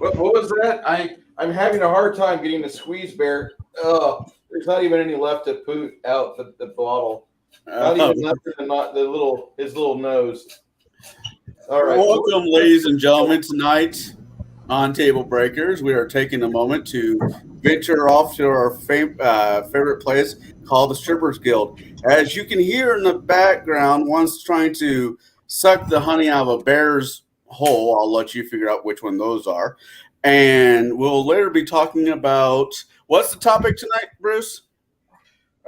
What was that? I'm having a hard time getting the squeeze bear. Oh, there's not even any left to put out the bottle. Not even left in his little nose. All right. Welcome, ladies and gentlemen, tonight on Table Breakers. We are taking a moment to venture off to our favorite place called the Strippers Guild. As you can hear in the background, one's trying to suck the honey out of a bear's hole. I'll let you figure out which one those are. And we'll later be talking about what's the topic tonight, Bruce?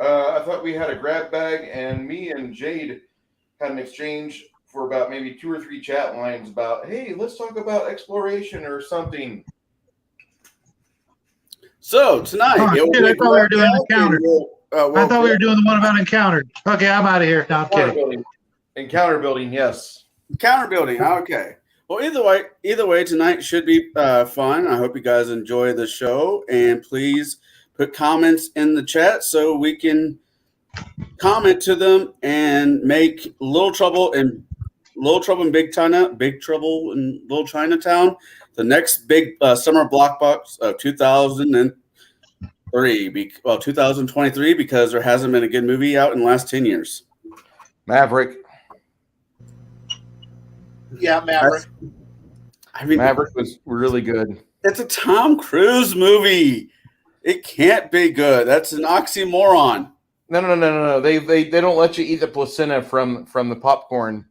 I thought we had a grab bag, and me and Jade had an exchange for about maybe 2 or 3 chat lines about, hey, let's talk about exploration or something. So tonight, I thought we were doing Encountered. I thought we were doing the one about Encountered. Okay, I'm out of here. No, I'm kidding. Encounter building, yes. Encounter building, okay. Well, either way, tonight should be fun. I hope you guys enjoy the show, and please put comments in the chat so we can comment to them and make Little Trouble in Big Trouble in Little Chinatown the next big summer blockbuster of 2023, because there hasn't been a good movie out in the last 10 years. Maverick. Yeah, Maverick. Maverick was really good. It's a Tom Cruise movie. It can't be good. That's an oxymoron. No. They don't let you eat the placenta from the popcorn.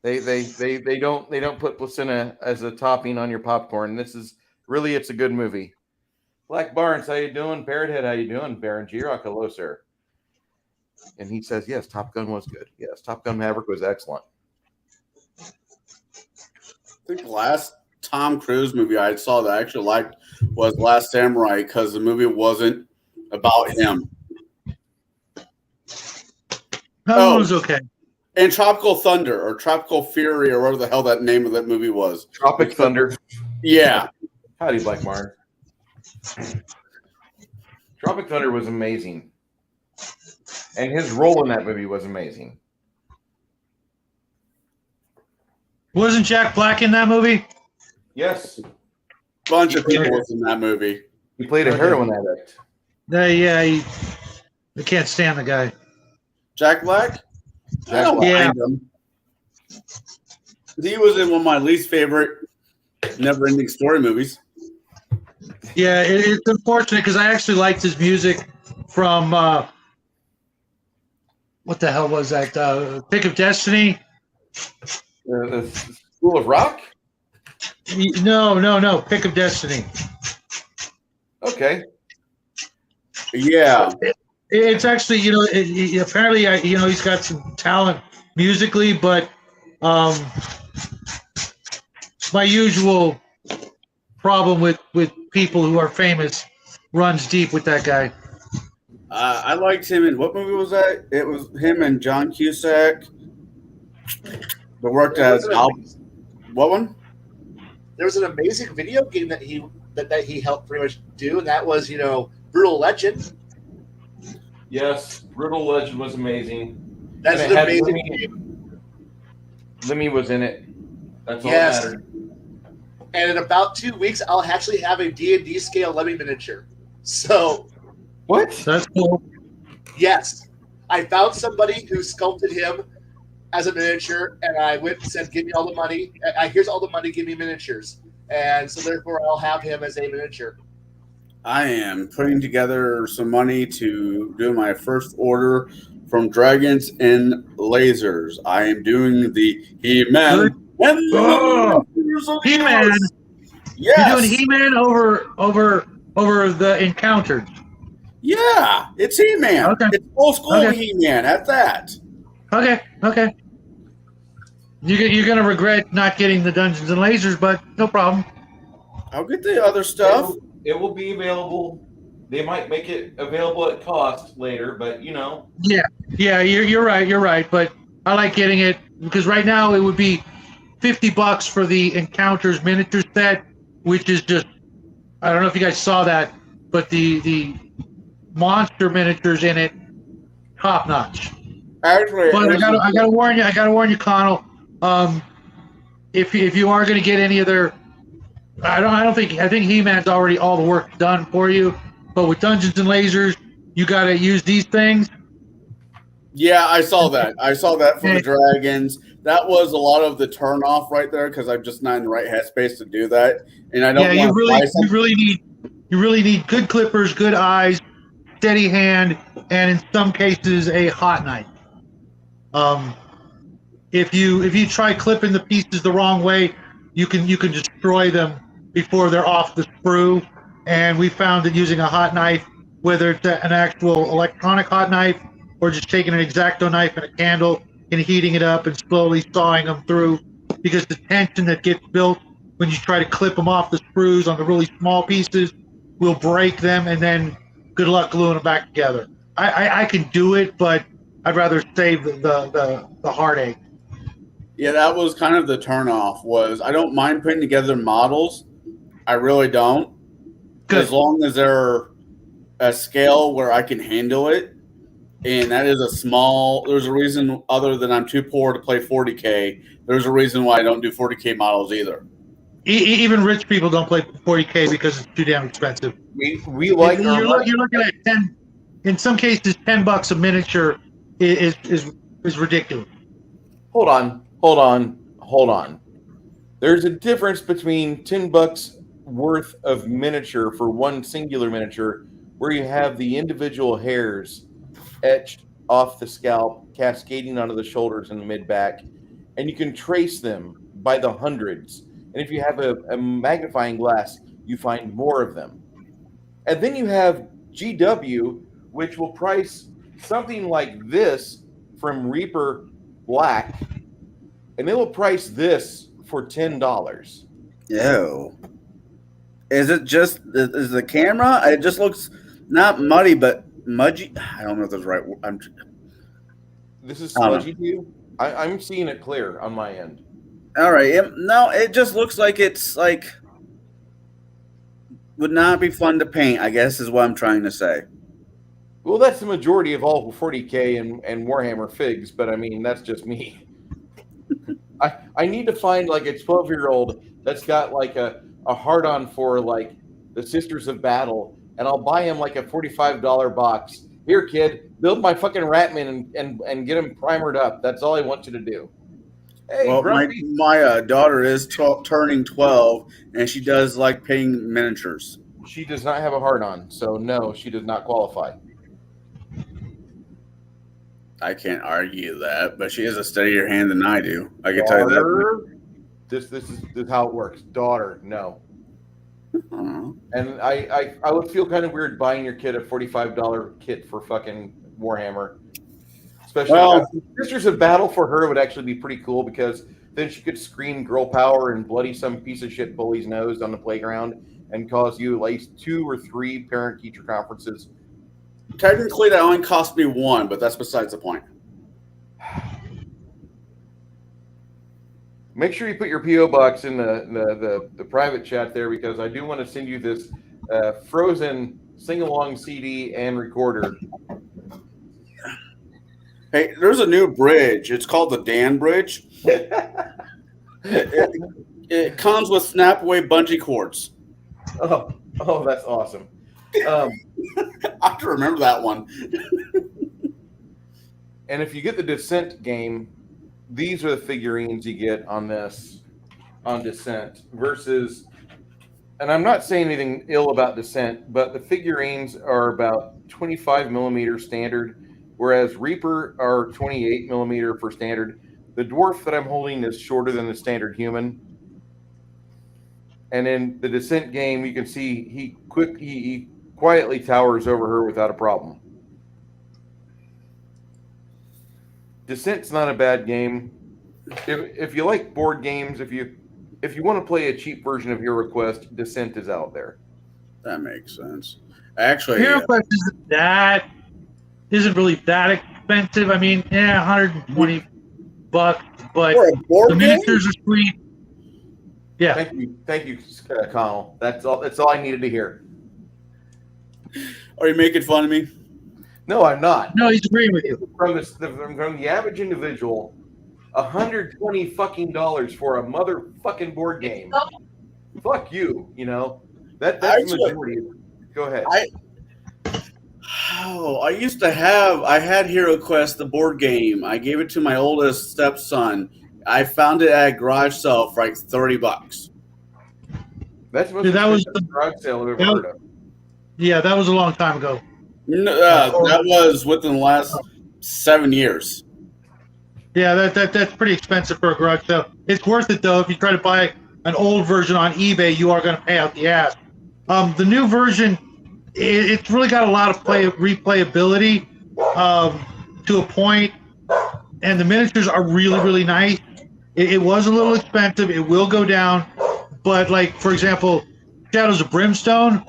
They don't put placenta as a topping on your popcorn. It's a good movie. Black Barnes, how you doing? Parrothead, how you doing? Baron Girock, hello, sir. And he says, yes, Top Gun was good. Yes, Top Gun Maverick was excellent. I think the last Tom Cruise movie I saw that I actually liked was Last Samurai, because the movie wasn't about him. That was okay. And Tropical Thunder or Tropical Fury or whatever the hell that name of that movie was. Tropic Thunder. Yeah. Howdy, Black Barnes. Tropic Thunder was amazing. And his role in that movie was amazing. Wasn't Jack Black in that movie? Yes. Bunch of people was in that movie. He played a heroin addict. I can't stand the guy. Jack Black? I don't mind him. He was in one of my least favorite Never-Ending Story movies. Yeah, it's unfortunate because I actually liked his music from what the hell was that? Pick of Destiny? The School of Rock? No. Pick of Destiny. Okay. Yeah. It's actually, apparently, he's got some talent musically, but my usual problem with people who are famous runs deep with that guy. I liked him in, what movie was that? It was him and John Cusack. They worked as what one? There was an amazing video game that he helped pretty much do, and that was, Brutal Legend. Yes, Brutal Legend was amazing. That's an amazing game. Lemmy was in it. That's all that mattered. And in about 2 weeks, I'll actually have a D&D scale Lemmy miniature. So, what? That's cool. Yes, I found somebody who sculpted him as a miniature, and I went and said, "Give me all the money. Here's all the money. Give me miniatures." And so, therefore, I'll have him as a miniature. I am putting together some money to do my first order from Dragons and Lasers. I am doing the He-Man. He-Man. Yes. You're doing He-Man over the Encountered. Yeah, it's He-Man. Okay. It's old school He-Man at that. Okay. You're gonna regret not getting the Dungeons and Lasers, but no problem. I'll get the other stuff. It will be available. They might make it available at cost later, but Yeah, you're right. But I like getting it because right now it would be $50 for the Encounters miniature set, which is just, I don't know if you guys saw that, but the monster miniatures in it, top notch. Actually, but I gotta warn you, Connell. If you are going to get any of their I think He-Man's already all the work done for you. But with Dungeons and Lasers, you got to use these things. Yeah, I saw that. I saw that for the dragons. That was a lot of the turn off right there because I'm just not in the right headspace to do that, and I don't. Yeah, want you really need good clippers, good eyes, steady hand, and in some cases a hot knife. If you try clipping the pieces the wrong way, you can destroy them before they're off the sprue. And we found that using a hot knife, whether it's an actual electronic hot knife or just taking an X-Acto knife and a candle and heating it up and slowly sawing them through, because the tension that gets built when you try to clip them off the sprues on the really small pieces will break them, and then good luck gluing them back together. I can do it, but I'd rather save the heartache. Yeah, that was kind of the turnoff. Was I don't mind putting together models. I really don't. Good. As long as they're a scale where I can handle it. And that is a small. There's a reason other than I'm too poor to play 40K. There's a reason why I don't do 40K models either. Even rich people don't play 40K because it's too damn expensive. We like you're looking at 10. In some cases, $10 a miniature is ridiculous. Hold on. There's a difference between $10 worth of miniature for one singular miniature, where you have the individual hairs etched off the scalp, cascading onto the shoulders and the mid back, and you can trace them by the hundreds. And if you have a magnifying glass, you find more of them. And then you have GW, which will price something like this from Reaper Black, and they will price this for $10. Ew. Is it just is the camera? It just looks not muddy, but mudgy. I don't know if that's right. This is smudgy to you? I'm seeing it clear on my end. All right. No, it just looks like it's like would not be fun to paint, I guess is what I'm trying to say. Well, that's the majority of all 40K and Warhammer figs, but I mean, that's just me. I need to find like a 12-year-old that's got like a hard-on for like the Sisters of Battle, and I'll buy him like a $45 box. Here, kid, build my fucking Ratman and get him primered up. That's all I want you to do. Hey, well, my daughter is turning 12, and she does like painting miniatures. She does not have a hard-on, so no, she does not qualify. I can't argue that, but she has a steadier hand than I do. I can tell you that. This is how it works. Daughter, no. Uh-huh. And I would feel kind of weird buying your kid a $45 kit for fucking Warhammer. Especially Sisters of Battle for her would actually be pretty cool, because then she could scream girl power and bloody some piece of shit bully's nose on the playground and cause you at least 2 or 3 parent-teacher conferences. Technically, that only cost me 1, but that's besides the point. Make sure you put your P.O. box in the private chat there, because I do want to send you this Frozen sing-along CD and recorder. Hey, there's a new bridge. It's called the Dan Bridge. It comes with snap-away bungee cords. Oh, that's awesome. I have to remember that one. And if you get the Descent game, these are the figurines you get on Descent versus, and I'm not saying anything ill about Descent, but the figurines are about 25 millimeter standard, whereas Reaper are 28 millimeter for standard. The dwarf that I'm holding is shorter than the standard human. And in the Descent game, you can see he quietly towers over her without a problem. Descent's not a bad game. If you like board games, if you want to play a cheap version of HeroQuest, Descent is out there. That makes sense. Actually, HeroQuest isn't really that expensive. I mean, $120, but the miniatures are sweet. Yeah. Thank you, Connell. That's all I needed to hear. Are you making fun of me? No, I'm not. No, he's agreeing with you. From the average individual, $120 fucking for a motherfucking board game fuck you. You know, that's the Actually, majority. Go ahead. I used to have. I had Hero Quest, the board game. I gave it to my oldest stepson. I found it at a garage sale for like $30. That's the most Dude, that was expensive garage sale I've ever that was- heard of. yeah, that was a long time ago. No, Or- that was within the last 7 years. Yeah, that's pretty expensive for a garage sale. It's worth it though. If you try to buy an old version on eBay, you are going to pay out the ass. The new version, it's really got a lot of replayability to a point, and the miniatures are really, really nice. It was a little expensive. It will go down, but like for example, Shadows of Brimstone,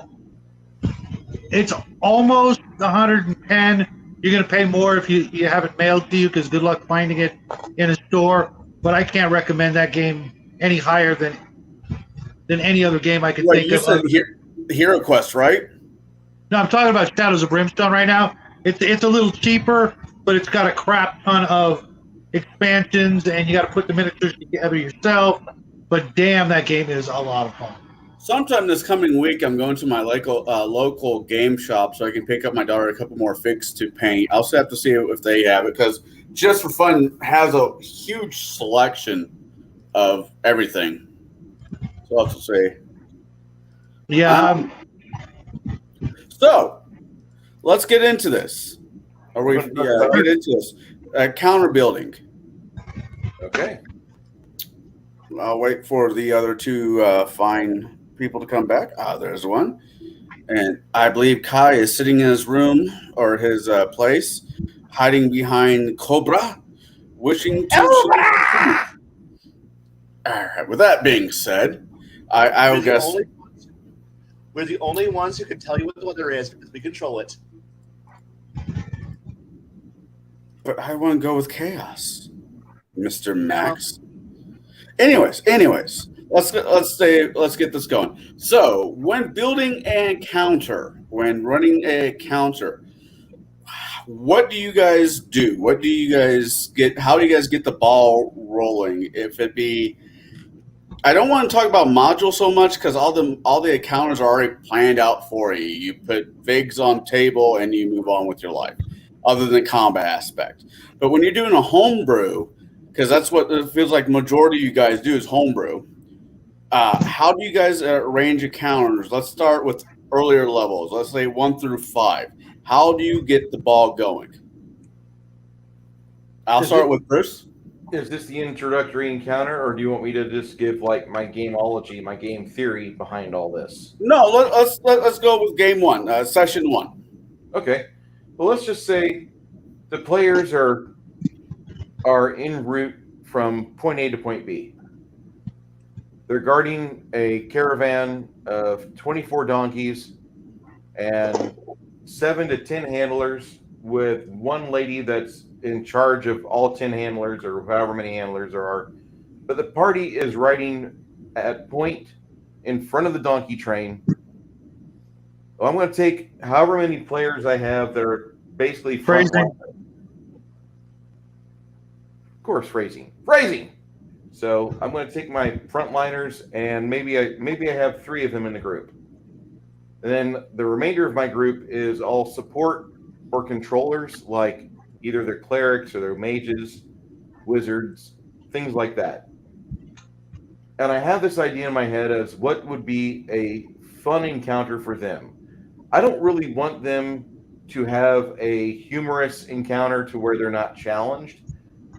it's almost 110. You're going to pay more if you have it mailed to you, because good luck finding it in a store. But I can't recommend that game any higher than any other game I could Wait, think you of. said Hero Quest, right? No, I'm talking about Shadows of Brimstone right now. It's a little cheaper, but it's got a crap ton of expansions, and you got to put the miniatures together yourself. But damn, that game is a lot of fun. Sometime this coming week, I'm going to my local game shop so I can pick up my daughter a couple more figs to paint. I'll also have to see if they have it, because Just for Fun has a huge selection of everything. So I'll have to say. Yeah. So let's get into this. Get into this. Counter building. Okay. I'll wait for the other two fine people to come back. There's one. And I believe Kai is sitting in his room or his place, hiding behind Cobra, wishing to. All right. With that being said, I will guess. We're the only ones who can tell you what the weather is because we control it. But I want to go with chaos, Mr. Max. Anyways, let's get this going. So, when building an encounter, when running an encounter, what do you guys do? What do you guys get? How do you guys get the ball rolling? If it be, I don't want to talk about modules so much because all the encounters are already planned out for you. You put figs on table and you move on with your life, other than the combat aspect. But when you're doing a homebrew, because that's what it feels like majority of you guys do is homebrew. How do you guys arrange encounters? Let's start with earlier levels. Let's say 1 through 5. How do you get the ball going? I'll start with Bruce. Is this the introductory encounter, or do you want me to just give like my gameology, my game theory behind all this? No, let's go with game 1, session 1. Okay. Well, let's just say the players are en route from point A to point B. They're guarding a caravan of 24 donkeys and 7 to 10 handlers, with one lady that's in charge of all 10 handlers or however many handlers there are. But the party is riding at point in front of the donkey train. Well, I'm going to take however many players I have that are basically Phrasing. Of course, phrasing. So I'm going to take my frontliners, and maybe I have 3 of them in the group. And then the remainder of my group is all support or controllers, like either they're clerics or they're mages, wizards, things like that. And I have this idea in my head as what would be a fun encounter for them. I don't really want them to have a humorous encounter to where they're not challenged,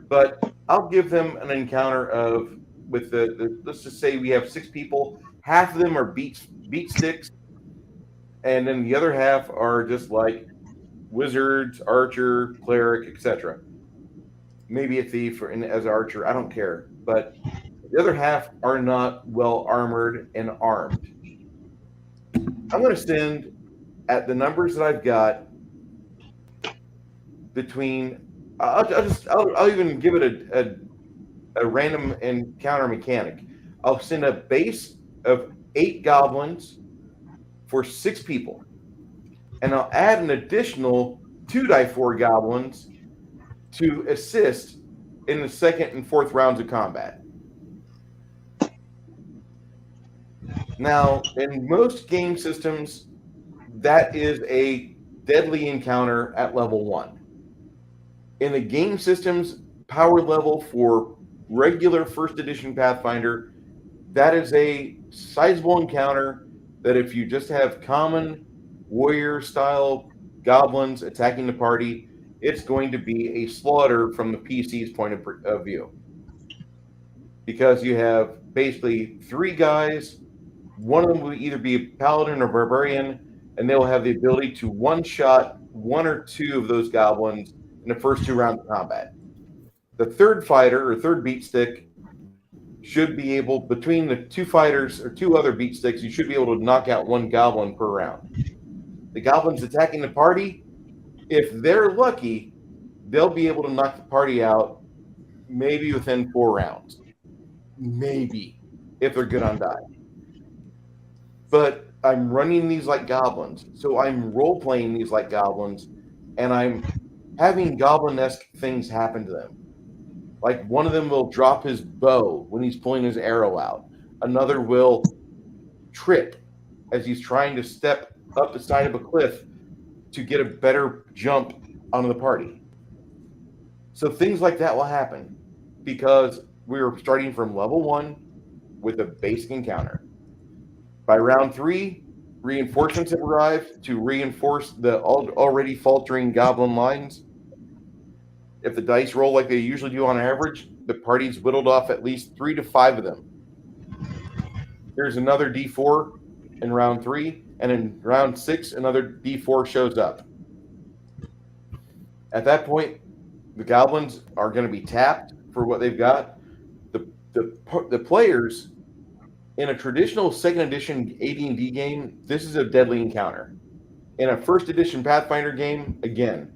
but I'll give them an encounter of with the let's just say we have 6 people. Half of them are beat sticks, and then the other half are just like wizards, archer, cleric, etc. Maybe a thief as archer, I don't care. But the other half are not well armored and armed. I'm going to send, at the numbers that I've got, between I'll even give it a random encounter mechanic. I'll send a base of 8 goblins for 6 people, and I'll add an additional 2d4 goblins to assist in the 2nd and 4th rounds of combat. Now, in most game systems, that is a deadly encounter at level 1. In the game system's power level for regular first edition Pathfinder, that is a sizable encounter that if you just have common warrior style goblins attacking the party, it's going to be a slaughter from the PC's point of view. Because you have basically 3 guys, one of them will either be a paladin or barbarian, and they will have the ability to one-shot 1 or 2 of those goblins in the first 2 rounds of combat. The third fighter or third beat stick should be able, between the 2 fighters or 2 other beat sticks, you should be able to knock out 1 goblin per round. The goblins attacking the party, if they're lucky, they'll be able to knock the party out maybe within 4 rounds. Maybe, if they're good on die. But I'm running these like goblins, so I'm role-playing these like goblins, and I'm having goblin-esque things happen to them. Like one of them will drop his bow when he's pulling his arrow out. Another will trip as he's trying to step up the side of a cliff to get a better jump onto the party. So things like that will happen because we were starting from level 1 with a basic encounter. By round 3, reinforcements have arrived to reinforce the already faltering goblin lines. If the dice roll like they usually do on average, the party's whittled off at least 3 to 5 of them. There's another D4 in round 3, and in round 6, another D4 shows up. At that point, the goblins are going to be tapped for what they've got. The players in a traditional second edition AD&D game, this is a deadly encounter. In a first edition Pathfinder game, again,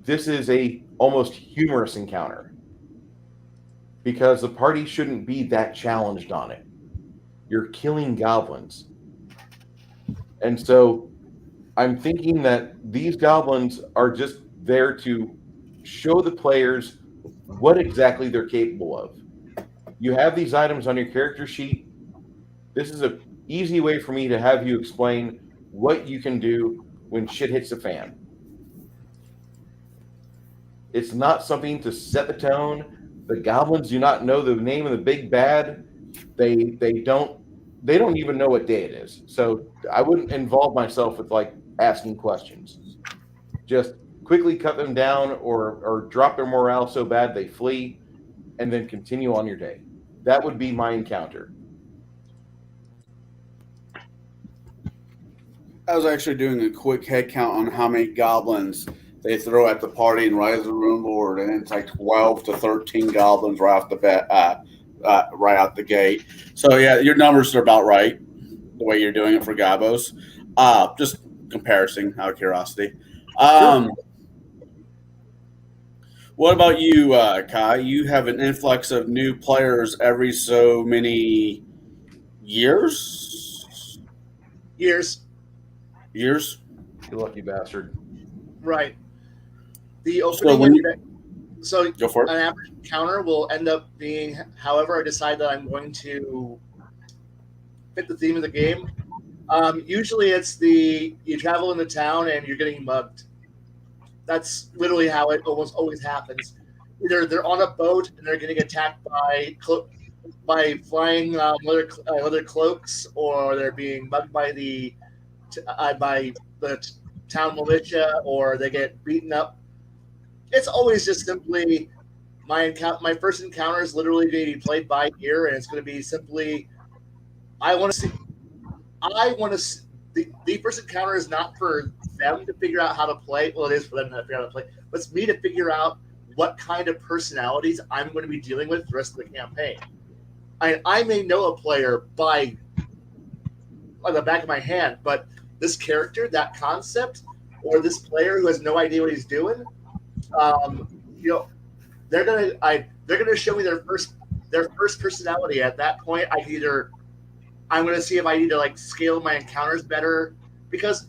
this is a almost humorous encounter because the party shouldn't be that challenged on it. You're killing goblins. And so I'm thinking that these goblins are just there to show the players what exactly they're capable of. You have these items on your character sheet. This is an easy way for me to have you explain what you can do when shit hits the fan. It's not something to set the tone. The goblins do not know the name of the big bad. They don't even know what day it is. So I wouldn't involve myself with like asking questions. Just quickly cut them down or drop their morale so bad they flee and then continue on your day. That would be my encounter. I was actually doing a quick head count on how many goblins they throw at the party and Rise of the Rune Lord, and it's like 12 to 13 goblins right off the bat, right out the gate. So yeah, your numbers are about right the way you're doing it for Gabos. Just comparison out of curiosity. Sure. What about you, Kai? You have an influx of new players every so many years? Years. You lucky bastard. Right. The opening so go for it. An average encounter will end up being however I decide that I'm going to fit the theme of the game. Usually it's you travel into town and you're getting mugged. That's literally how it almost always happens. Either they're on a boat and they're getting attacked by flying leather cloaks, or they're being mugged by the town militia, or they get beaten up. It's always just simply my first encounter is literally going to be played by ear, and it's going to be simply I want to see. The first encounter is not for them to figure out how to play. Well, it is for them to figure out how to play, but it's me to figure out what kind of personalities I'm going to be dealing with the rest of the campaign. I may know a player by the back of my hand, but this character, that concept, or this player who has no idea what he's doing, they're gonna show me their first personality. At that point, I'm gonna see if I need to like scale my encounters better, because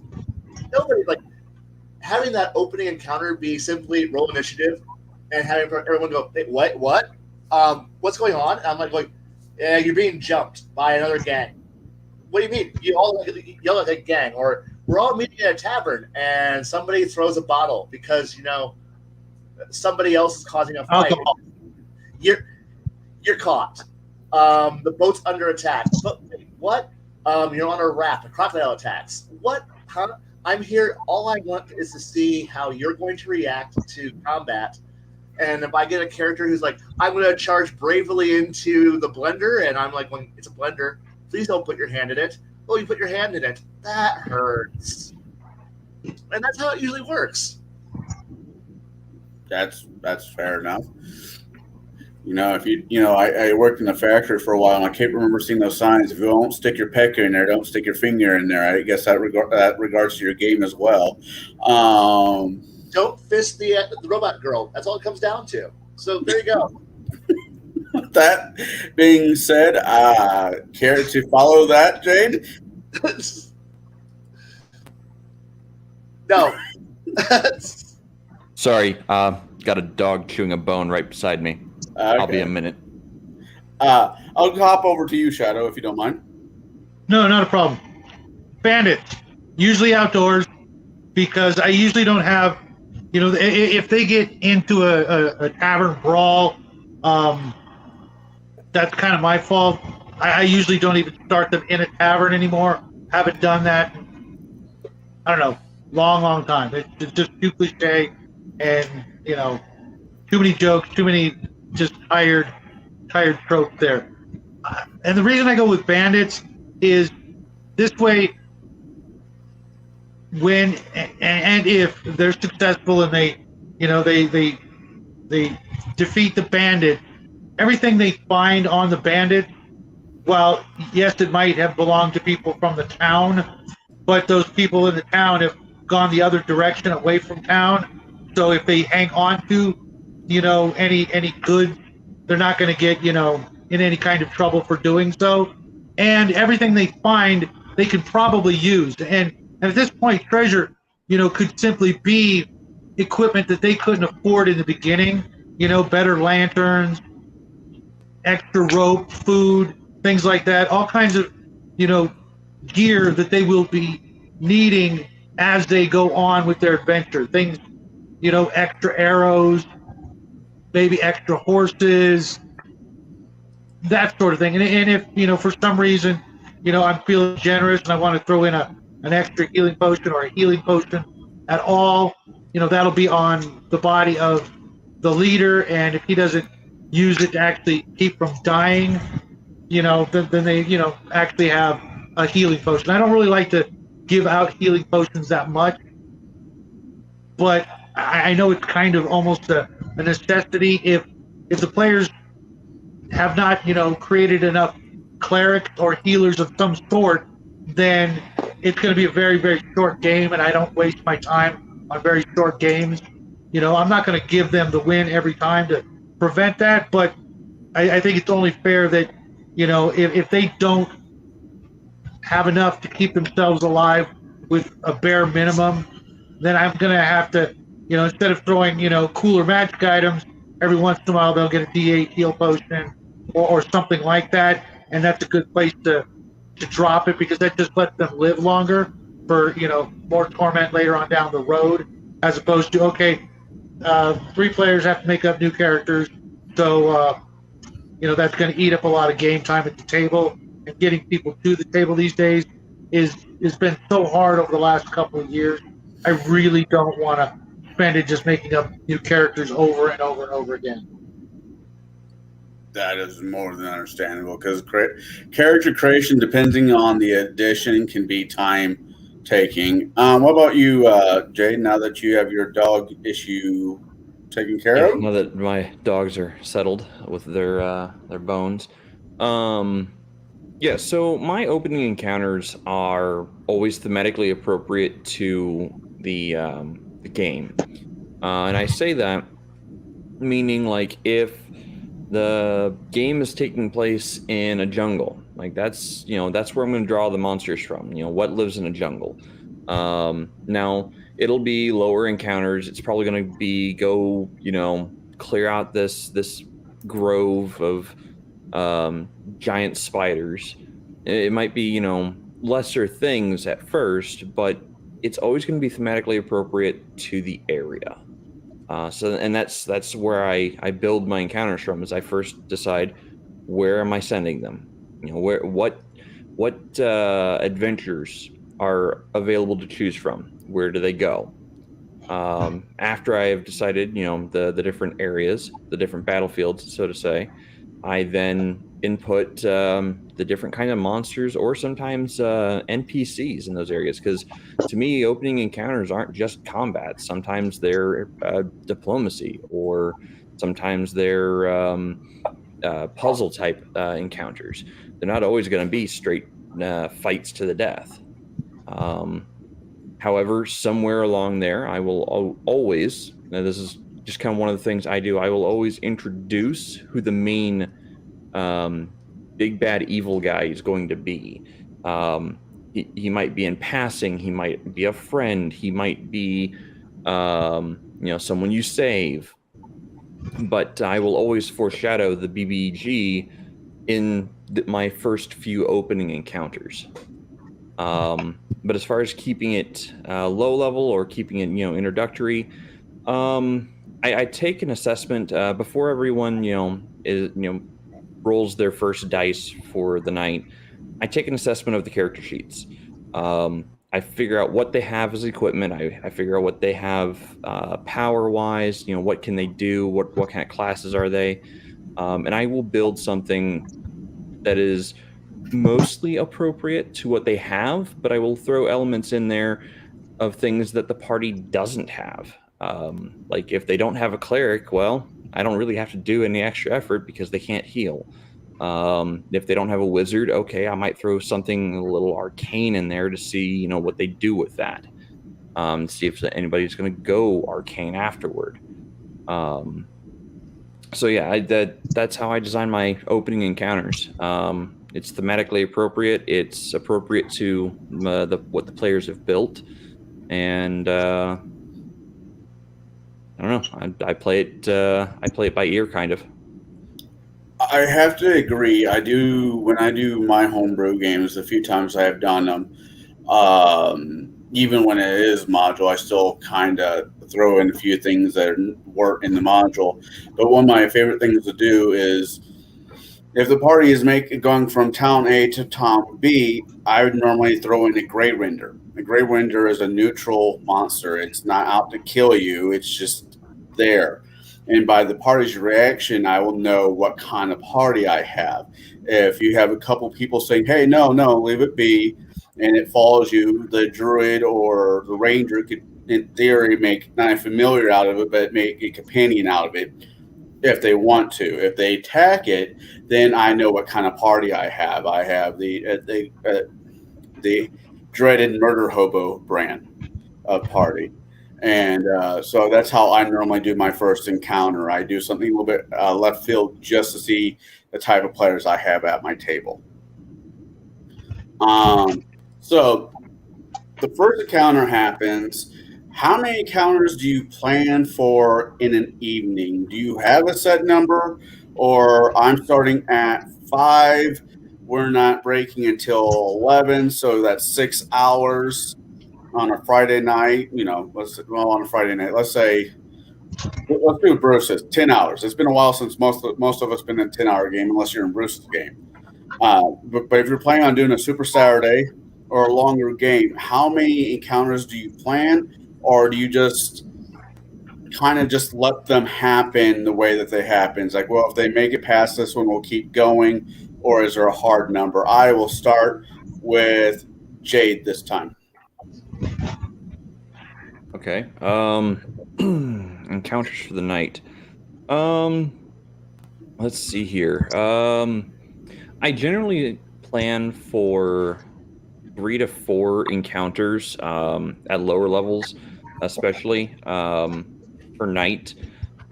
nobody like having that opening encounter be simply roll initiative and having everyone go, hey, what, what's going on? And I'm like going, yeah, you're being jumped by another gang. what do you mean? You all yell at a gang, or we're all meeting at a tavern and somebody throws a bottle because somebody else is causing a fight. Alcohol. You're caught. The boat's under attack. But wait, what? You're on a raft. A crocodile attacks. What? Huh? I'm here. All I want is to see how you're going to react to combat. And if I get a character who's like, I'm going to charge bravely into the blender, and I'm like, when it's a blender, please don't put your hand in it. Oh, you put your hand in it. That hurts. And that's how it usually works. That's fair enough. I worked in a factory for a while, and I can't remember seeing those signs. If you don't stick your pecker in there, don't stick your finger in there. I guess that regards to your game as well. Don't fist the robot girl. That's all it comes down to. So there you go. That being said, care to follow that, Jade? No. Sorry, got a dog chewing a bone right beside me. Okay. I'll be a minute. I'll hop over to you, Shadow, if you don't mind. No, not a problem. Bandits, usually outdoors, because I usually don't have, if they get into a tavern brawl, that's kind of my fault. I usually don't even start them in a tavern anymore. Haven't done that in, I don't know, long time. It's just too cliche, and too many jokes, too many just tired tropes there. And the reason I go with bandits is this way, when and if they're successful and they defeat the bandit, everything they find on the bandit, well, yes, it might have belonged to people from the town, but those people in the town have gone the other direction away from town. So if they hang on to any goods, they're not going to get in any kind of trouble for doing so. And everything they find, they can probably use. And at this point, treasure could simply be equipment that they couldn't afford in the beginning. Better lanterns, extra rope, food, things like that. All kinds of gear that they will be needing as they go on with their adventure. Things, extra arrows, maybe extra horses, that sort of thing. And if for some reason I'm feeling generous and I want to throw in an extra healing potion or a healing potion at all, that'll be on the body of the leader. And if he doesn't use it to actually keep from dying, then they actually have a healing potion. I don't really like to give out healing potions that much, but I know it's kind of almost a necessity. If the players have not created enough clerics or healers of some sort, then it's going to be a very, very short game, and I don't waste my time on very short games. I'm not going to give them the win every time to prevent that, but I think it's only fair that if they don't have enough to keep themselves alive with a bare minimum, then I'm going to have to, instead of throwing, cooler magic items, every once in a while they'll get a D8 heal potion or something like that. And that's a good place to drop it, because that just lets them live longer for, more torment later on down the road, as opposed to, okay, 3 players have to make up new characters. So, that's going to eat up a lot of game time at the table, and getting people to the table these days has been so hard over the last couple of years. I really don't want to spend it just making up new characters over and over and over again. That is more than understandable, because character creation, depending on the edition, can be time taking. What about you, Jay? Now that you have your dog issue taken care of, now that my dogs are settled with their bones, yeah. So my opening encounters are always thematically appropriate to the game, and I say that meaning, like, if the game is taking place in a jungle, like that's where I'm going to draw the monsters from. What lives in a jungle. Now it'll be lower encounters. It's probably going to be clear out this grove of giant spiders, It might be, you know, lesser things at first, but it's always going to be thematically appropriate to the area. And that's where I build my encounters from. Is I first decide where am I sending them. You know, what adventures are available to choose from. Where do they go? After I have decided, you know, the different areas, the different battlefields, so to say, I then input the different kind of monsters or sometimes NPCs in those areas. Because to me, opening encounters aren't just combat. Sometimes they're diplomacy, or sometimes they're puzzle type encounters. They're not always going to be straight fights to the death. However, somewhere along there, I will always, now this is just kind of one of the things I do, I will always introduce who the main big bad evil guy is going to be. He might be in passing, he might be a friend, he might be, you know, someone you save. But I will always foreshadow the BBG in my first few opening encounters. But as far as keeping it low level or keeping it, you know, introductory, I take an assessment before everyone, rolls their first dice for the night. I take an assessment of the character sheets. I figure out what they have as equipment. I figure out what they have power-wise. You know, what can they do? What kind of classes are they? And I will build something that is mostly appropriate to what they have, but I will throw elements in there of things that the party doesn't have. Like if they don't have a cleric, well, I don't really have to do any extra effort because they can't heal. If they don't have a wizard, okay, I might throw something a little arcane in there to see, you know, what they do with that. See if anybody's going to go arcane afterward. So yeah, that's how I design my opening encounters. It's thematically appropriate. It's appropriate to what the players have built, and I don't know. I play it. I play it by ear, kind of. I have to agree. I do when I do my homebrew games. A few times I have done them. Even when it is module, I still kind of throw in a few things that weren't in the module. But one of my favorite things to do is, if the party is going from town A to town B, I would normally throw in a Grey Render. A Grey Render is a neutral monster. It's not out to kill you. It's just there. And by the party's reaction, I will know what kind of party I have. If you have a couple people saying, hey, no, leave it be, and it follows you, the druid or the ranger could, in theory, make not a familiar out of it, but make a companion out of it if they want to. If they attack it, then I know what kind of party I have. I have the dreaded murder hobo brand of party. And so that's how I normally do my first encounter. I do something a little bit left field just to see the type of players I have at my table. So the first encounter happens. How many encounters do you plan for in an evening? Do you have a set number, or I'm starting at 5? We're not breaking until 11, so that's 6 hours on a Friday night. You know, on a Friday night, let's say, let's do Bruce's 10 hours. It's been a while since most of us been in a 10-hour game, unless you're in Bruce's game. But if you're planning on doing a Super Saturday or a longer game, how many encounters do you plan? Or do you just kind of just let them happen the way that they happen? It's like, well, if they make it past this one, we'll keep going. Or is there a hard number? I will start with Jade this time. Okay. Encounters for the night. Let's see here. I generally plan for 3 to 4 encounters at lower levels, especially for night.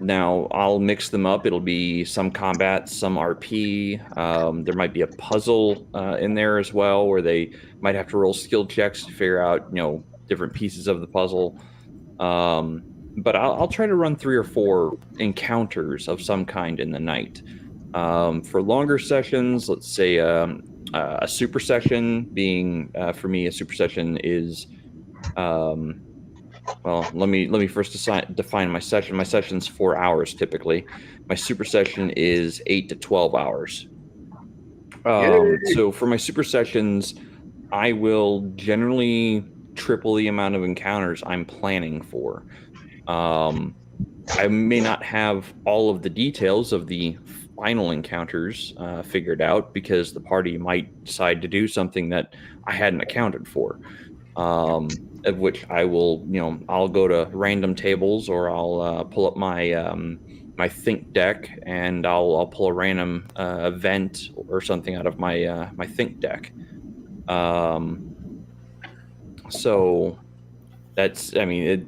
Now, I'll mix them up. It'll be some combat, some RP. There might be a puzzle in there as well, where they might have to roll skill checks to figure out, you know, different pieces of the puzzle. But I'll try to run 3 or 4 encounters of some kind in the night. For longer sessions, let's say A super session being for me, a super session is well, let me first define my session. My session's 4 hours typically. My super session is 8 to 12 hours. So for my super sessions, I will generally triple the amount of encounters I'm planning for. I may not have all of the details of the final encounters figured out because the party might decide to do something that I hadn't accounted for. Of which I will, I'll go to random tables or I'll pull up my think deck and I'll pull a random event or something out of my think deck. So that's, 3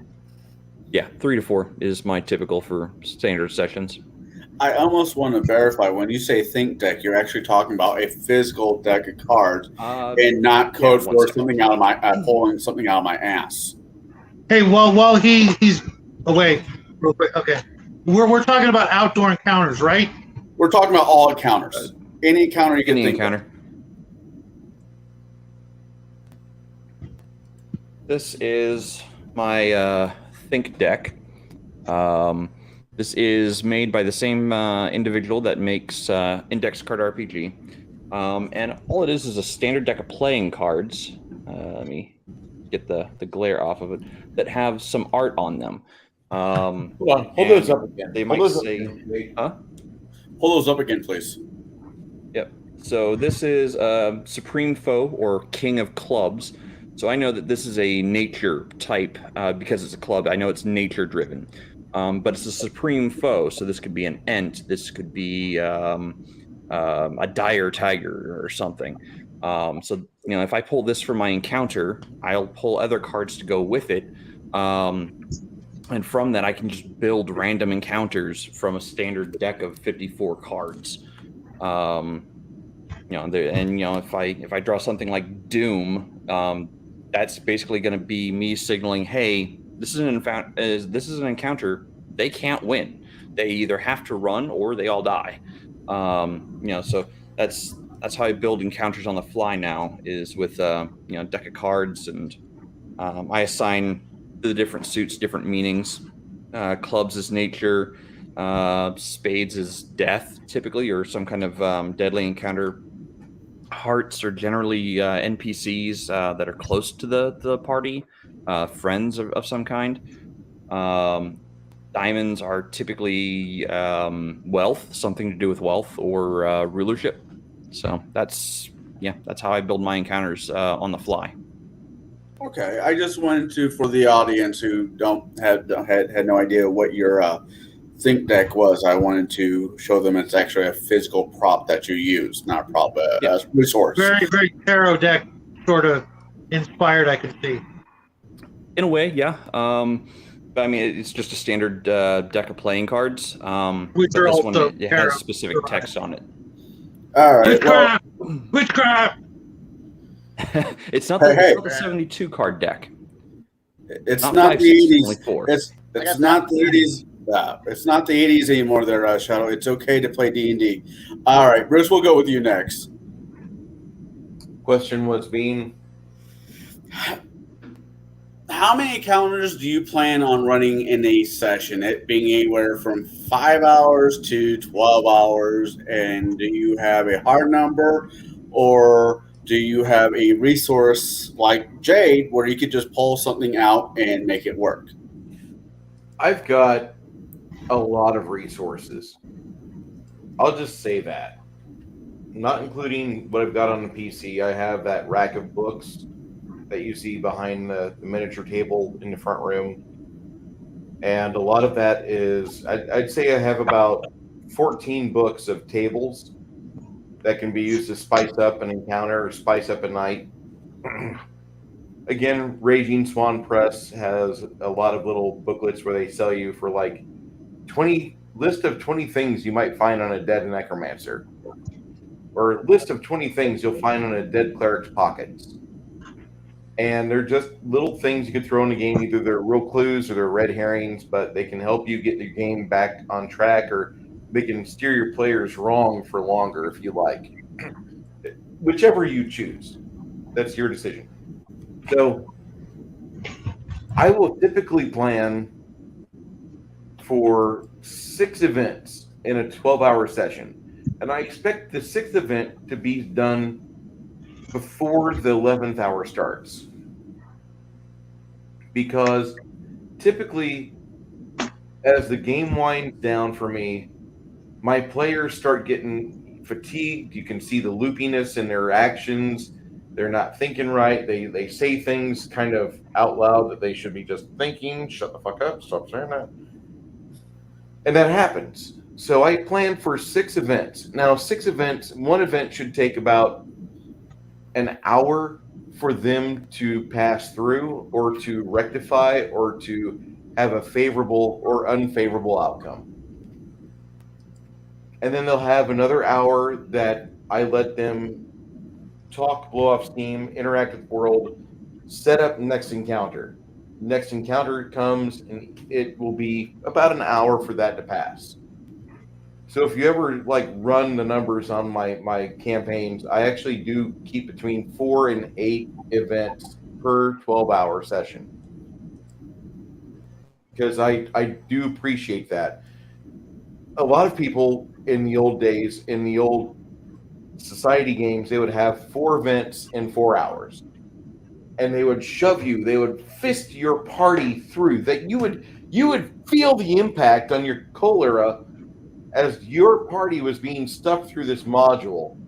to 4 is my typical for standard sessions. I almost want to verify when you say think deck, you're actually talking about a physical deck of cards and not code for something out of my pulling something out of my ass. Hey, while he's away, real quick. Okay, we're talking about outdoor encounters, right? We're talking about all encounters. Any encounter you can think of. This is my think deck. This is made by the same individual that makes Index Card RPG. And all it is a standard deck of playing cards. Let me get the glare off of it, that have some art on them. Hold on, hold those up again. They might say, huh? Hold those up again, please. Yep. So this is Supreme Foe or King of Clubs. So I know that this is a nature type because it's a club. I know it's nature driven. But it's a supreme foe, so this could be an ent, this could be a dire tiger or something. So if I pull this for my encounter, I'll pull other cards to go with it, and from that I can just build random encounters from a standard deck of 54 cards. If I draw something like Doom, that's basically going to be me signaling, hey, this is an encounter. They can't win. They either have to run or they all die. So that's how I build encounters on the fly now. Is with deck of cards, and I assign the different suits different meanings. Clubs is nature. Spades is death, typically, or some kind of deadly encounter. Hearts are generally NPCs that are close to the party. Friends of some kind. Diamonds are typically wealth, something to do with wealth or rulership. So that's how I build my encounters on the fly. Okay, I just wanted to, for the audience who had no idea what your think deck was, I wanted to show them it's actually a physical prop that you use, not a prop, a resource. Very, very tarot deck sort of inspired, I could see. In a way, yeah. But I mean, it's just a standard deck of playing cards. Which but are this also one, it has specific text on it. All right. Witchcraft! It's not the 72 card deck. It's not the 80s. Only 4. It's not the 80s. It's not the 80s anymore there, Shadow. It's okay to play D&D. All right, Bruce, we'll go with you next. Question was being... How many encounters do you plan on running in a session? It being anywhere from 5 hours to 12 hours. And do you have a hard number, or do you have a resource like Jade where you could just pull something out and make it work? I've got a lot of resources. I'll just say that. Not including what I've got on the PC. I have that rack of books that you see behind the miniature table in the front room. And a lot of that is, I'd say I have about 14 books of tables that can be used to spice up an encounter or spice up a night. Again, Raging Swan Press has a lot of little booklets where they sell you for like 20 list of 20 things you might find on a dead necromancer, or a list of 20 things you'll find on a dead cleric's pockets. And they're just little things you could throw in the game. Either they're real clues or they're red herrings, but they can help you get the game back on track, or they can steer your players wrong for longer if you like. whichever you choose. That's your decision. So I will typically plan for 6 events in a 12-hour session. And I expect the 6th event to be done before the 11th hour starts. Because typically, as the game winds down for me, my players start getting fatigued. You can see the loopiness in their actions. They're not thinking right. They say things kind of out loud that they should be just thinking. Shut the fuck up. Stop saying that. And that happens. So I plan for 6 events. Now, 6 events, one event should take about an hour for them to pass through or to rectify or to have a favorable or unfavorable outcome. And then they'll have another hour that I let them talk, blow off steam, interact with the world, set up next encounter. Next encounter comes, and it will be about an hour for that to pass. So if you ever like run the numbers on my campaigns, I actually do keep between 4 and 8 events per 12-hour session. Because I do appreciate that. A lot of people in the old days, in the old society games, they would have 4 events in 4 hours. And they would shove you, they would fist your party through. That you would feel the impact on your cholera as your party was being stuffed through this module,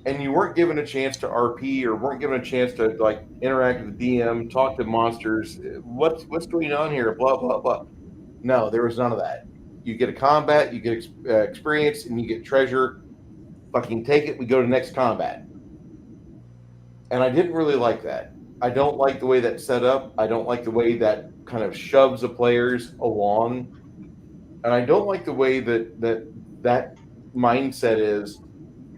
and you weren't given a chance to RP or weren't given a chance to like interact with the DM, talk to monsters. What's going on here? Blah blah blah. No, there was none of that. You get a combat, you get experience, and you get treasure. Fucking take it. We go to next combat. And I didn't really like that. I don't like the way that's set up. I don't like the way that kind of shoves the players along. And I don't like the way that mindset is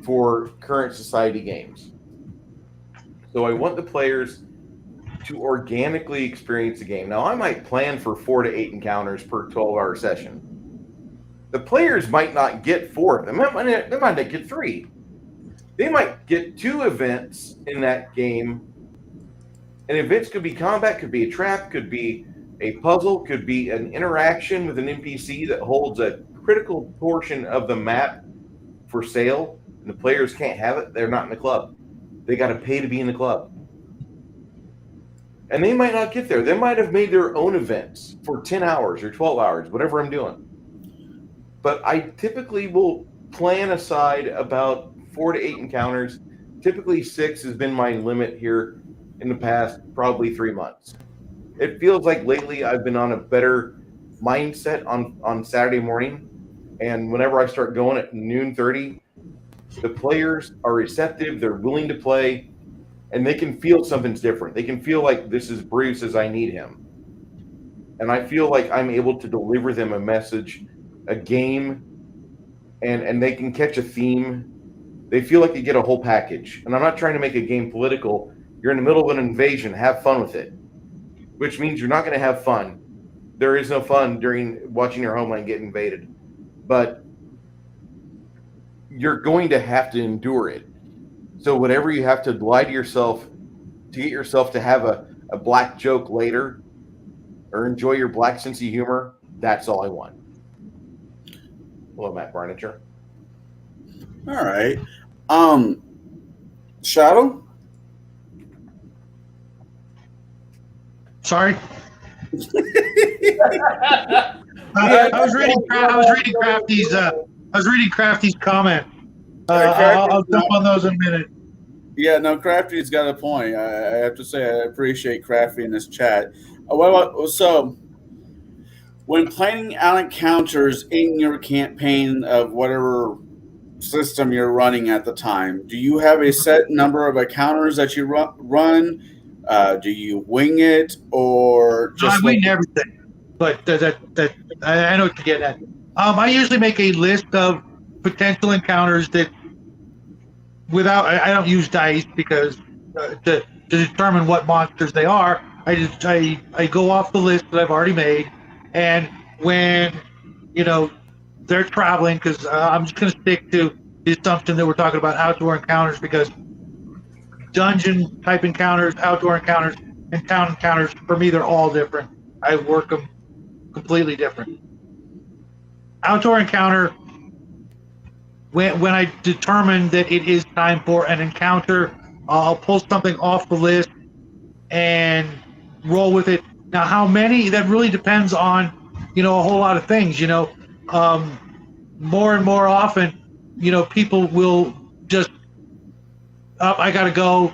for current society games. So I want the players to organically experience the game. Now, I might plan for 4 to 8 encounters per 12-hour session. The players might not get 4 of them. They might not get 3. They might get 2 events in that game. And events could be combat, could be a trap, could be a puzzle, could be an interaction with an NPC that holds a critical portion of the map for sale, and the players can't have it. They're not in the club. They got to pay to be in the club. And they might not get there. They might have made their own events for 10 hours or 12 hours, whatever I'm doing. But I typically will plan aside about 4 to 8 encounters. Typically 6 has been my limit here in the past probably 3 months. It feels like lately I've been on a better mindset on Saturday morning. And whenever I start going at 12:30, the players are receptive. They're willing to play. And they can feel something's different. They can feel like this is Bruce as I need him. And I feel like I'm able to deliver them a message, a game, and they can catch a theme. They feel like they get a whole package. And I'm not trying to make a game political. You're in the middle of an invasion. Have fun with it. Which means you're not going to have fun. There is no fun during watching your homeland get invaded. But you're going to have to endure it. So whatever you have to lie to yourself to get yourself to have a black joke later or enjoy your black sense of humor, that's all I want. Hello, Matt Barnature. All right. Shadow? Sorry. I was reading Crafty's comment. I'll jump on those in a minute. Yeah, no, Crafty's got a point. I have to say I appreciate Crafty in this chat. So, when planning out encounters in your campaign of whatever system you're running at the time, do you have a set number of encounters that you run? Do you wing it, or just? I wing everything, but that I know what you're getting at. I usually make a list of potential encounters that, without I don't use dice because to determine what monsters they are. I go off the list that I've already made, and when they're traveling, because I'm just going to stick to the assumption that we're talking about outdoor encounters, because dungeon type encounters, outdoor encounters, and town encounters, for me, they're all different. I work them completely different. Outdoor encounter, when I determine that it is time for an encounter, I'll pull something off the list and roll with it. Now, how many? That really depends on, a whole lot of things. More and more often, people will just, I got to go.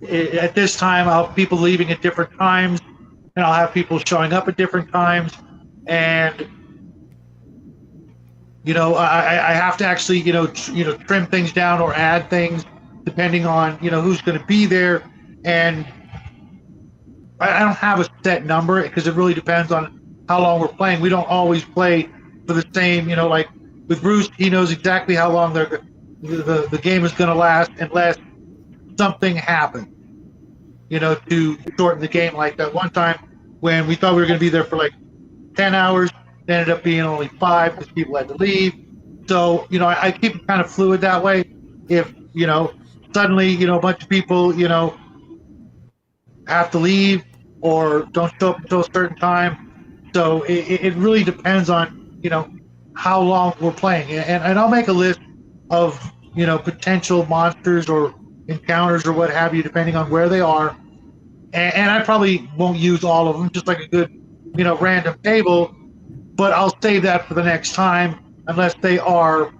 At this time, I'll have people leaving at different times, and I'll have people showing up at different times, and I have to actually, trim things down or add things depending on, who's going to be there. And I don't have a set number because it really depends on how long we're playing. We don't always play for the same, like with Bruce, he knows exactly how long the game is going to last unless something happens, to shorten the game. Like that one time when we thought we were going to be there for like 10 hours, it ended up being only 5 because people had to leave. So, I keep it kind of fluid that way. If, suddenly, a bunch of people, have to leave or don't show up until a certain time. So it really depends on, how long we're playing. And I'll make a list of, potential monsters or encounters or what have you, depending on where they are. And I probably won't use all of them, just like a good, random table, but I'll save that for the next time unless they are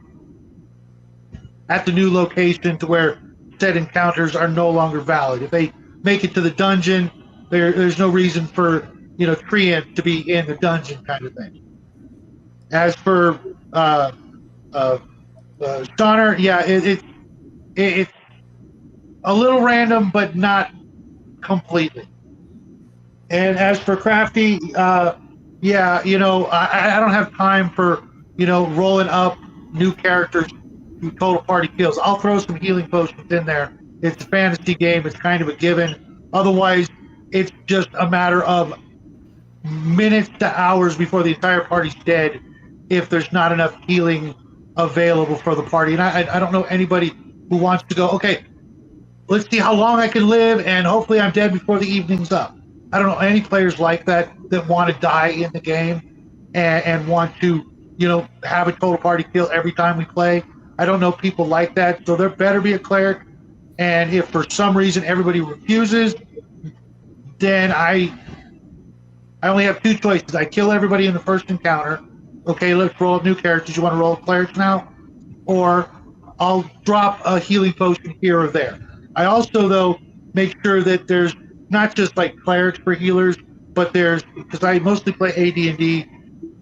at the new location to where said encounters are no longer valid. If they make it to the dungeon, there's no reason for Treant to be in the dungeon, kind of thing. As for Donner, yeah, it's a little random, but not completely. And as for Crafty, yeah, I don't have time for rolling up new characters through total party kills. I'll throw some healing potions in there. It's a fantasy game. It's kind of a given. Otherwise, it's just a matter of minutes to hours before the entire party's dead if there's not enough healing available for the party. And I don't know anybody who wants to go, okay, let's see how long I can live, and hopefully I'm dead before the evening's up. I don't know any players like that want to die in the game and want to, have a total party kill every time we play. I don't know people like that, so there better be a cleric. And if for some reason everybody refuses, then I only have 2 choices. I kill everybody in the first encounter. Okay, let's roll up new characters. You want to roll clerics now? Or I'll drop a healing potion here or there. I also, though, make sure that there's not just like clerics for healers, but there's, because I mostly play AD&D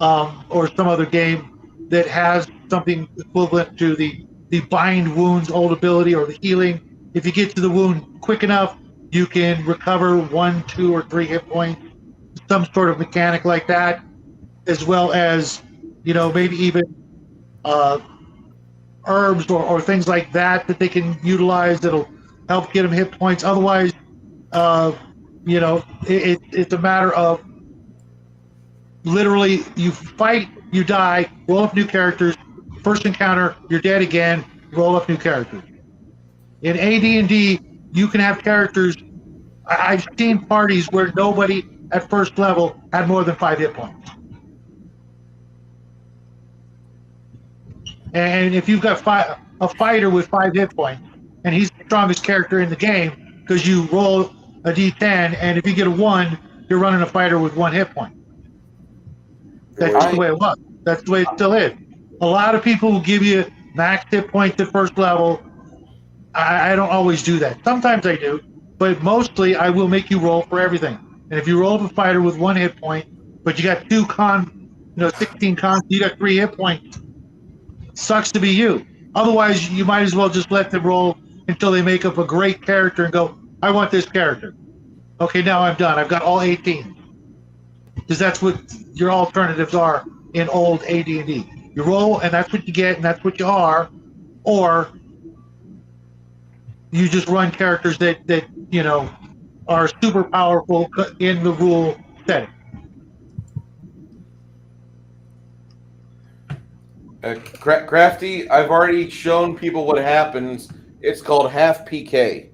or some other game that has something equivalent to the bind wounds old ability or the healing. If you get to the wound quick enough, you can recover 1, 2, or 3 hit points, some sort of mechanic like that, as well as, maybe even herbs or things like that they can utilize that'll help get them hit points. Otherwise, it's a matter of literally you fight, you die, roll up new characters. First encounter, you're dead again, roll up new characters. In AD&D, you can have characters. I've seen parties where nobody at first level had more than 5 hit points. And if you've got a fighter with 5 hit points, and he's the strongest character in the game, because you roll a d10, and if you get a 1, you're running a fighter with 1 hit point. That's just the way it was. That's the way it still is. A lot of people will give you max hit points at first level. I don't always do that. Sometimes I do, but mostly I will make you roll for everything. And if you roll up a fighter with 1 hit point, but you got 16 cons, you got 3 hit points, sucks to be you. Otherwise, you might as well just let them roll until they make up a great character and go, I want this character. Okay, now I'm done. I've got all 18. Because that's what your alternatives are in old AD&D. You roll, and that's what you get, and that's what you are. Or you just run characters that are super powerful in the rule setting. Crafty, I've already shown people what happens. It's called half PK.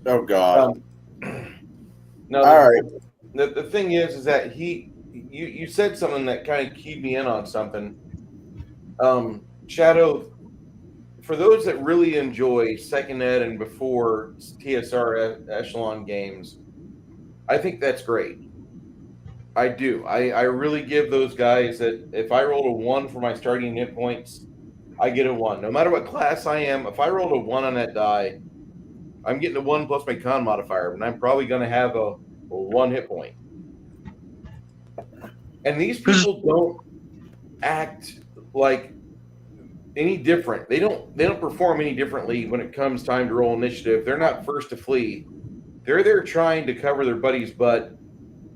Oh God. No, All right. the thing is that you said something that kind of keyed me in on something. Shadow, for those that really enjoy second ed and before TSR echelon games, I think that's great. I do. I really give those guys that if I rolled a 1 for my starting hit points, I get a 1. No matter what class I am, if I rolled a 1 on that die, I'm getting a 1 plus my con modifier, and I'm probably going to have a 1 hit point. And these people don't act like any different. They don't perform any differently when it comes time to roll initiative. They're not first to flee. They're there trying to cover their buddy's butt,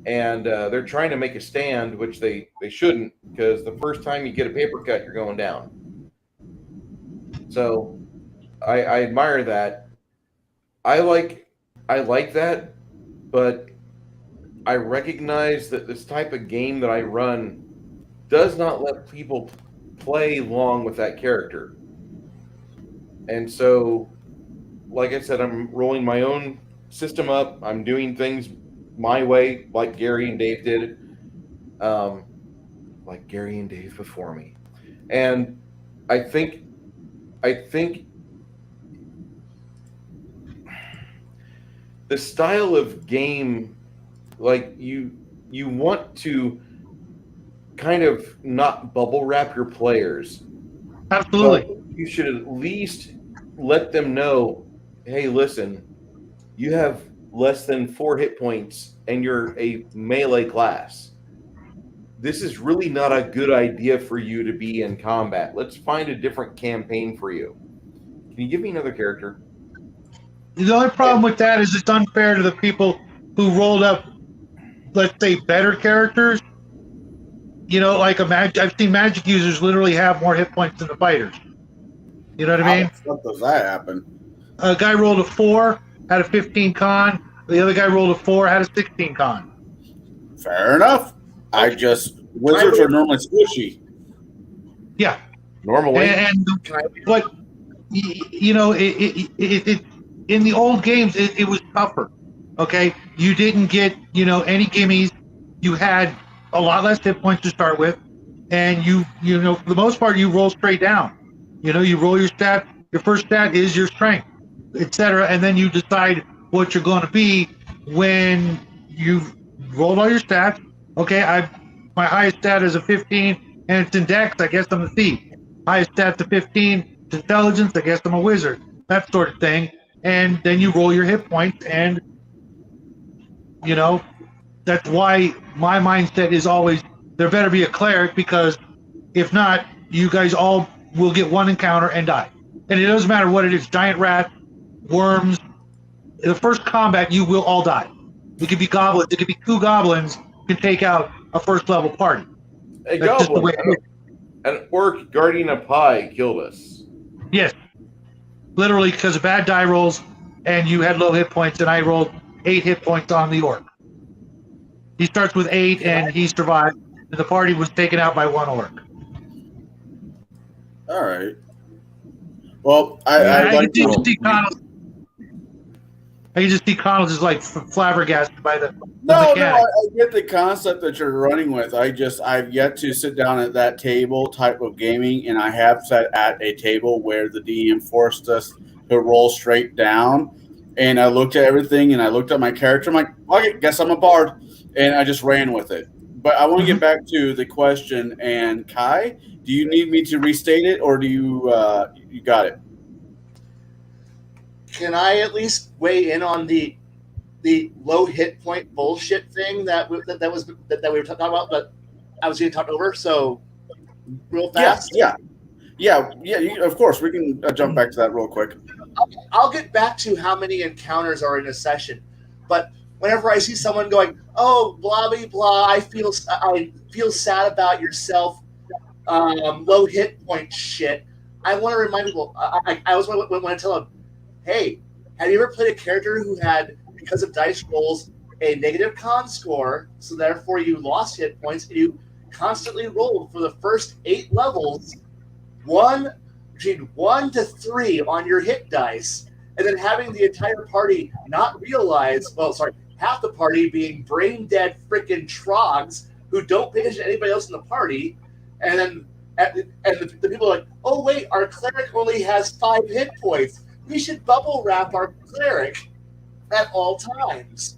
and they're trying to make a stand, which they shouldn't, because the first time you get a paper cut, you're going down. So I admire that. I like that, but I recognize that this type of game that I run does not let people play long with that character. And so, like I said, I'm rolling my own system up. I'm doing things my way, like Gary and Dave did, like Gary and Dave before me. And I think the style of game, like you want to kind of not bubble wrap your players. Absolutely. But you should at least let them know, hey, listen, you have less than 4 hit points and you're a melee class. This is really not a good idea for you to be in combat. Let's find a different campaign for you. Can you give me another character? The only problem with that is it's unfair to the people who rolled up, let's say, better characters. You know, like I've seen magic users literally have more hit points than the fighters. You know what I mean? How the fuck does that happen? A guy rolled a 4, had a 15 con. The other guy rolled a 4, had a 16 con. Fair enough. Wizards are normally squishy. Yeah. Normally. But you know, it in the old games, it was tougher. Okay, you didn't get any gimmies. You had a lot less hit points to start with, and you know for the most part you roll straight down. You roll your stat. Your first stat is your strength, etc., and then you decide what you're going to be when you've rolled all your stats. Okay, my highest stat is a 15, and it's in Dex. I guess I'm a thief. Highest stat to 15, it's intelligence. I guess I'm a wizard. That sort of thing. And then you roll your hit points, and that's why my mindset is always there better be a cleric, because if not, you guys all will get one encounter and die. And it doesn't matter what it is, giant rat, worms. In the first combat, you will all die. It could be goblins. It could be 2 goblins can take out a first level party. A That's just the way goblin, it is. an orc guarding a pie killed us. Yes. Literally because of bad die rolls, and you had low hit points, and I rolled 8 hit points on the orc. He starts with 8, and he survived, and the party was taken out by 1 orc. All right. Well, I like to. I can just see Connell just like flabbergasted by the No, mechanic. I get the concept that you're running with. I've yet to sit down at that table type of gaming, and I have sat at a table where the DM forced us to roll straight down. And I looked at everything, and I looked at my character. I'm like, okay, guess I'm a bard, and I just ran with it. But I want to get back to the question. And Kai, do you need me to restate it, or do you got it? Can I at least weigh in on the low hit point bullshit thing that we were talking about, but I was getting talked over? So, real fast. Yeah. Of course, we can jump back to that real quick. I'll get back to how many encounters are in a session, but whenever I see someone going, "Oh, blah blah blah," I feel sad about yourself, low hit point shit. I want to remind people. I always want to tell them, hey, have you ever played a character who had, because of dice rolls, a negative con score, so therefore you lost hit points, and you constantly rolled for the first 8 levels between 1 to 3 on your hit dice, and then having the entire party not realize, half the party being brain dead freaking trogs who don't pay attention to anybody else in the party, and then the people are like, oh wait, our cleric only has 5 hit points. We should bubble wrap our cleric at all times,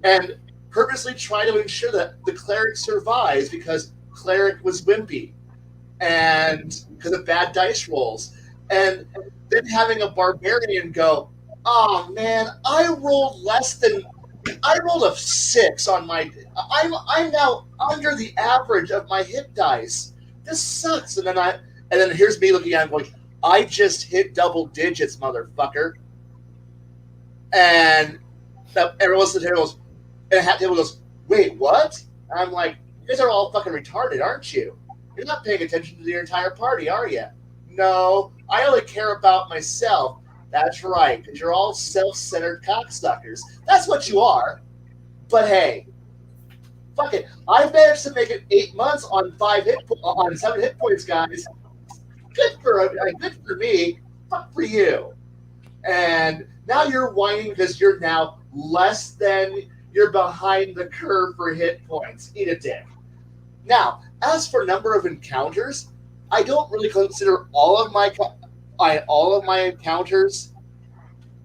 and purposely try to ensure that the cleric survives because cleric was wimpy and because of bad dice rolls, and then having a barbarian go, oh man, I rolled a 6 on my. I'm now under the average of my hit dice. This sucks. And then here's me looking at him going, I just hit double digits, motherfucker. And everyone else at the table goes, and the table goes, wait, what? And I'm like, you guys are all fucking retarded, aren't you? You're not paying attention to your entire party, are you? No, I only care about myself. That's right, because you're all self-centered cocksuckers. That's what you are. But hey, fuck it. I managed to make it 8 months on 7 hit points, guys. Good for me. Fuck for you. And now you're whining because you're now you're behind the curve for hit points. Eat a dick. Now, as for number of encounters, I don't really consider all of my encounters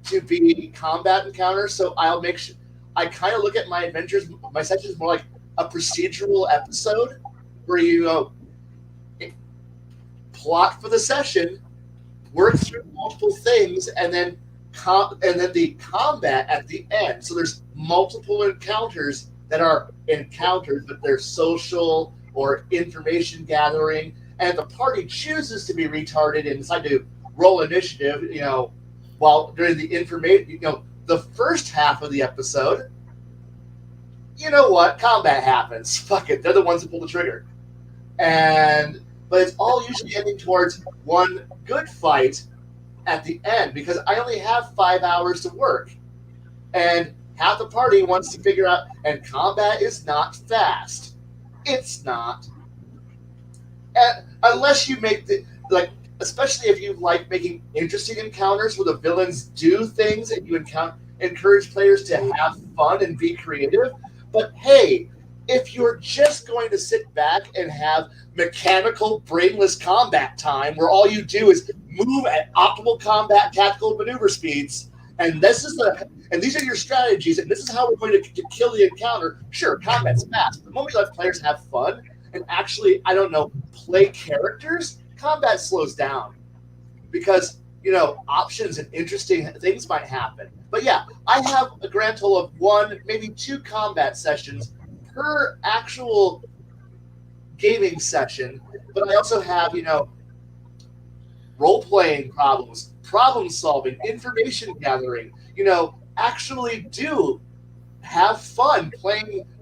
to be combat encounters, so I'll make sure I kind of look at my sessions more like a procedural episode where you plot for the session, work through multiple things, and then the combat at the end. So there's multiple encounters that are encounters, but they're social or information gathering, and the party chooses to be retarded and decide to roll initiative, while during the information, the first half of the episode, you know what? Combat happens. Fuck it. They're the ones that pull the trigger. But it's all usually ending towards one good fight at the end because I only have 5 hours to work. And half the party wants to figure out, and combat is not fast. It's not. And unless you make especially if you like making interesting encounters where the villains do things and you encourage players to have fun and be creative. But hey, if you're just going to sit back and have mechanical, brainless combat time where all you do is move at optimal combat tactical maneuver speeds, and these are your strategies, and this is how we're going to kill the encounter, sure, combat's fast. The moment you let players have fun and actually, play characters, combat slows down because options and interesting things might happen. But yeah, I have a grand total of 1, maybe 2 combat sessions per actual gaming session, but I also have role-playing problems, problem solving, information gathering, actually do have fun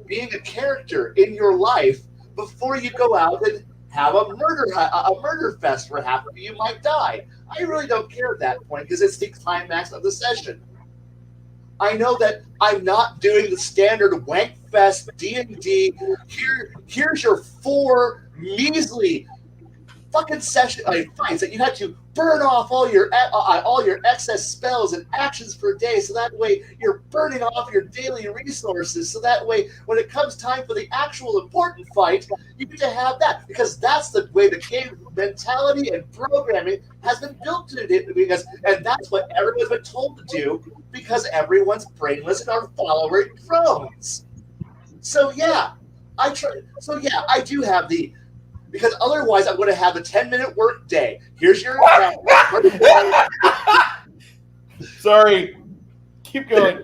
being a character in your life before you go out and have a murder fest where half of you might die. I really don't care at that point because it's the climax of the session. I know that I'm not doing the standard wank fest D&D. Here's your 4 measly fucking fights that you had to burn off all your excess spells and actions per day, so that way you're burning off your daily resources, so that way when it comes time for the actual important fight, you get to have that, because that's the way the game mentality and programming has been built to do, and that's what everyone's been told to do, because everyone's brainless and are following drones. So yeah, I do have because otherwise I'm going to have a 10-minute work day. Here's your Sorry. Keep going.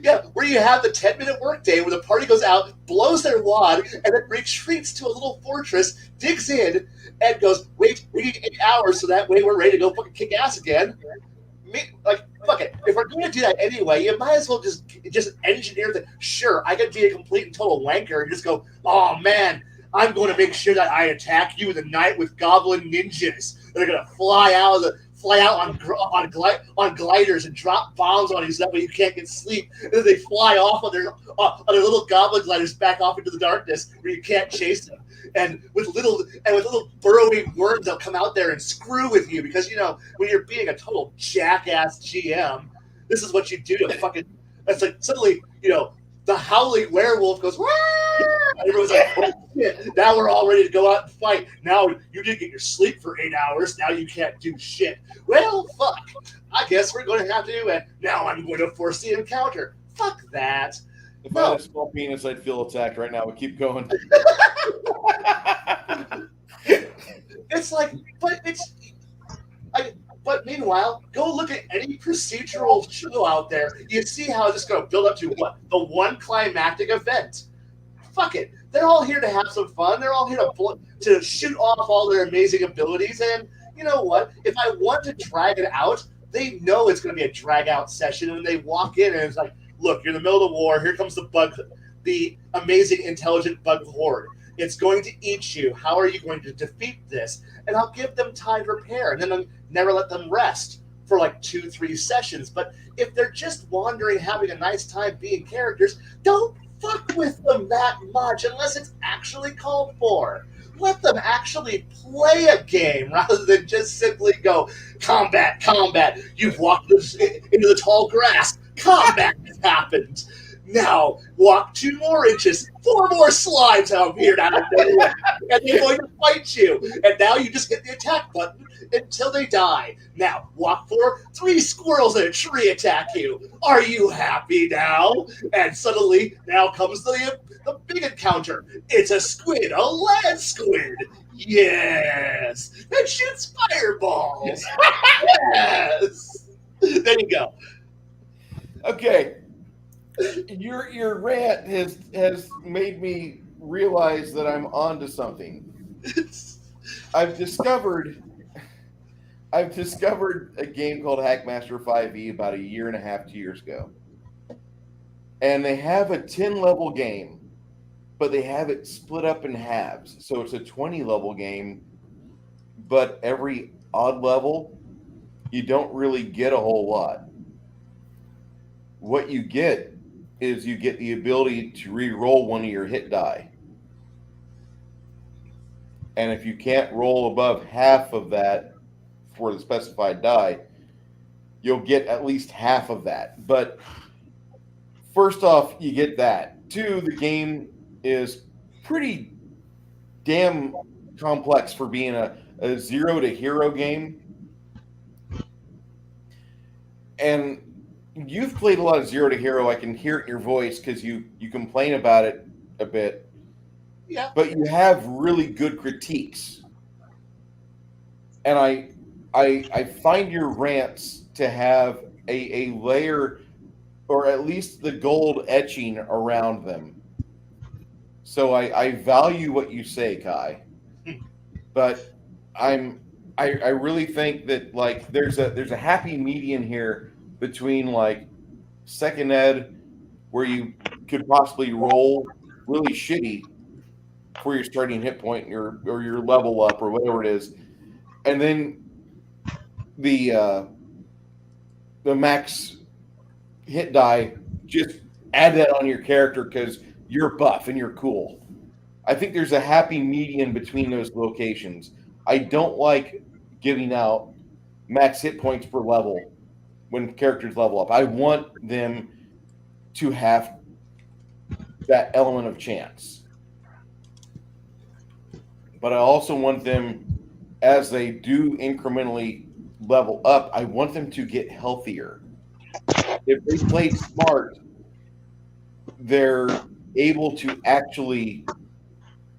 Yeah, where you have the 10-minute work day where the party goes out, blows their wad, and then retreats to a little fortress, digs in, and goes, wait, we need 8 hours so that way we're ready to go fucking kick ass again. Fuck it. If we're going to do that anyway, you might as well just engineer that. Sure, I could be a complete and total wanker and just go, oh man, I'm going to make sure that I attack you in the night with goblin ninjas. They're going to fly out of fly out on gliders and drop bombs on you so that way you can't get sleep. And then they fly off on their little goblin gliders back off into the darkness where you can't chase them. And with little burrowing worms, they'll come out there and screw with you because when you're being a total jackass GM, this is what you do to fucking. It's like suddenly the howling werewolf goes. Wah! And everyone's like, oh, shit. Now we're all ready to go out and fight. Now you didn't get your sleep for 8 hours. Now you can't do shit. Well, fuck. I guess we're going to have to. And now I'm going to force the encounter. Fuck that. If I had a small penis, I'd feel attacked right now. But keep going. It's like, but meanwhile, go look at any procedural show out there. You see how it's just going to build up to what? The one climactic event. Fuck it. They're all here to have some fun. They're all here to shoot off all their amazing abilities. And you know what? If I want to drag it out, they know it's going to be a drag out session. And they walk in and it's like, look, you're in the middle of the war. Here comes the amazing, intelligent bug horde. It's going to eat you. How are you going to defeat this? And I'll give them time to prepare. And then I'll never let them rest for like 2-3 sessions. But if they're just wandering, having a nice time being characters, don't fuck with them that much unless it's actually called for. Let them actually play a game rather than just simply go, combat, combat. You've walked into the tall grass. Combat has happened. Now, walk 2 more inches, 4 more slimes out here, and they're going to fight you. And now you just hit the attack button until they die. Now, walk 3 squirrels in a tree attack you. Are you happy now? And suddenly, now comes the big encounter. It's a squid, a land squid. Yes. It shoots fireballs. Yes. There you go. Okay. Your rant has made me realize that I'm onto something. I've discovered a game called Hackmaster 5e about 1.5 years, 2 years ago. And they have a 10-level game, but they have it split up in halves. So it's a 20-level game, but every odd level, you don't really get a whole lot. What you get is you get the ability to re-roll one of your hit die. And if you can't roll above half of that for the specified die, you'll get at least half of that. But first off, you get that. 2, the game is pretty damn complex for being a zero to hero game. And you've played a lot of Zero to Hero. I can hear it in your voice because you complain about it a bit. Yeah. But you have really good critiques. And I find your rants to have a layer or at least the gold etching around them. So I value what you say, Kai. But I really think that like there's a happy median here between like second ed, where you could possibly roll really shitty for your starting hit point or your level up or whatever it is, and then the max hit die, just add that on your character because you're buff and you're cool. I think there's a happy median between those locations. I don't like giving out max hit points per level when characters level up. I want them to have that element of chance. But I also want them, as they do incrementally level up, I want them to get healthier. If they play smart, they're able to actually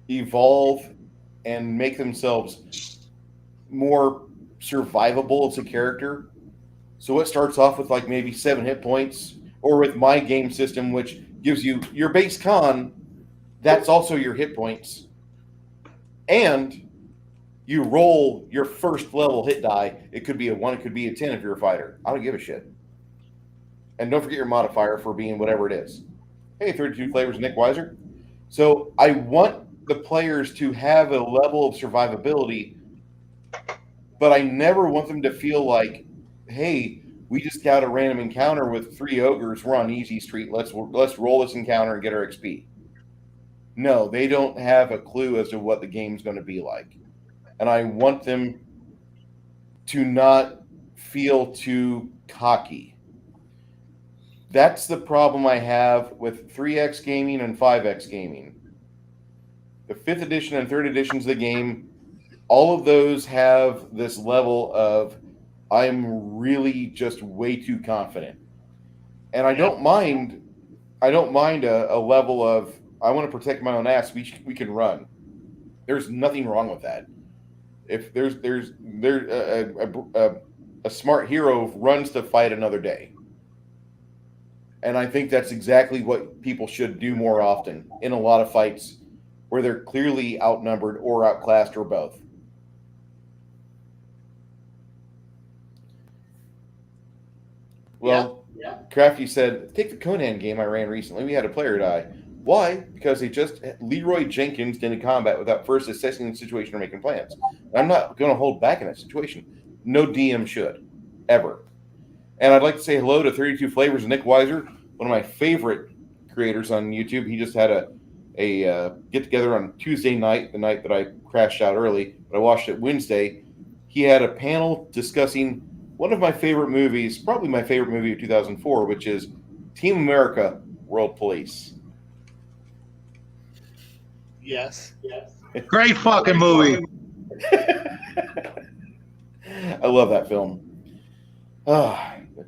evolve and make themselves more survivable as a character. So it starts off with like maybe 7 hit points, or with my game system, which gives you your base con, that's also your hit points. And you roll your first level hit die. It could be a 1, it could be a 10 if you're a fighter. I don't give a shit. And don't forget your modifier for being whatever it is. Hey, 32 Flavors, Nick Weiser. So I want the players to have a level of survivability but I never want them to feel like, hey, we just got a random encounter with 3 ogres. We're on easy street. Let's roll this encounter and get our XP. No, they don't have a clue as to what the game's going to be like. And I want them to not feel too cocky. That's the problem I have with 3X gaming and 5X gaming. The 5th edition and 3rd editions of the game, all of those have this level of I'm really just way too confident. And I don't mind a level of I want to protect my own ass. We can run. There's nothing wrong with that. If there's a smart hero runs to fight another day. And I think that's exactly what people should do more often in a lot of fights where they're clearly outnumbered or outclassed or both. Well, Crafty said, take the Conan game I ran recently. We had a player die. Why? Because Leroy Jenkins did a combat without first assessing the situation or making plans. I'm not going to hold back in that situation. No DM should, ever. And I'd like to say hello to 32 Flavors, Nick Weiser, one of my favorite creators on YouTube. He just had a get-together on Tuesday night, the night that I crashed out early, but I watched it Wednesday. He had a panel discussing one of my favorite movies, probably my favorite movie of 2004, which is Team America, World Police. Yes. Great fucking movie. I love that film.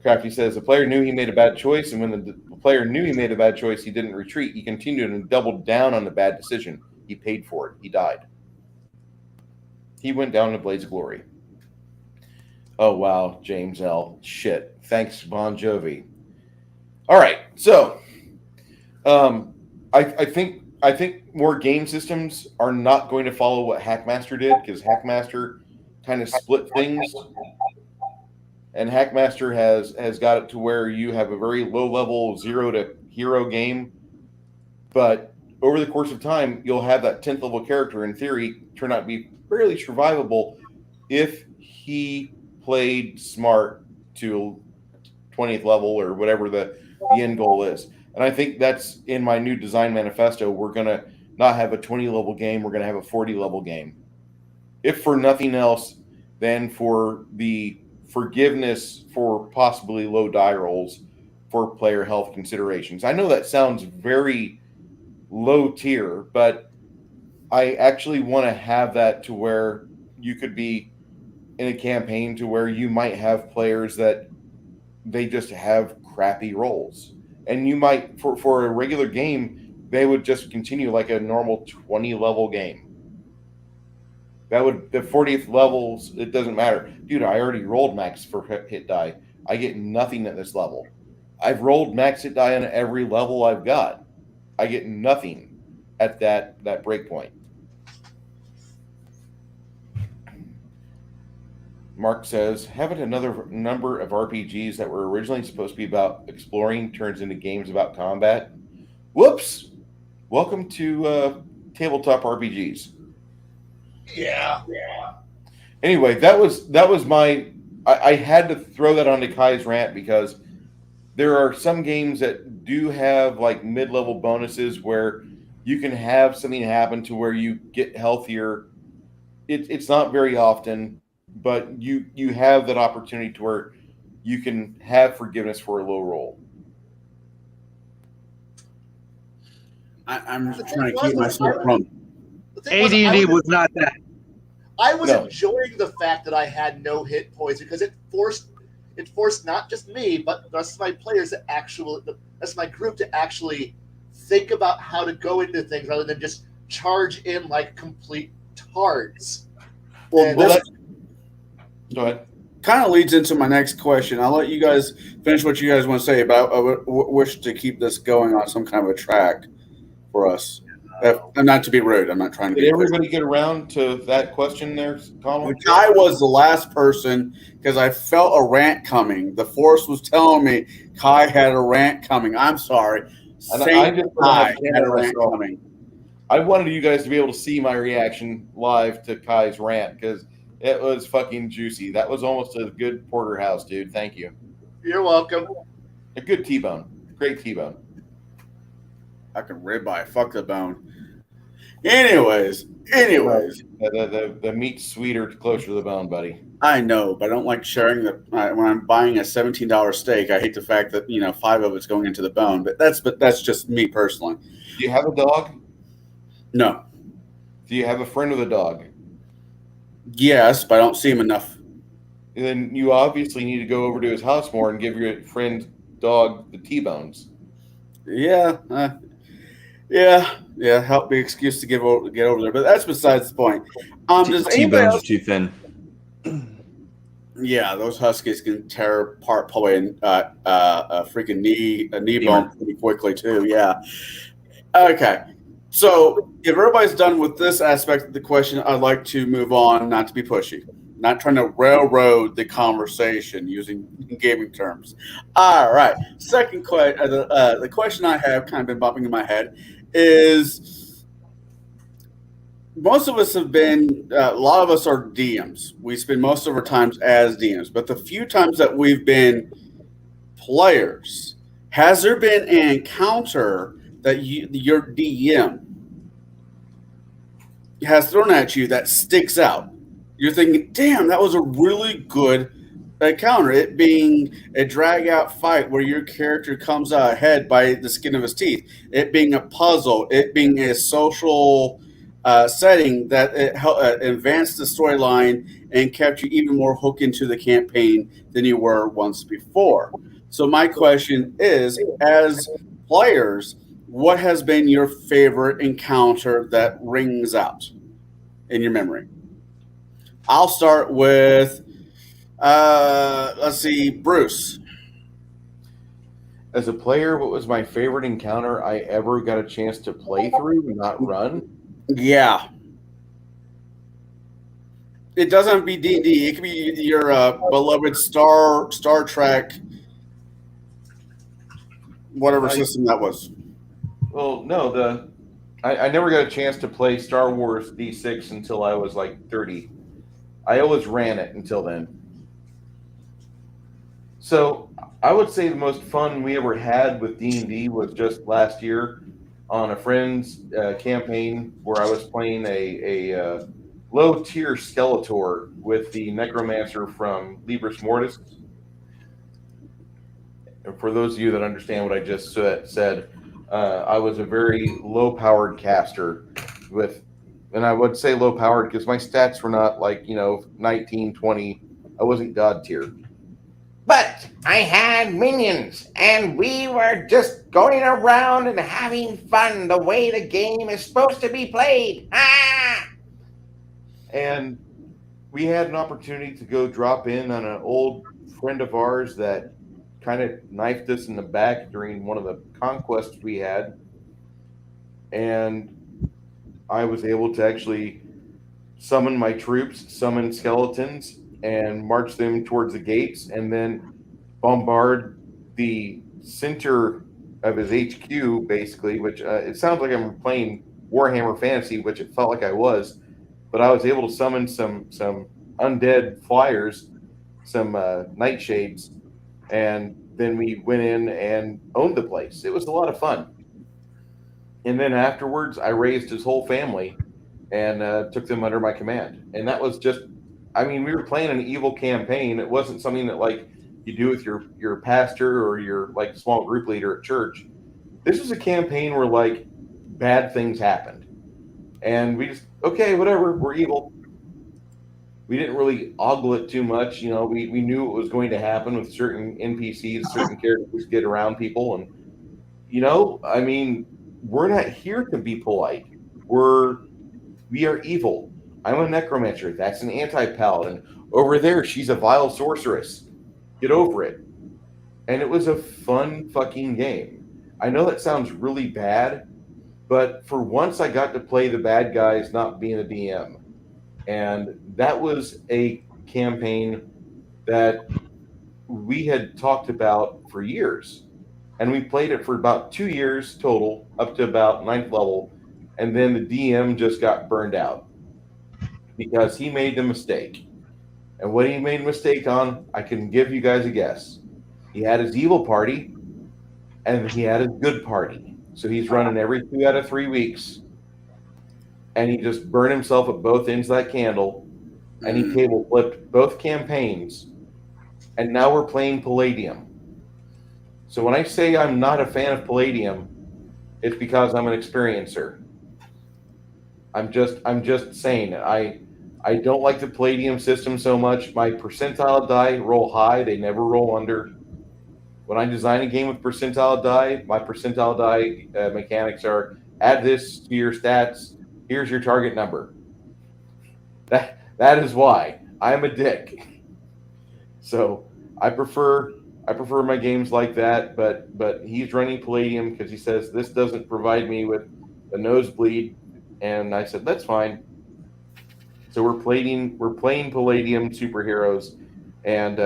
Crafty says the player knew he made a bad choice, and when the player knew he made a bad choice, he didn't retreat. He continued and doubled down on the bad decision. He paid for it. He died. He went down in a blaze of glory. Oh, wow, James L. Shit. Thanks, Bon Jovi. All right, so I think more game systems are not going to follow what Hackmaster did, because Hackmaster kind of split things. And Hackmaster has got it to where you have a very low-level 0 to hero game. But over the course of time, you'll have that 10th level character, in theory, turn out to be fairly survivable if he played smart to 20th level or whatever the end goal is. And I think that's in my new design manifesto. We're going to not have a 20-level game. We're going to have a 40-level game. If for nothing else, then for the forgiveness for possibly low die rolls for player health considerations. I know that sounds very low tier, but I actually want to have that to where you could be in a campaign to where you might have players that they just have crappy rolls. And you might, for a regular game, they would just continue like a normal 20-level game. That would, the 40th levels, it doesn't matter. Dude, I already rolled max for hit die. I get nothing at this level. I've rolled max hit die on every level I've got. I get nothing at that break point. Mark says, haven't another number of RPGs that were originally supposed to be about exploring turns into games about combat? Whoops! Welcome to tabletop RPGs. Yeah. Anyway, that was my. I had to throw that onto Kai's rant because there are some games that do have like mid-level bonuses where you can have something happen to where you get healthier. It's not very often, but you have that opportunity to where you can have forgiveness for a low roll. I'm just trying to keep myself from. AD&D was not that. I was enjoying the fact that I had no hit points because it forced not just me, but the rest of my players to the rest of my group to actually think about how to go into things rather than just charge in like complete tards. Well, go ahead. Kind of leads into my next question. I'll let you guys finish what you guys want to say, but I wish to keep this going on some kind of a track for us. And not to be rude, I'm not trying to. Did everybody get around to that question there, Colin? Kai was the last person because I felt a rant coming. The Force was telling me Kai had a rant coming. I'm sorry. Kai had a rant coming. I wanted you guys to be able to see my reaction live to Kai's rant because It was fucking juicy. That was almost a good porterhouse, dude. Thank you. You're welcome. A good T-bone. Great T-bone. Fucking ribeye. Fuck the bone. Anyways. The meat's sweeter closer to the bone, buddy. I know, but I don't like sharing the. When I'm buying a $17 steak, I hate the fact that 5 of it's going into the bone. But that's just me personally. Do you have a dog? No. Do you have a friend with a dog? Yes, but I don't see him enough. Then you obviously need to go over to his house more and give your friend's dog the T-bones. Yeah. Help me excuse to get over there, but that's besides the point. Does anybody T-bones else? are too thin. Yeah, those huskies can tear apart probably a freaking knee bone pretty quickly too. Yeah. Okay. So if everybody's done with this aspect of the question, I'd like to move on, not to be pushy, not trying to railroad the conversation using gaming terms. All right. Second question, the question I have kind of been bumping in my head is most of us have been, a lot of us are DMs. We spend most of our times as DMs, but the few times that we've been players, has there been an encounter that your DM has thrown at you that sticks out? You're thinking, damn, that was a really good encounter. It being a drag out fight where your character comes out ahead by the skin of his teeth. It being a puzzle. It being a social setting that advanced the storyline and kept you even more hooked into the campaign than you were once before. So my question is, as players, what has been your favorite encounter that rings out in your memory? I'll start with, let's see, Bruce. As a player, what was my favorite encounter I ever got a chance to play through, not run? Yeah. It doesn't have to be D&D. It could be your beloved Star Trek, whatever system that was. Well, no, I never got a chance to play Star Wars D6 until I was like 30. I always ran it until then. So I would say the most fun we ever had with D&D was just last year on a friend's campaign where I was playing a low-tier Skeletor with the Necromancer from Libris Mortis. And for those of you that understand what I just said, I was a very low-powered caster and I would say low-powered because my stats were not like, 19, 20. I wasn't God tier. But I had minions, and we were just going around and having fun the way the game is supposed to be played. Ah! And we had an opportunity to go drop in on an old friend of ours that kind of knifed us in the back during one of the conquests we had. And I was able to actually summon my troops, summon skeletons, and march them towards the gates, and then bombard the center of his HQ, basically, which it sounds like I'm playing Warhammer Fantasy, which it felt like I was, but I was able to summon some undead flyers, some nightshades, and then we went in and owned the place. It was a lot of fun. And then afterwards, I raised his whole family and took them under my command. And that was just, we were playing an evil campaign. It wasn't something that like you do with your pastor or your like small group leader at church. This was a campaign where like bad things happened. And we just, okay, whatever, we're evil. We didn't really ogle it too much. We knew what was going to happen with certain NPCs, certain characters get around people. And, we're not here to be polite. We are evil. I'm a necromancer. That's an anti-paladin. Over there, she's a vile sorceress. Get over it. And it was a fun fucking game. I know that sounds really bad, but for once I got to play the bad guys, not being a DM. And that was a campaign that we had talked about for years. And we played it for about 2 years total, up to about 9th level. And then the DM just got burned out because he made the mistake. And what he made a mistake on, I can give you guys a guess. He had his evil party, and he had his good party. So he's running every 2 out of 3 weeks, and he just burned himself at both ends of that candle, and he table flipped both campaigns, and now we're playing Palladium. So when I say I'm not a fan of Palladium, it's because I'm an experiencer. I'm just saying it. I don't like the Palladium system so much. My percentile die roll high; they never roll under. When I design a game with percentile die, my percentile die mechanics are add this to your stats. Here's your target number. That is why I'm a dick. So I prefer my games like that. But he's running Palladium because he says this doesn't provide me with a nosebleed, and I said that's fine. So we're playing Palladium superheroes, and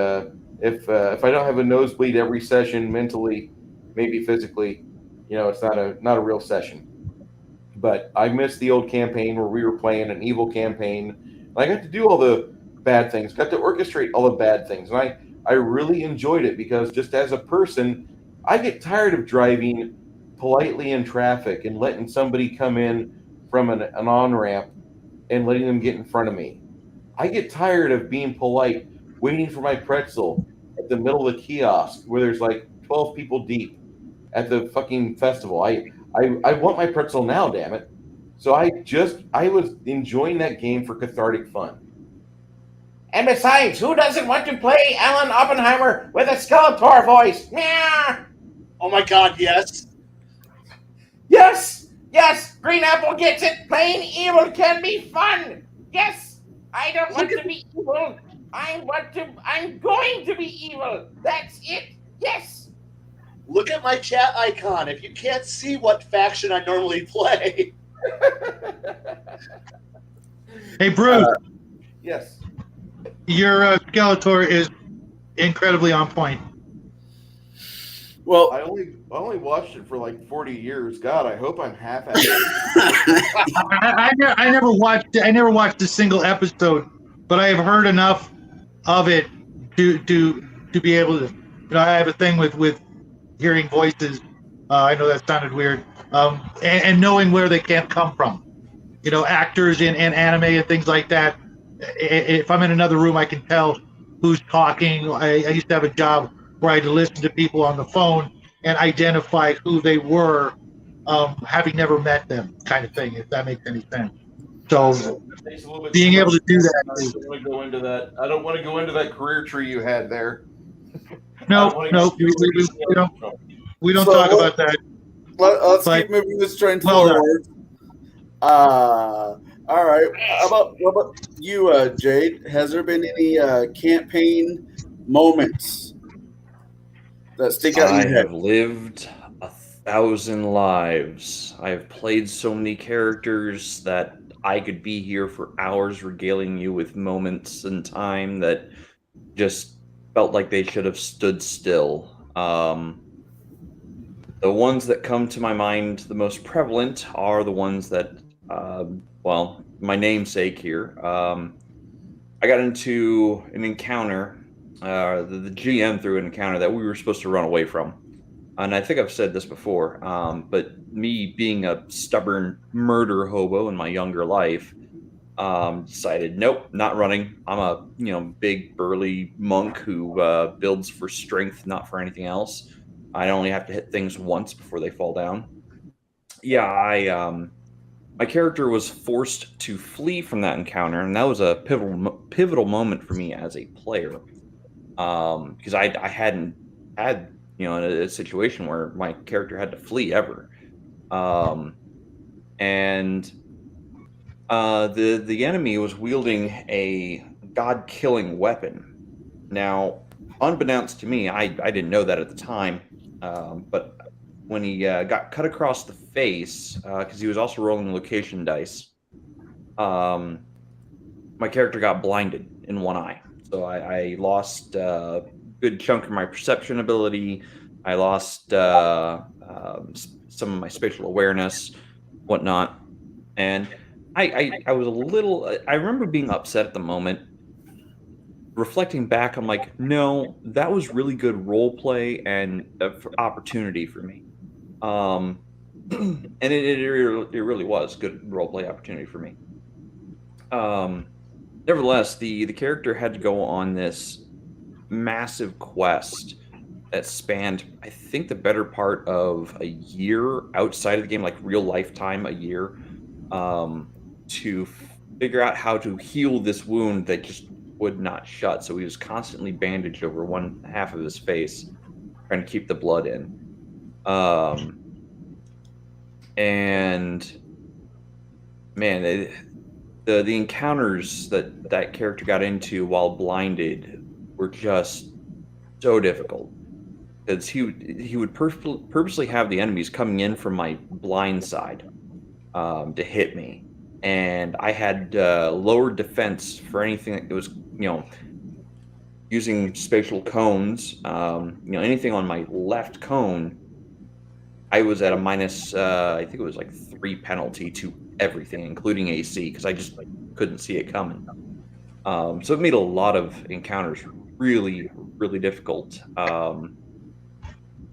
if I don't have a nosebleed every session mentally, maybe physically, it's not a real session. But I missed the old campaign where we were playing an evil campaign. And I got to do all the bad things, got to orchestrate all the bad things, and I really enjoyed it because just as a person, I get tired of driving politely in traffic and letting somebody come in from an on-ramp and letting them get in front of me. I get tired of being polite, waiting for my pretzel at the middle of the kiosk where there's like 12 people deep at the fucking festival. I want my pretzel now, damn it. So I was enjoying that game for cathartic fun. And besides, who doesn't want to play Alan Oppenheimer with a Skeletor voice? Meow. Oh my God, yes. Yes, Green Apple gets it. Playing evil can be fun. Yes, I don't want to be evil. I'm going to be evil. That's it. Yes. Look at my chat icon. If you can't see what faction I normally play. Hey, Bruce, Yes. your Skeletor is incredibly on point. Well, I only watched it for like 40 years. God, I hope I'm half at it. I never watched a single episode, but I have heard enough of it to be able to. I have a thing with hearing voices. I know that sounded weird, and knowing where they can come from. Actors in anime and things like that. If I'm in another room, I can tell who's talking. I used to have a job where I had to listen to people on the phone and identify who they were, having never met them, kind of thing, if that makes any sense. So being able to do that. I don't want to go into that. I don't want to go into that career tree you had there. No, we don't talk about that. Let's keep moving this train forward. All right. What about you, Jade? Has there been any campaign moments that stick out in I your head? have lived 1,000 lives. I have played so many characters that I could be here for hours regaling you with moments in time that just felt like they should have stood still. The ones that come to my mind the most prevalent are the ones that, my namesake here. I got into an encounter. The GM threw an encounter that we were supposed to run away from. And I think I've said this before, but me being a stubborn murder hobo in my younger life, decided, nope, not running. I'm a big burly monk who builds for strength, not for anything else. I only have to hit things once before they fall down. Yeah, my character was forced to flee from that encounter, and that was a pivotal moment for me as a player, because I hadn't had a situation where my character had to flee ever, and the enemy was wielding a god-killing weapon. Now, unbeknownst to me, I didn't know that at the time, but when he got cut across the face, because he was also rolling location dice, my character got blinded in one eye. So I lost a good chunk of my perception ability. I lost some of my spatial awareness, whatnot. And I was a little... I remember being upset at the moment, reflecting back, I'm like, no, that was really good role play and opportunity for me. And it really was good role play opportunity for me. Nevertheless, the character had to go on this massive quest that spanned, I think, the better part of a year outside of the game, like real lifetime, a year, to figure out how to heal this wound that just would not shut. So he was constantly bandaged over one half of his face, trying to keep the blood in. And man, the encounters that character got into while blinded were just so difficult, because he would purposely have the enemies coming in from my blind side to hit me, and I had lower defense for anything that was, using spatial cones. Anything on my left cone, I was at a minus, I think it was like 3 penalty to everything, including AC, because I just couldn't see it coming. So it made a lot of encounters really, really difficult.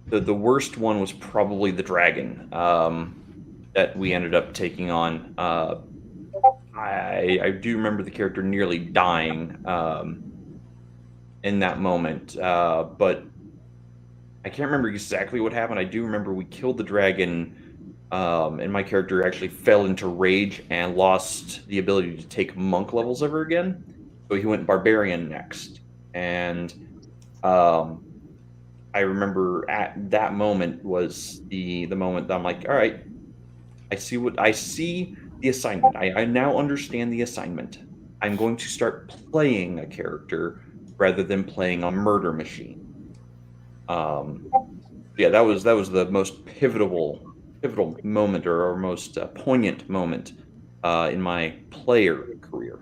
The worst one was probably the dragon that we ended up taking on. I do remember the character nearly dying in that moment, but I can't remember exactly what happened. I do remember we killed the dragon, and my character actually fell into rage and lost the ability to take monk levels ever again. So he went barbarian next. And I remember at that moment was the moment that I'm like, all right, I see the assignment. I now understand the assignment. I'm going to start playing a character rather than playing a murder machine. Yeah, that was the most pivotal moment, or most poignant moment in my player career.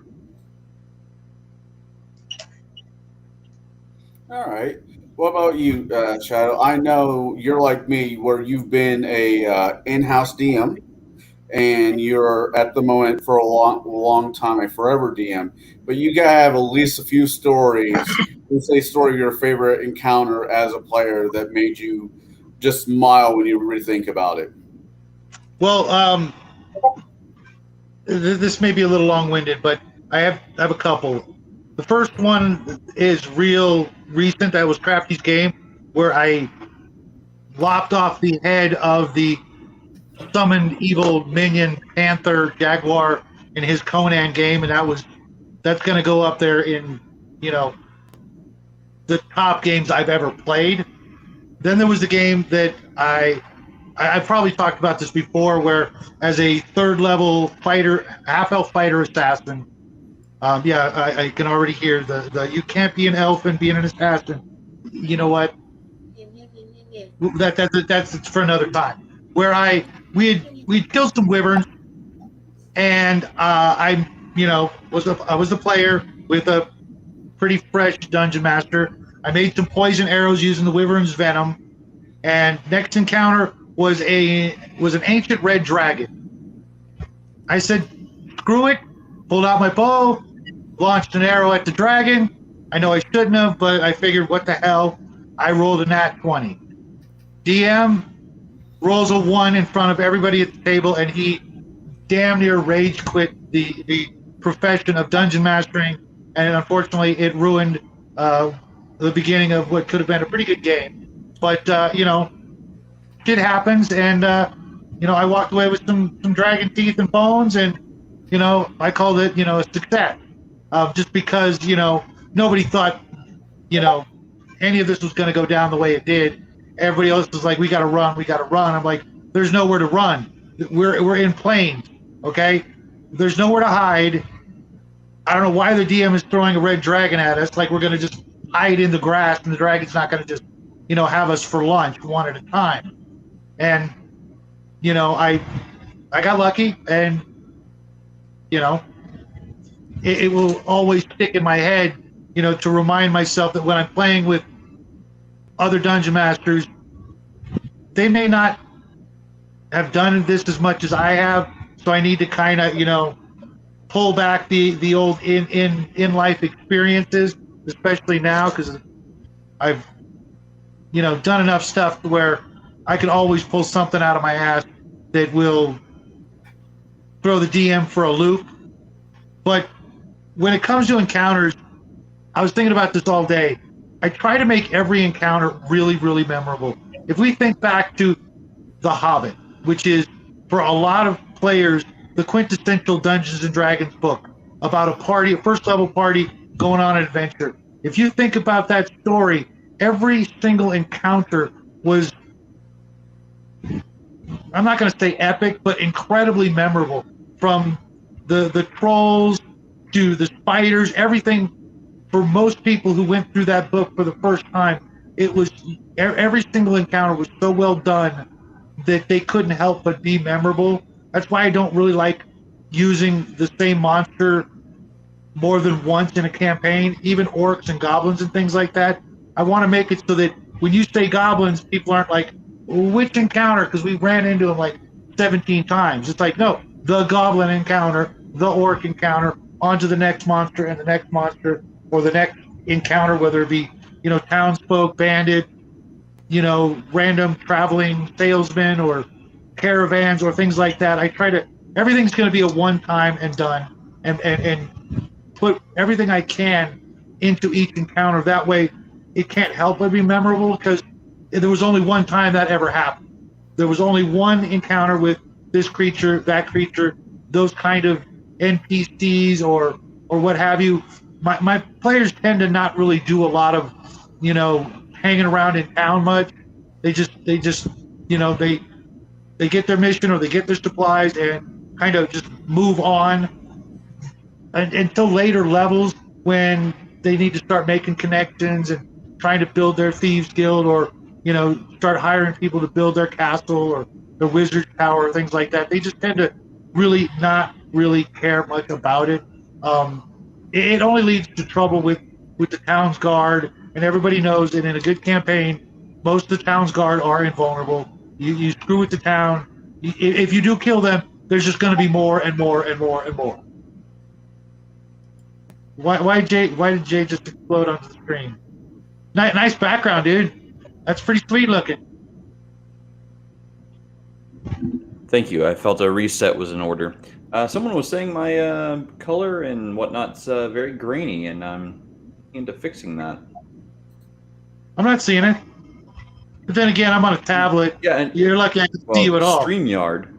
All right. What about you, Shadow? I know you're like me, where you've been a in-house DM, and you're at the moment for a long time a forever DM. But you gotta have at least a few stories. Let's say story of your favorite encounter as a player that made you just smile when you really think about it. Well, this may be a little long-winded, but I have a couple. The first one is real recent. That was Crafty's game, where I lopped off the head of the summoned evil minion Panther Jaguar in his Conan game, and that's going to go up there in the top games I've ever played. Then there was the game that I've probably talked about this before, where as a third level fighter, half elf fighter assassin, I can already hear the you can't be an elf and be an assassin. You know what? That's for another time. Where we'd killed some wyverns, and I was a player with a pretty fresh dungeon master. I made some poison arrows using the wyvern's venom, and next encounter was an ancient red dragon. I said, screw it, pulled out my bow, launched an arrow at the dragon. I know I shouldn't have, but I figured, what the hell? I rolled a nat 20. DM rolls a 1 in front of everybody at the table, and he damn near rage quit the profession of dungeon mastering, and unfortunately it ruined the beginning of what could have been a pretty good game. But shit happens, and I walked away with some dragon teeth and bones, and I called it a success, just because nobody thought any of this was going to go down the way it did. Everybody else was like, we got to run. I'm like, there's nowhere to run. We're in plains, okay? There's nowhere to hide. I don't know why the DM is throwing a red dragon at us, like we're going to just hide in the grass, and the dragon's not going to just have us for lunch one at a time. And I got lucky, and it will always stick in my head, to remind myself that when I'm playing with other dungeon masters, they may not have done this as much as I have, so I need to kind of pull back the old in life experiences especially now because I've done enough stuff to where I can always pull something out of my ass that will throw the DM for a loop. But when it comes to encounters, I was thinking about this all day. I try to make every encounter really, really memorable. If we think back to The Hobbit, which is for a lot of players the quintessential Dungeons and Dragons book about a first level party going on an adventure. If you think about that story, every single encounter was, I'm not going to say epic, but incredibly memorable. From the trolls to the spiders, everything. For most people who went through that book for the first time, it was every single encounter was so well done that they couldn't help but be memorable. That's why I don't really like using the same monster more than once in a campaign, even orcs and goblins and things like that. I want to make it so that when you say goblins, people aren't like, which encounter? Because we ran into them like 17 times. It's like, no, the goblin encounter, the orc encounter, on to the next monster and the next monster, or the next encounter, whether it be, townsfolk, bandit, random traveling salesmen or caravans or things like that. I try to, everything's going to be a one time and done, and put everything I can into each encounter. That way it can't help but be memorable, because there was only one time that ever happened. There was only one encounter with this creature, that creature, those kind of NPCs or what have you. My players tend to not really do a lot of, hanging around in town much. They just they get their mission or they get their supplies and kind of just move on until later levels, when they need to start making connections and trying to build their thieves guild, or start hiring people to build their castle or their wizard tower, things like that. They just tend to really not really care much about it. It only leads to trouble with the town's guard, and everybody knows that in a good campaign, most of the town's guard are invulnerable. You screw with the town. If you do kill them, there's just going to be more and more and more and more. Why did Jay just explode onto the screen? Nice background, dude. That's pretty sweet looking. Thank you. I felt a reset was in order. Someone was saying my color and whatnot's very grainy, and I'm into fixing that. I'm not seeing it. But then again, I'm on a tablet. Yeah, and you're lucky I can see you at all. StreamYard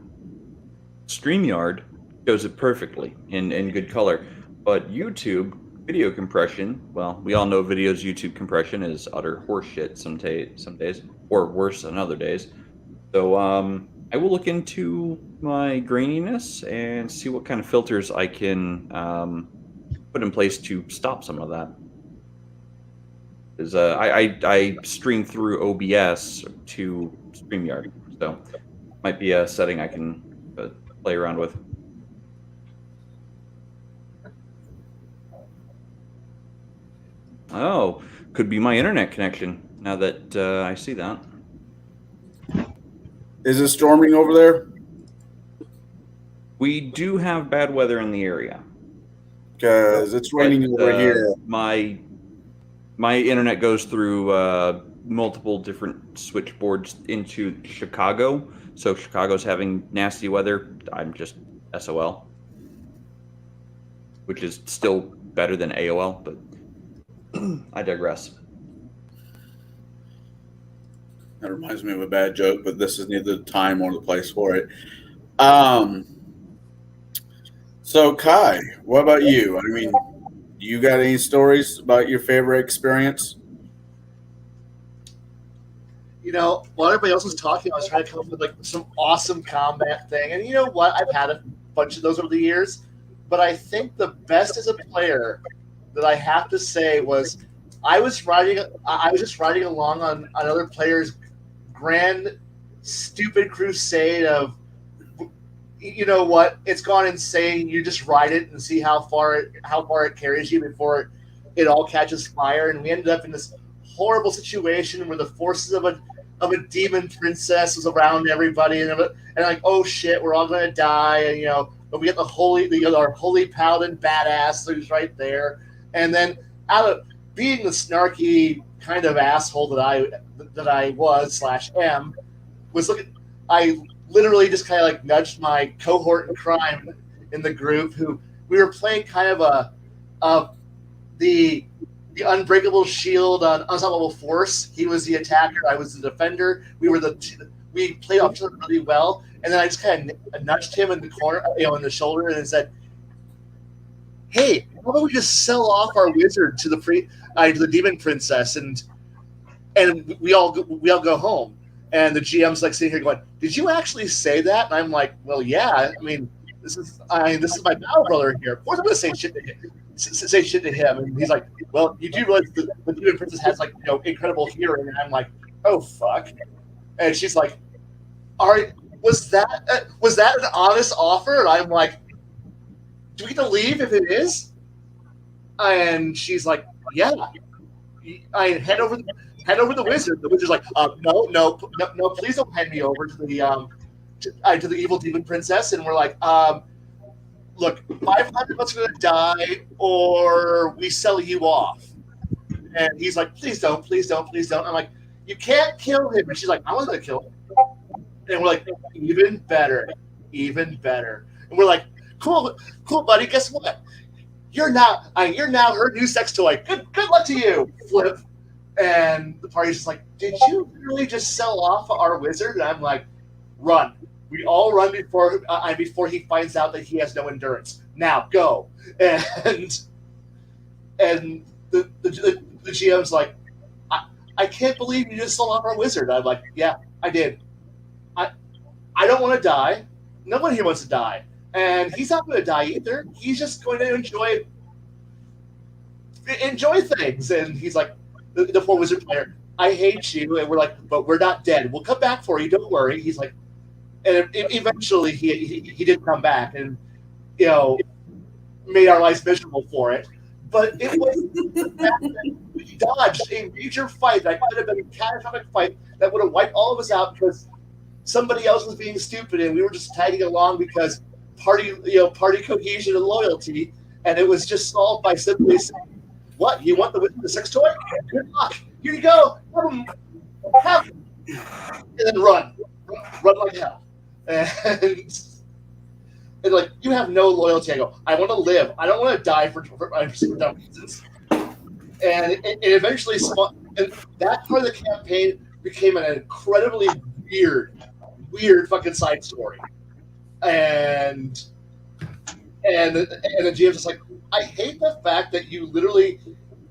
shows it perfectly in good color. But YouTube video compression, well, we all know video's YouTube compression is utter horseshit some days, or worse than other days. So I will look into my graininess and see what kind of filters I can put in place to stop some of that. Because I stream through OBS to StreamYard, so might be a setting I can play around with. Oh, could be my internet connection, now that I see that. Is it storming over there? We do have bad weather in the area. Because it's raining over here. My internet goes through multiple different switchboards into Chicago. So Chicago's having nasty weather. I'm just SOL, which is still better than AOL, but I digress. That reminds me of a bad joke, but this is neither the time or the place for it. So Kai, what about you? I mean, you got any stories about your favorite experience? While everybody else was talking, I was trying to come up with some awesome combat thing. And you know what? I've had a bunch of those over the years, but I think the best as a player that I have to say was I was just riding along on another player's grand stupid crusade of, you know what, it's gone insane. You just ride it and see how far it carries you before it all catches fire. And we ended up in this horrible situation where the forces of a demon princess was around everybody, and like, oh shit, we're all gonna die. And but we get our holy paladin badass who's right there, and then out being the snarky kind of asshole that I was / am, was looking. I literally just kind of like nudged my cohort in crime in the group, who we were playing kind of the unbreakable shield on unstoppable force. He was the attacker, I was the defender. We played off each other really well, and then I just kind of nudged him in the corner, in the shoulder, and said, "Hey, how about we just sell off our wizard to the demon princess, and we all go home." And the GM's like sitting here going, "Did you actually say that?" And I'm like, "Well, yeah. I mean, this is my battle brother here. Of course, I'm going to say shit to him." And he's like, "Well, you do realize the demon princess has incredible hearing." And I'm like, "Oh fuck!" And she's like, "All right, was that an honest offer?" And I'm like, "Do we get to leave if it is?" And she's like, "Yeah." I head over the wizard. The wizard's like, no, please don't hand me over to the evil demon princess. And we're like, look, 500 of us are gonna die, or we sell you off. And he's like, please don't. I'm like, you can't kill him. And she's like, I wasn't gonna kill him. And we're like, even better. And we're like, cool, buddy. Guess what? You're now her new sex toy. Good luck to you, Flip. And the party's just like, did you really just sell off our wizard? And I'm like, run. We all run before he finds out that he has no endurance. Now go. And the GM's like, I can't believe you just sold off our wizard. I'm like, yeah, I did. I don't want to die. No one here wants to die. And he's not going to die either. He's just going to enjoy things. And he's like, the poor wizard player, I hate you. And we're like, but we're not dead. We'll come back for you. Don't worry. He's like, and eventually he did come back and, made our lives miserable for it. But it was the fact that we dodged a major fight that could have been a catastrophic fight that would have wiped all of us out because somebody else was being stupid and we were just tagging along because party cohesion and loyalty, and it was just solved by simply saying, "What, you want the sex toy? Good luck. Here you go. Have him." And then run like hell. And like, you have no loyalty. I go, I want to live. I don't want to die for dumb reasons. And it eventually and that part of the campaign became an incredibly weird fucking side story. And the GM's just like, I hate the fact that you literally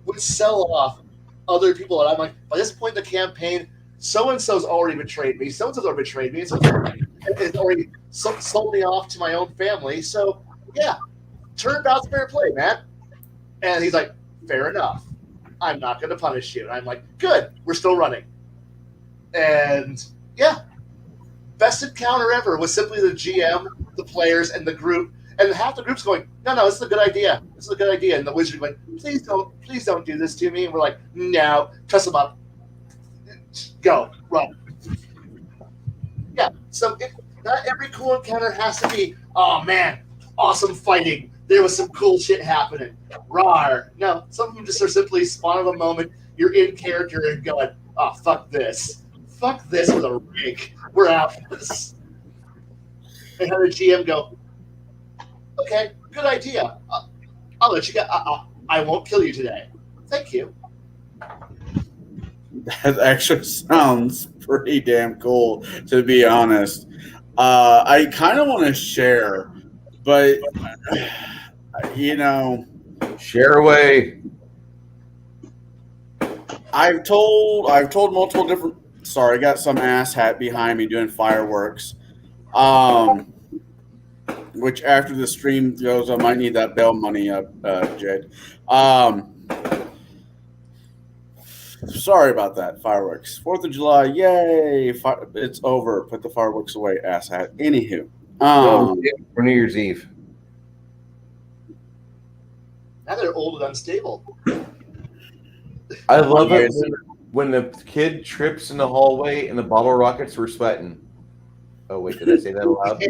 would sell off other people. And I'm like, by this point in the campaign, so-and-so's already betrayed me. So-and-so's already betrayed me. So it's already sold me off to my own family. So, yeah, turnabout's fair play, man. And he's like, fair enough. I'm not going to punish you. And I'm like, good. We're still running. And, yeah, best encounter ever was simply the GM, the players, and the group. And half the group's going, no, this is a good idea. And the wizard went, please don't do this to me. And we're like, no, truss them up. Go, run. Yeah, so not every cool encounter has to be, oh man, awesome fighting. There was some cool shit happening. Rawr. No, some of them just are simply spawn of a moment. You're in character and going, oh, fuck this. Fuck this with a rake. We're out for this. And have the GM go, okay, good idea. I'll let you go. I won't kill you today. Thank you. That actually sounds pretty damn cool, to be honest. I kind of want to share, but share away. I've told multiple different. Sorry, I got some ass hat behind me doing fireworks. Which after the stream goes, I might need that bell money up, Jed. Sorry about that. Fireworks. 4th of July. Yay. It's over. Put the fireworks away, asshat. Anywho. For New Year's Eve. Now they're old and unstable. I love it when the kid trips in the hallway and the bottle rockets were sweating. Oh, wait. Did I say that aloud?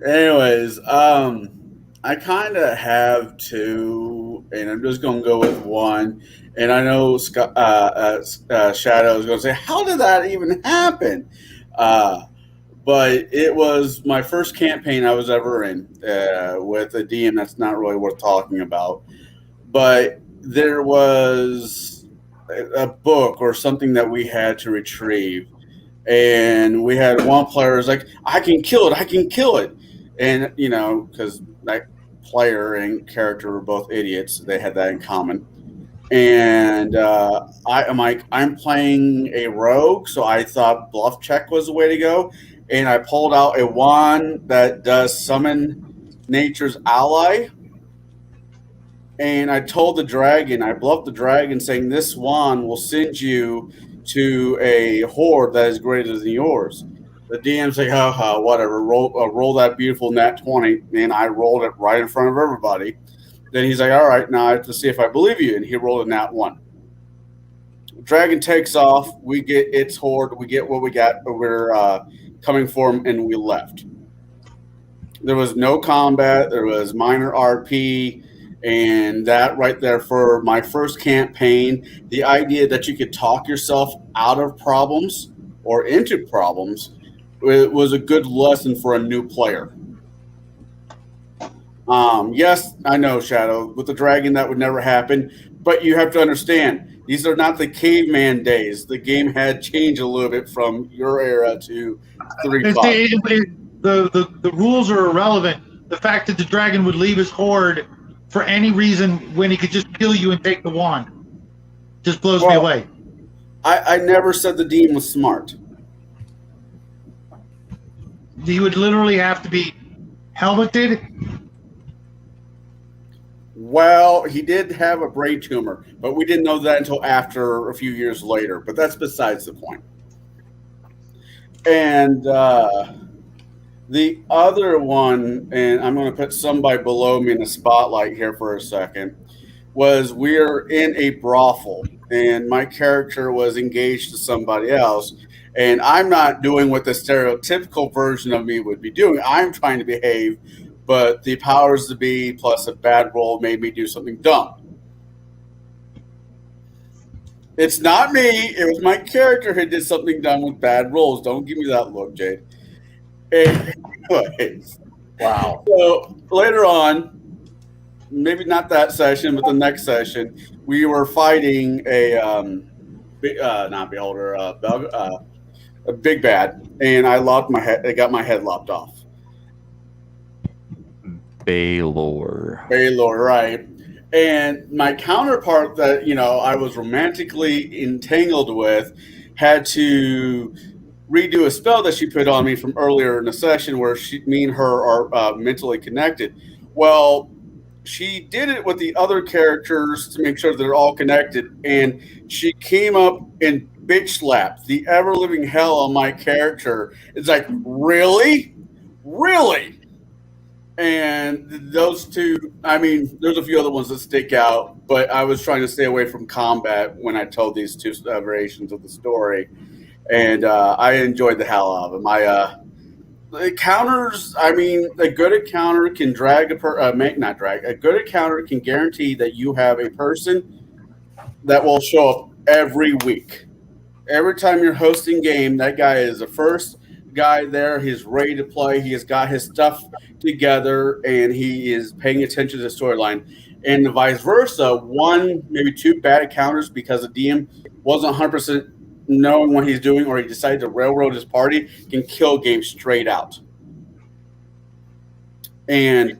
Anyways, I kind of have to two, and I'm just going to go with one. And I know Shadow is going to say, "How did that even happen?" But it was my first campaign I was ever in with a DM that's not really worth talking about. But there was a book or something that we had to retrieve. And we had one player who's like, "I can kill it, I can kill it." And, because that player and character were both idiots, they had that in common. And I'm like, I'm playing a rogue, so I thought bluff check was the way to go. And I pulled out a wand that does summon nature's ally. And I told the dragon, I bluffed the dragon saying, "This wand will send you to a horde that is greater than yours." The DM's like, "Haha, whatever, roll that beautiful nat 20. And I rolled it right in front of everybody. Then he's like, "All right, now I have to see if I believe you." And he rolled a nat 1. Dragon takes off. We get its horde. We get what we got. We're coming for him, and we left. There was no combat. There was minor RP. And that right there for my first campaign, the idea that you could talk yourself out of problems or into problems, it was a good lesson for a new player. Yes, I know, Shadow. With the dragon, that would never happen. But you have to understand, these are not the caveman days. The game had changed a little bit from your era to 3.5. The rules are irrelevant. The fact that the dragon would leave his horde for any reason when he could just kill you and take the wand just blows me away. I never said the DM was smart. He would literally have to be helmeted. Well, he did have a brain tumor, but we didn't know that until after a few years later. But that's besides the point. And the other one, and I'm going to put somebody below me in the spotlight here for a second, was we're in a brothel, and my character was engaged to somebody else, and I'm not doing what the stereotypical version of me would be doing. I'm trying to behave, but the powers to be plus a bad roll made me do something dumb. It's not me. It was my character who did something dumb with bad rolls. Don't give me that look, Jade. Anyways, Wow. So later on, maybe not that session, but the next session, we were fighting a big bad, and I lopped my head. I got my head lopped off. Baylor, right? And my counterpart that I was romantically entangled with had to redo a spell that she put on me from earlier in the session where me and her are mentally connected. Well, she did it with the other characters to make sure they're all connected, and she came up and bitch slapped the ever living hell on my character. It's like, really? And those two, I mean, there's a few other ones that stick out, but I was trying to stay away from combat when I told these two variations of the story. And I enjoyed the hell out of them. The counters, I mean, a good encounter can drag a good encounter can guarantee that you have a person that will show up every week. Every time you're hosting game, that guy is the first guy there. He's ready to play. He has got his stuff together, and he is paying attention to the storyline. And vice versa, one, maybe two bad encounters because the DM wasn't 100% knowing what he's doing, or he decided to railroad his party, can kill games straight out. And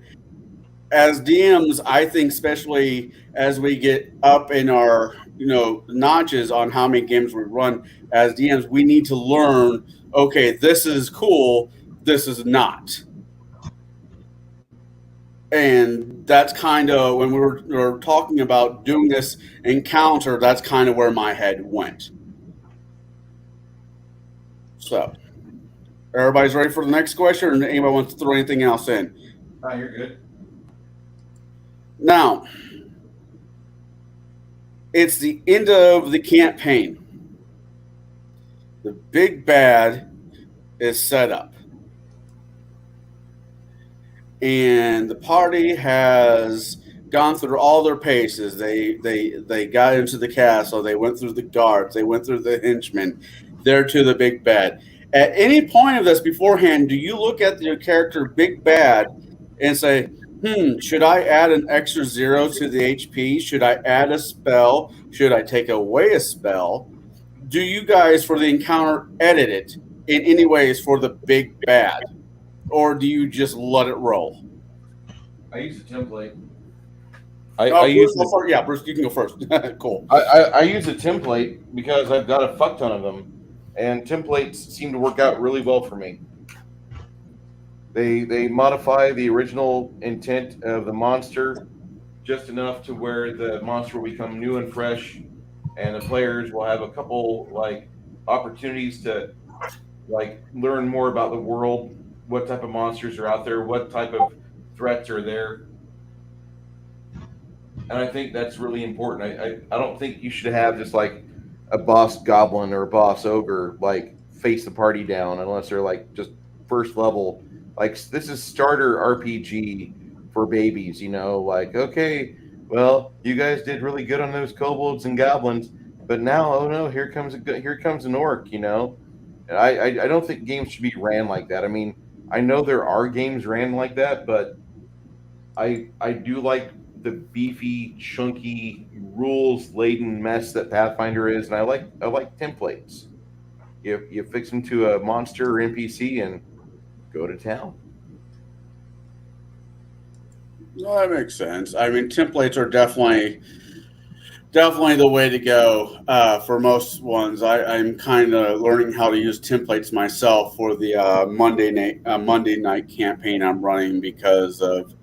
as DMs, I think, especially as we get up in our notches on how many games we run, as DMs, we need to learn, okay, this is cool, this is not. And that's kind of, when we were talking about doing this encounter, that's kind of where my head went. So, everybody's ready for the next question, or anybody wants to throw anything else in? Oh, you're good. Now, it's the end of the campaign. The big bad is set up. And the party has gone through all their paces. They got into the castle. They went through the guards. They went through the henchmen. They're to the big bad. At any point of this beforehand, do you look at your character Big Bad and say, should I add an extra 0 to the HP? Should I add a spell? Should I take away a spell? Do you guys, for the encounter, edit it in any ways for the Big Bad? Or do you just let it roll? I use a template. Bruce, you can go first. Cool. I use a template because I've got a fuck ton of them, and templates seem to work out really well for me. They modify the original intent of the monster just enough to where the monster will become new and fresh, and the players will have a couple opportunities to learn more about the world, what type of monsters are out there, what type of threats are there. And I think that's really important. I don't think you should have just a boss goblin or a boss ogre face the party down unless they're just first level. This is starter RPG for babies, okay, well, you guys did really good on those kobolds and goblins, but now, oh no, here comes an orc, I don't think games should be ran like that. I mean, I know there are games ran like that, but I do like the beefy, chunky, rules-laden mess that Pathfinder is, and I like templates. You fix them to a monster or NPC and go to town. Well, that makes sense. I mean, templates are definitely the way to go for most ones. I'm kind of learning how to use templates myself for the Monday night campaign I'm running because of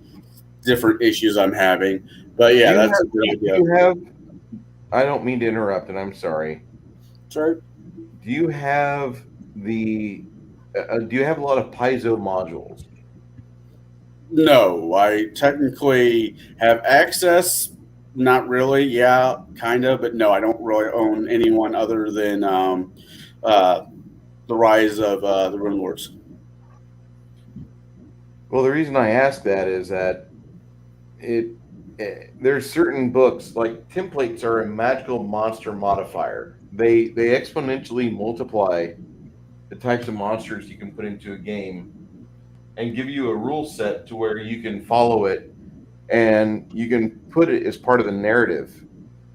different issues I'm having. But yeah, that's a good idea. I don't mean to interrupt, and I'm sorry. Sorry. Do you have a lot of piezo modules? No, I technically have access. Not really. Yeah, kind of, but no, I don't really own anyone other than the Rise of the Rune Lords. Well, the reason I ask that is that there's certain books, templates are a magical monster modifier. They exponentially multiply the types of monsters you can put into a game and give you a rule set to where you can follow it and you can put it as part of the narrative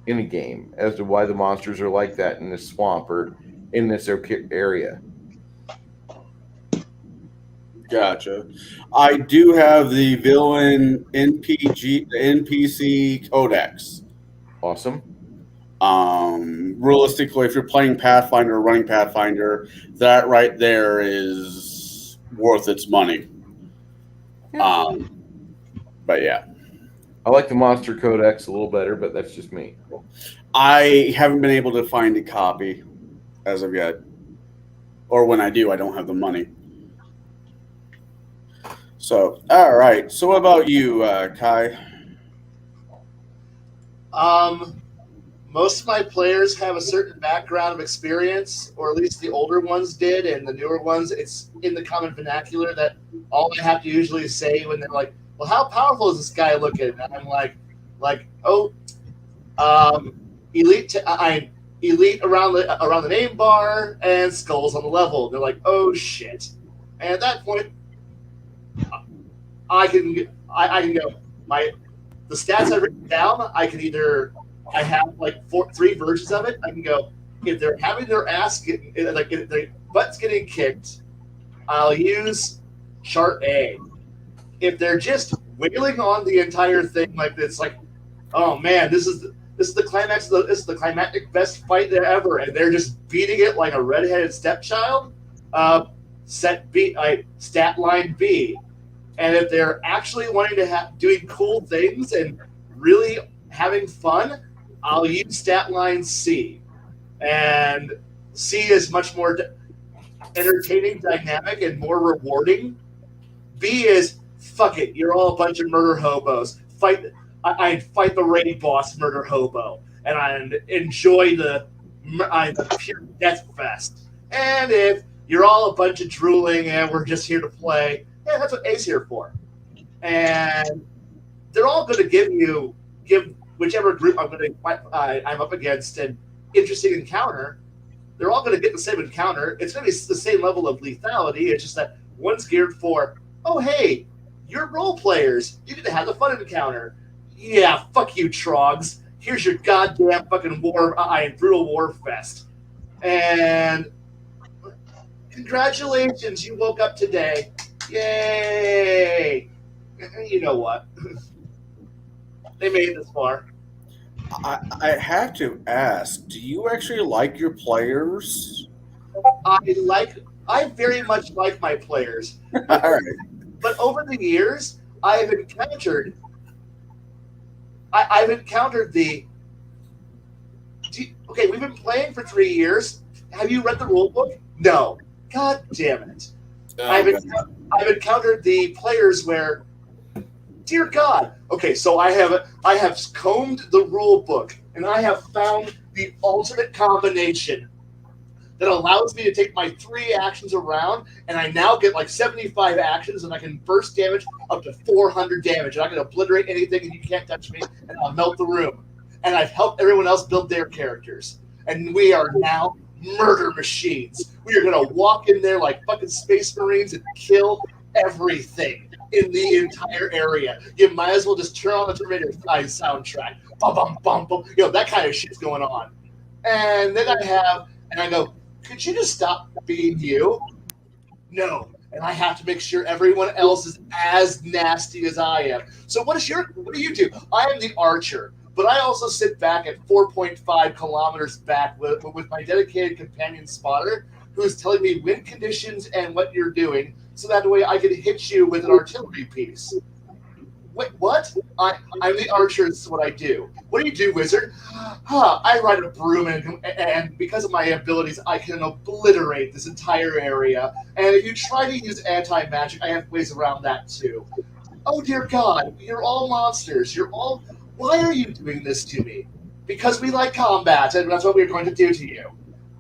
in a game as to why the monsters are like that in this swamp or in this area. Gotcha. I do have the villain NPC codex. Awesome. Realistically, if you're playing Pathfinder or running Pathfinder, that right there is worth its money. But yeah. I like the Monster Codex a little better, but that's just me. I haven't been able to find a copy as of yet. Or when I do, I don't have the money. So, all right. So what about you, Kai? Most of my players have a certain background of experience, or at least the older ones did, and the newer ones, it's in the common vernacular that all I have to usually say when they're like, well, how powerful is this guy looking? And I'm elite around the name bar and skulls on the level. And they're like, oh shit. And at that point, I can go, the stats I've written down, I have three versions of it. I can go, if they're having their ass if their butt's getting kicked, I'll use chart A. If they're just wailing on the entire thing oh man, this is the climax this is the climactic best fight ever, and they're just beating it like a redheaded stepchild, stat line B. And if they're actually wanting to doing cool things and really having fun, I'll use stat line C. And C is much more entertaining, dynamic, and more rewarding. B is, fuck it, you're all a bunch of murder hobos. I fight the raid boss murder hobo, and I enjoy the pure death fest. And if you're all a bunch of drooling and we're just here to play, yeah, that's what A's here for. And they're all going to give whichever group I'm up against an interesting encounter. They're all going to get the same encounter. It's going to be the same level of lethality. It's just that one's geared for, oh, hey, you're role players. You get to have the fun encounter. Yeah, fuck you, Trogs. Here's your goddamn fucking brutal war fest. And congratulations, you woke up today. Yay! You know what? They made it this far. I have to ask, do you actually like your players? I very much like my players. All right. But over the years, I've encountered the. Okay, we've been playing for 3 years. Have you read the rule book? No. God damn it! I've encountered the players where, dear God. Okay, so I have combed the rule book and I have found the ultimate combination that allows me to take my 3 actions around, and I now get like 75 actions, and I can burst damage up to 400 damage, and I can obliterate anything, and you can't touch me, and I'll melt the room. And I've helped everyone else build their characters, and we are now murder machines. We are going to walk in there like fucking Space Marines and kill everything in the entire area. You might as well just turn on the Terminator soundtrack. Bum, bum, bum, bum. You know, that kind of shit's going on. And then I go, could you just stop being you? No. And I have to make sure everyone else is as nasty as I am. So what do you do? I am the archer, but I also sit back at 4.5 kilometers back with my dedicated companion spotter, who's telling me wind conditions and what you're doing, so that way I can hit you with an artillery piece. Wait, what? I'm the archer. This is what I do. What do you do, wizard? I ride a broom, and because of my abilities, I can obliterate this entire area. And if you try to use anti-magic, I have ways around that too. Oh dear God, you're all monsters. Why are you doing this to me? Because we like combat, and that's what we're going to do to you.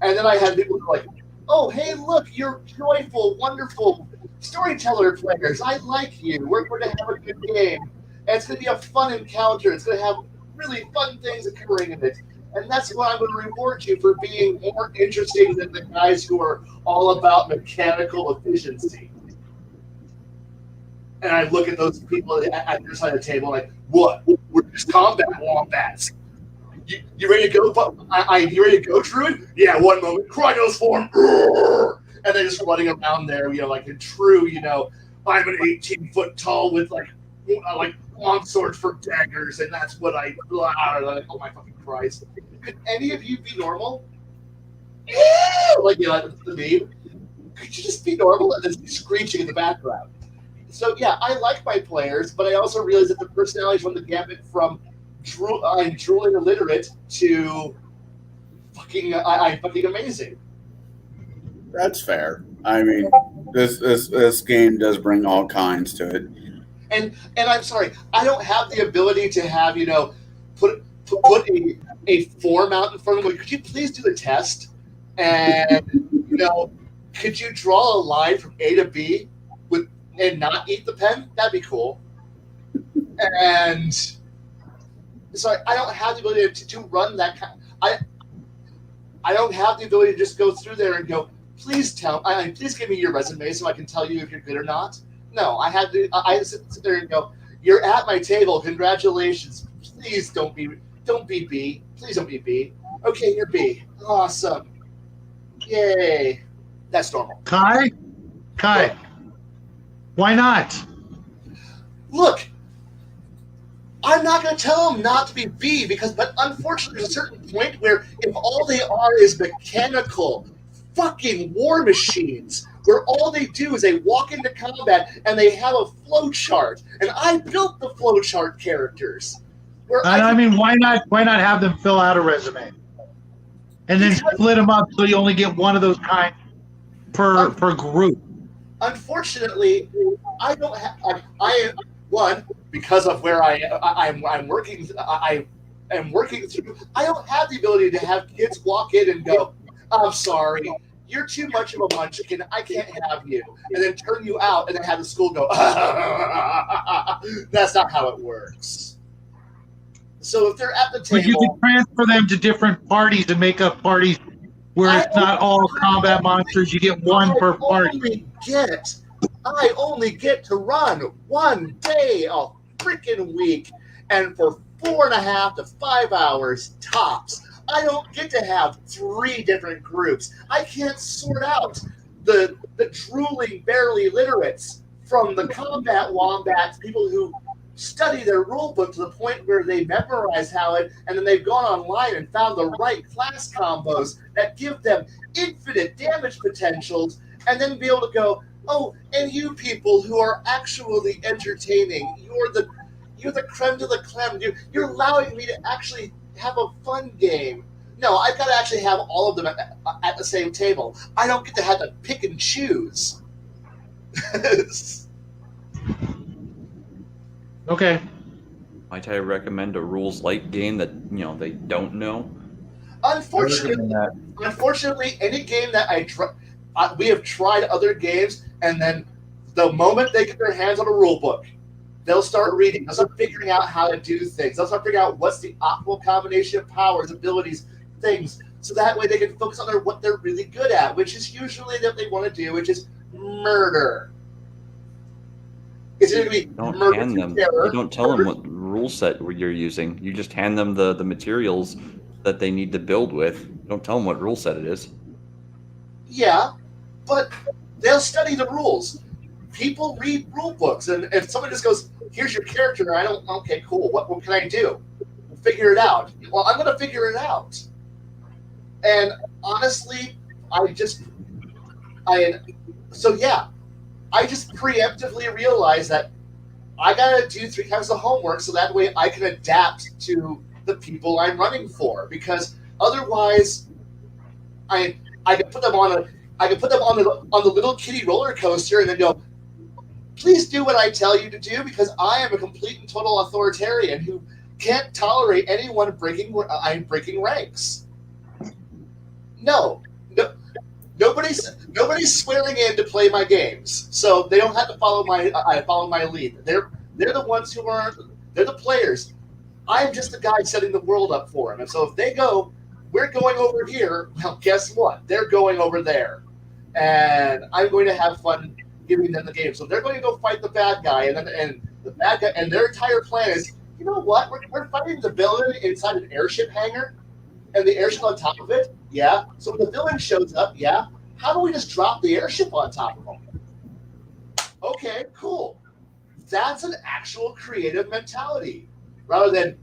And then I had people who were like, oh, hey, look, you're joyful, wonderful storyteller players. I like you. We're going to have a good game. And it's going to be a fun encounter. It's going to have really fun things occurring in it. And that's why I'm going to reward you for being more interesting than the guys who are all about mechanical efficiency. And I look at those people at their side of the table like, what? We're just combat wombats. You ready to go? You ready to go, Druid? Yeah, one moment. Krynos form. And they're just running around there, like in true, I'm an 18-foot tall with like long swords for daggers, and that's what I. Oh my fucking Christ! Could any of you be normal? Like the meme. Could you just be normal and then screeching in the background? So yeah, I like my players, but I also realize that the personalities run the gamut from I'm drooling illiterate to I'm fucking amazing. That's fair. I mean, this game does bring all kinds to it. And I'm sorry, I don't have the ability to have put a form out in front of me. Could you please do the test? And could you draw a line from A to B and not eat the pen? That'd be cool. And sorry, I don't have the ability to run that kind. I don't have the ability to just go through there and go, please give me your resume so I can tell you if you're good or not. No, I had to. I sit there and go, you're at my table. Congratulations. Please don't be B. Please don't be B. Okay, you're B. Awesome. Yay. That's normal. Kai, What? why not? Look, I'm not going to tell them not to be B but unfortunately there's a certain point where if all they are is mechanical fucking war machines, where all they do is they walk into combat and they have a flow chart, and I built the flow chart characters. I mean, why not have them fill out a resume, and then split them up so you only get one of those kind per group? Unfortunately, I don't have. One, because of where I'm working. I am working through. I don't have the ability to have kids walk in and go, "I'm sorry, you're too much of a munchkin. I can't have you. And then turn you out and then have the school go, that's not how it works. So if they're at the But you table, can transfer them to different parties and make up parties where it's not all combat monsters. You get one per party. I only get to run one day a freaking week, and for 4.5 to 5 hours tops. I don't get to have 3 different groups. I can't sort out the drooling, barely literates from the combat wombats, people who study their rule book to the point where they memorize how it, and then they've gone online and found the right class combos that give them infinite damage potentials, and then be able to go, oh, and you people who are actually entertaining, you're the creme de la creme. You're allowing me to actually have a fun game. No, I've got to actually have all of them at the same table. I don't get to have to pick and choose. Okay. Might I recommend a rules light game that they don't know? Unfortunately, any game that we have tried other games, and then the moment they get their hands on a rule book, they'll start reading. They'll start figuring out how to do things. They'll start figuring out what's the optimal combination of powers, abilities, things, so that way they can focus on what they're really good at, which is usually what they want to do, which is murder. It's going to be Don't hand them. You don't tell them what rule set you're using. You just hand them the materials that they need to build with. Don't tell them what rule set it is. Yeah, but they'll study the rules. People read rule books, and if someone just goes, "Here's your character," okay, cool. What can I do? Figure it out. Well, I'm going to figure it out. And honestly, I just preemptively realized that I got to do 3 times the homework so that way I can adapt to the people I'm running for. Because otherwise, I can put them on the little kiddie roller coaster and then go, please do what I tell you to do, because I am a complete and total authoritarian who can't tolerate anyone breaking ranks. No, nobody's swearing in to play my games, so they don't have to follow my lead. They're the ones they're the players. I'm just the guy setting the world up for them. And so if they go, we're going over here, well, guess what? They're going over there, and I'm going to have fun giving them the game. So they're going to go fight the bad guy, and the bad guy, and their entire plan is, you know what? We're fighting the villain inside an airship hangar, and the airship on top of it. Yeah. So when the villain shows up, yeah. How do we just drop the airship on top of them? Okay, cool. That's an actual creative mentality, rather than,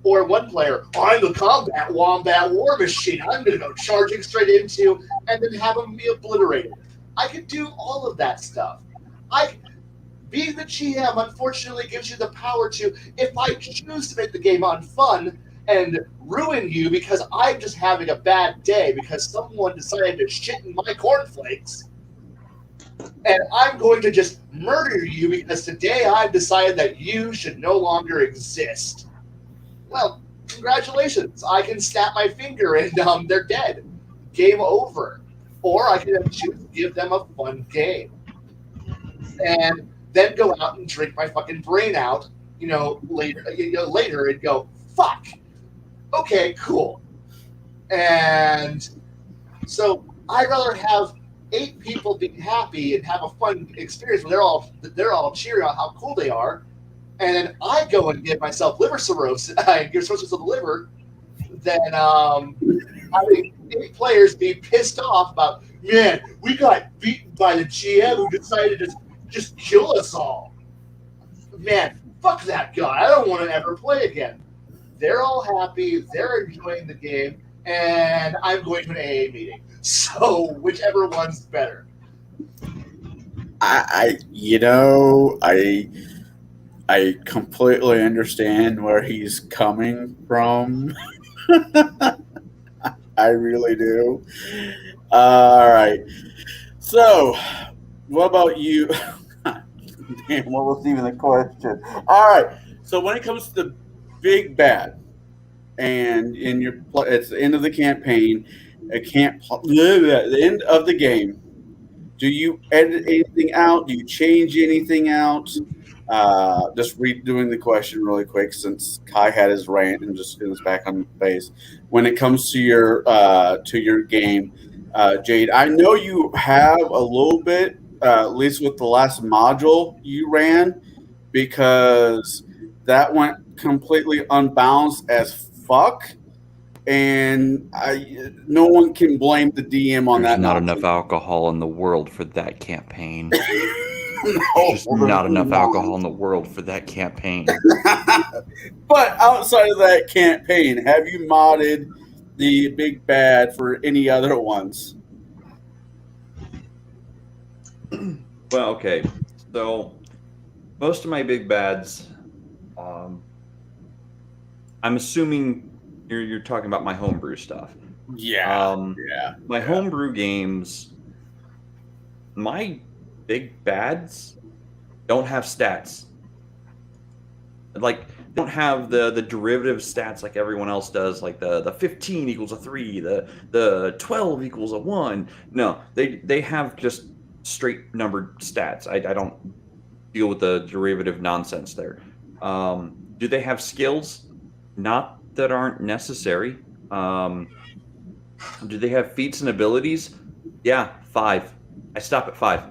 or one player, I'm the combat wombat war machine. I'm going to go charging straight into, and then have them be obliterated. I could do all of that stuff. Being the GM, unfortunately, gives you the power to, if I choose to make the game unfun and ruin you because I'm just having a bad day because someone decided to shit in my cornflakes, and I'm going to just murder you because today I've decided that you should no longer exist. Well, congratulations. I can snap my finger and they're dead. Game over. Or I can choose to give them a fun game. And then go out and drink my fucking brain out, later and go, fuck. Okay, cool. And so I'd rather have 8 people be happy and have a fun experience where they're all cheering on how cool they are, and then I go and give myself liver cirrhosis, give cirrhosis of the liver, than having 8 players be pissed off about, man, we got beaten by the GM who decided to just kill us all. Man, fuck that guy. I don't want to ever play again. They're all happy. They're enjoying the game, and I'm going to an AA meeting. So whichever one's better. I completely understand where he's coming from. I really do. All right. So, what about you? Damn, what was even the question? All right. So when it comes to the big bad, and it's the end of the campaign, the end of the game, do you edit anything out? Do you change anything out? Just redoing the question really quick since Kai had his rant and just goes back on base. When it comes to your game, Jade, I know you have a little bit, at least with the last module you ran, because that went completely unbalanced as fuck. And no one can blame the DM on There's that. not enough alcohol in the world for that campaign. No, There's just not enough alcohol in the world for that campaign. But outside of that campaign, have you modded the big bad for any other ones? Well, okay. So most of my big bads, I'm assuming you're talking about my homebrew stuff. Yeah. My homebrew games, my big bads don't have stats. Like, they don't have the derivative stats like everyone else does, like the 15 equals a 3, the 12 equals a 1. No, they have just straight numbered stats. I don't deal with the derivative nonsense there. Do they have skills? Not that aren't necessary. Do they have feats and abilities? Yeah, 5. I stop at 5.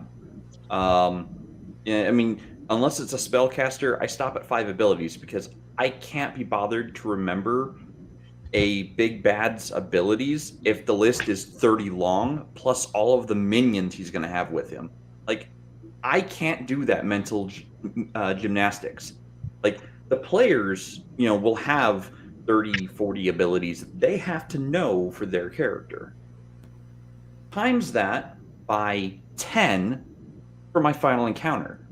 Yeah, I mean, unless it's a spellcaster, I stop at 5 abilities because I can't be bothered to remember a big bad's abilities if the list is 30 long, plus all of the minions he's going to have with him. Like, I can't do that mental gymnastics. Like, the players, will have 30, 40 abilities they have to know for their character. Times that by 10 for my final encounter.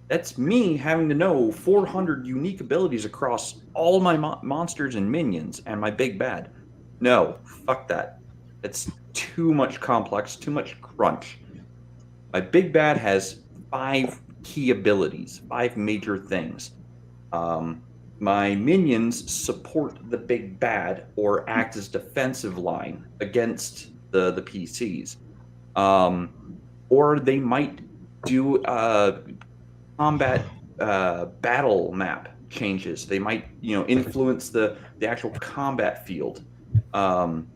That's me having to know 400 unique abilities across all my monsters and minions and my big bad. No, fuck that. It's too much complex, too much crunch. My big bad has 5 key abilities, 5 major things. My minions support the big bad or act as defensive line against the PCs. Or they might do combat battle map changes. They might, influence the actual combat field. I'm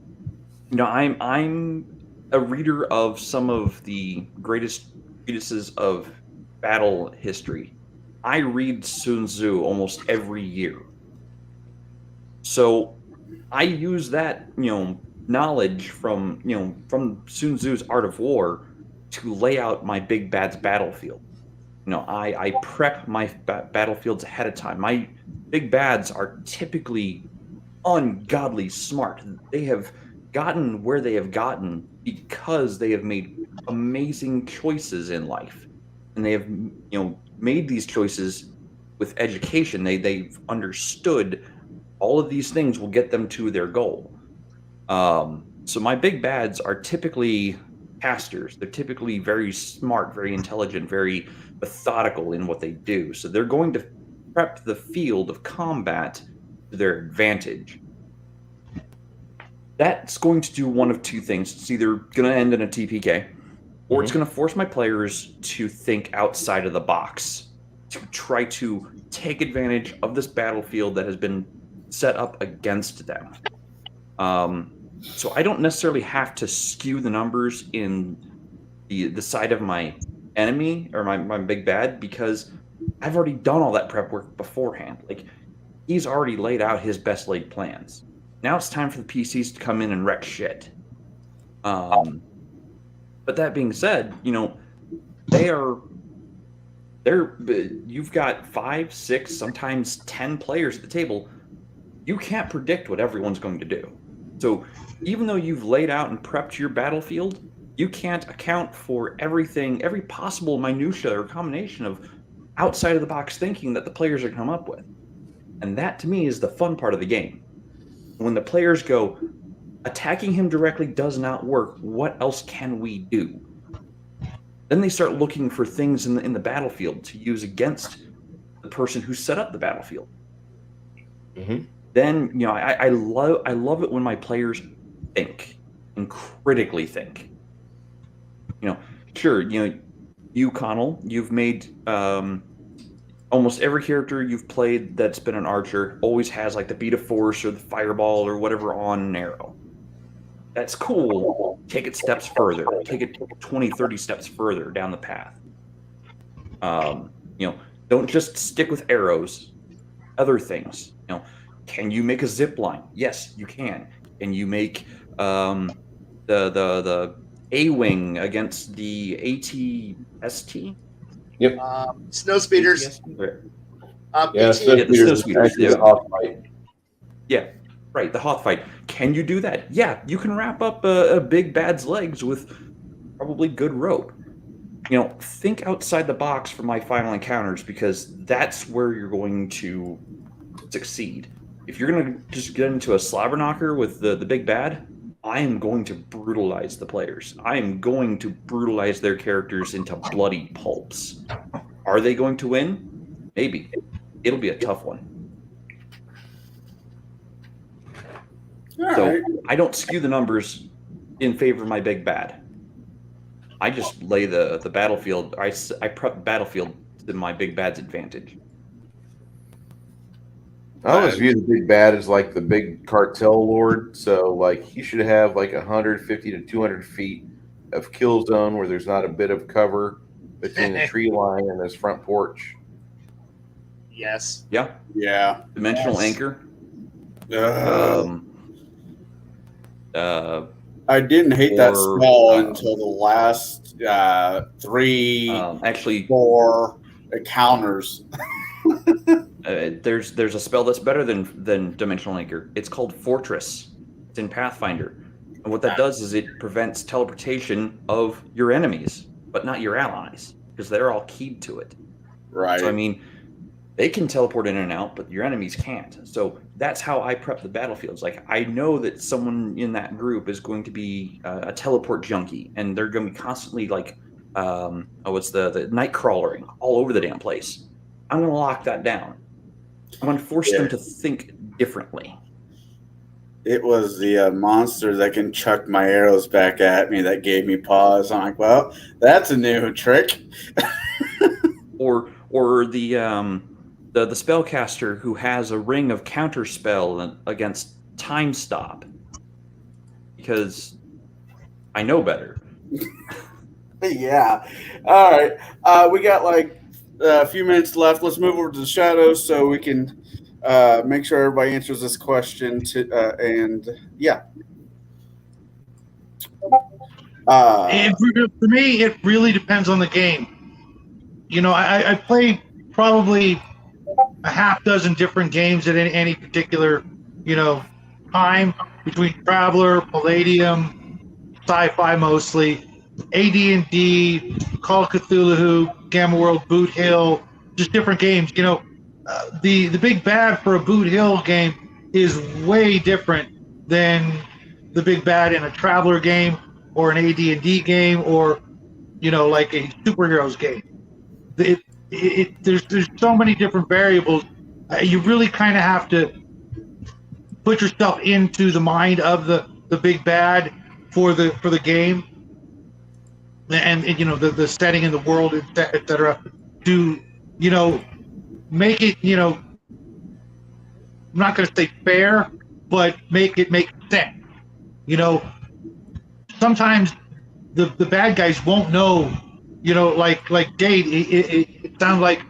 a reader of some of the greatest treatises of battle history. I read Sun Tzu almost every year. So I use that, knowledge from Sun Tzu's Art of War to lay out my big bad's battlefield. I prep my battlefields ahead of time. My big bads are typically ungodly smart. They have gotten where they have gotten because they have made amazing choices in life. And they have, made these choices with education. They've understood all of these things will get them to their goal. So my big bads are typically casters. They're typically very smart, very intelligent, very methodical in what they do. So they're going to prep the field of combat to their advantage. That's going to do one of two things. It's either going to end in a TPK, or it's going to force my players to think outside of the box, to try to take advantage of this battlefield that has been set up against them. So I don't necessarily have to skew the numbers in the side of my enemy or my big bad, because I've already done all that prep work beforehand. Like, he's already laid out his best laid plans. Now it's time for the PCs to come in and wreck shit. But that being said, you've got 5, 6, sometimes 10 players at the table. You can't predict what everyone's going to do. So even though you've laid out and prepped your battlefield, you can't account for everything, every possible minutia or combination of outside of the box thinking that the players are come up with. And that to me is the fun part of the game. When the players go, attacking him directly does not work, what else can we do? Then they start looking for things in the battlefield to use against the person who set up the battlefield. Then, I love it when my players think. and critically think. Sure, you, Connell, you've made almost every character you've played that's been an archer always has like the beat of force or the fireball or whatever on an arrow. That's cool. Take it steps further. Take it 20, 30 steps further down the path. Don't just stick with arrows. Other things. Can you make a zip line? Yes, you can. Can you make the A-wing against the ATST? Yep. Snow speeders. Yeah, snow speeders. Actually, the Hoth fight. Yeah, right. The Hoth fight. Can you do that? Yeah, you can wrap up a big bad's legs with probably good rope. Think outside the box for my final encounters, because that's where you're going to succeed. If you're going to just get into a slobber knocker with the big bad, I am going to brutalize the players. I am going to brutalize their characters into bloody pulps. Are they going to win? Maybe. It'll be a tough one. So I don't skew the numbers in favor of my big bad. I just lay the battlefield. I prep the battlefield to my big bad's advantage. I always view the big bad as like the big cartel lord. So like he should have like 150 to 200 feet of kill zone where there's not a bit of cover between the tree line and his front porch. Yes. Yeah. Yeah. Dimensional anchor. I didn't hate that spell until the last 4 encounters. There's a spell that's better than Dimensional Anchor. It's called Fortress. It's in Pathfinder. And what that does is it prevents teleportation of your enemies, but not your allies, because they're all keyed to it. Right. So, they can teleport in and out, but your enemies can't. So that's how I prep the battlefields. Like, I know that someone in that group is going to be a teleport junkie, and they're going to be constantly like, what's the night crawling all over the damn place. I'm going to lock that down. I'm going to force them to think differently. It was the monster that can chuck my arrows back at me that gave me pause. I'm like, well, that's a new trick. or the spellcaster who has a ring of counterspell against time stop, because I know better. Yeah. All right. We got like a few minutes left. Let's move over to the shadows so we can make sure everybody answers this question. For me, it really depends on the game. I played probably a half dozen different games at any particular, time, between Traveler, Palladium, sci-fi mostly, AD&D, Call of Cthulhu, Gamma World, Boot Hill, just different games. The big bad for a Boot Hill game is way different than the big bad in a Traveler game or an AD&D game or, like a superheroes game. There's so many different variables. You really kind of have to put yourself into the mind of the big bad for the game, and the setting in the world, etc. To make it I'm not going to say fair, but make it make sense. Sometimes the bad guys won't know. Like Dade, it sounds like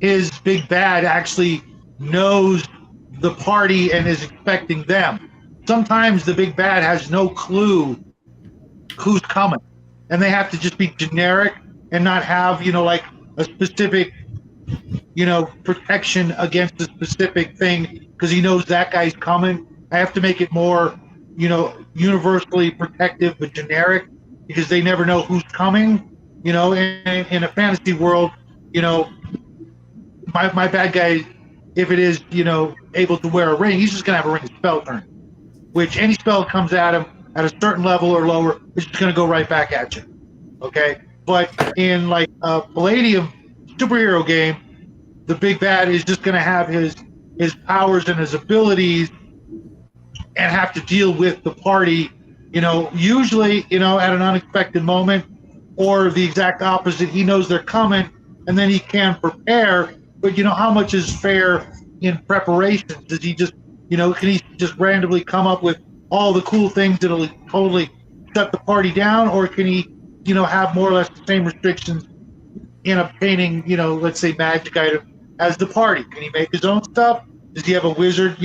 his big bad actually knows the party and is expecting them. Sometimes the big bad has no clue who's coming, and they have to just be generic and not have like a specific protection against a specific thing because he knows that guy's coming. I have to make it more universally protective but generic because they never know who's coming. In a fantasy world, my bad guy, if it is, able to wear a ring, he's just going to have a ring of spell turn, which any spell that comes at him at a certain level or lower is just going to go right back at you. Okay? But in like a Palladium superhero game, the big bad is just going to have his powers and his abilities and have to deal with the party, Usually, at an unexpected moment, or the exact opposite, he knows they're coming, and then he can prepare. But how much is fair in preparation? Does he just, can he just randomly come up with all the cool things that'll totally shut the party down, or can he, have more or less the same restrictions in obtaining, let's say magic item as the party? Can he make his own stuff? Does he have a wizard,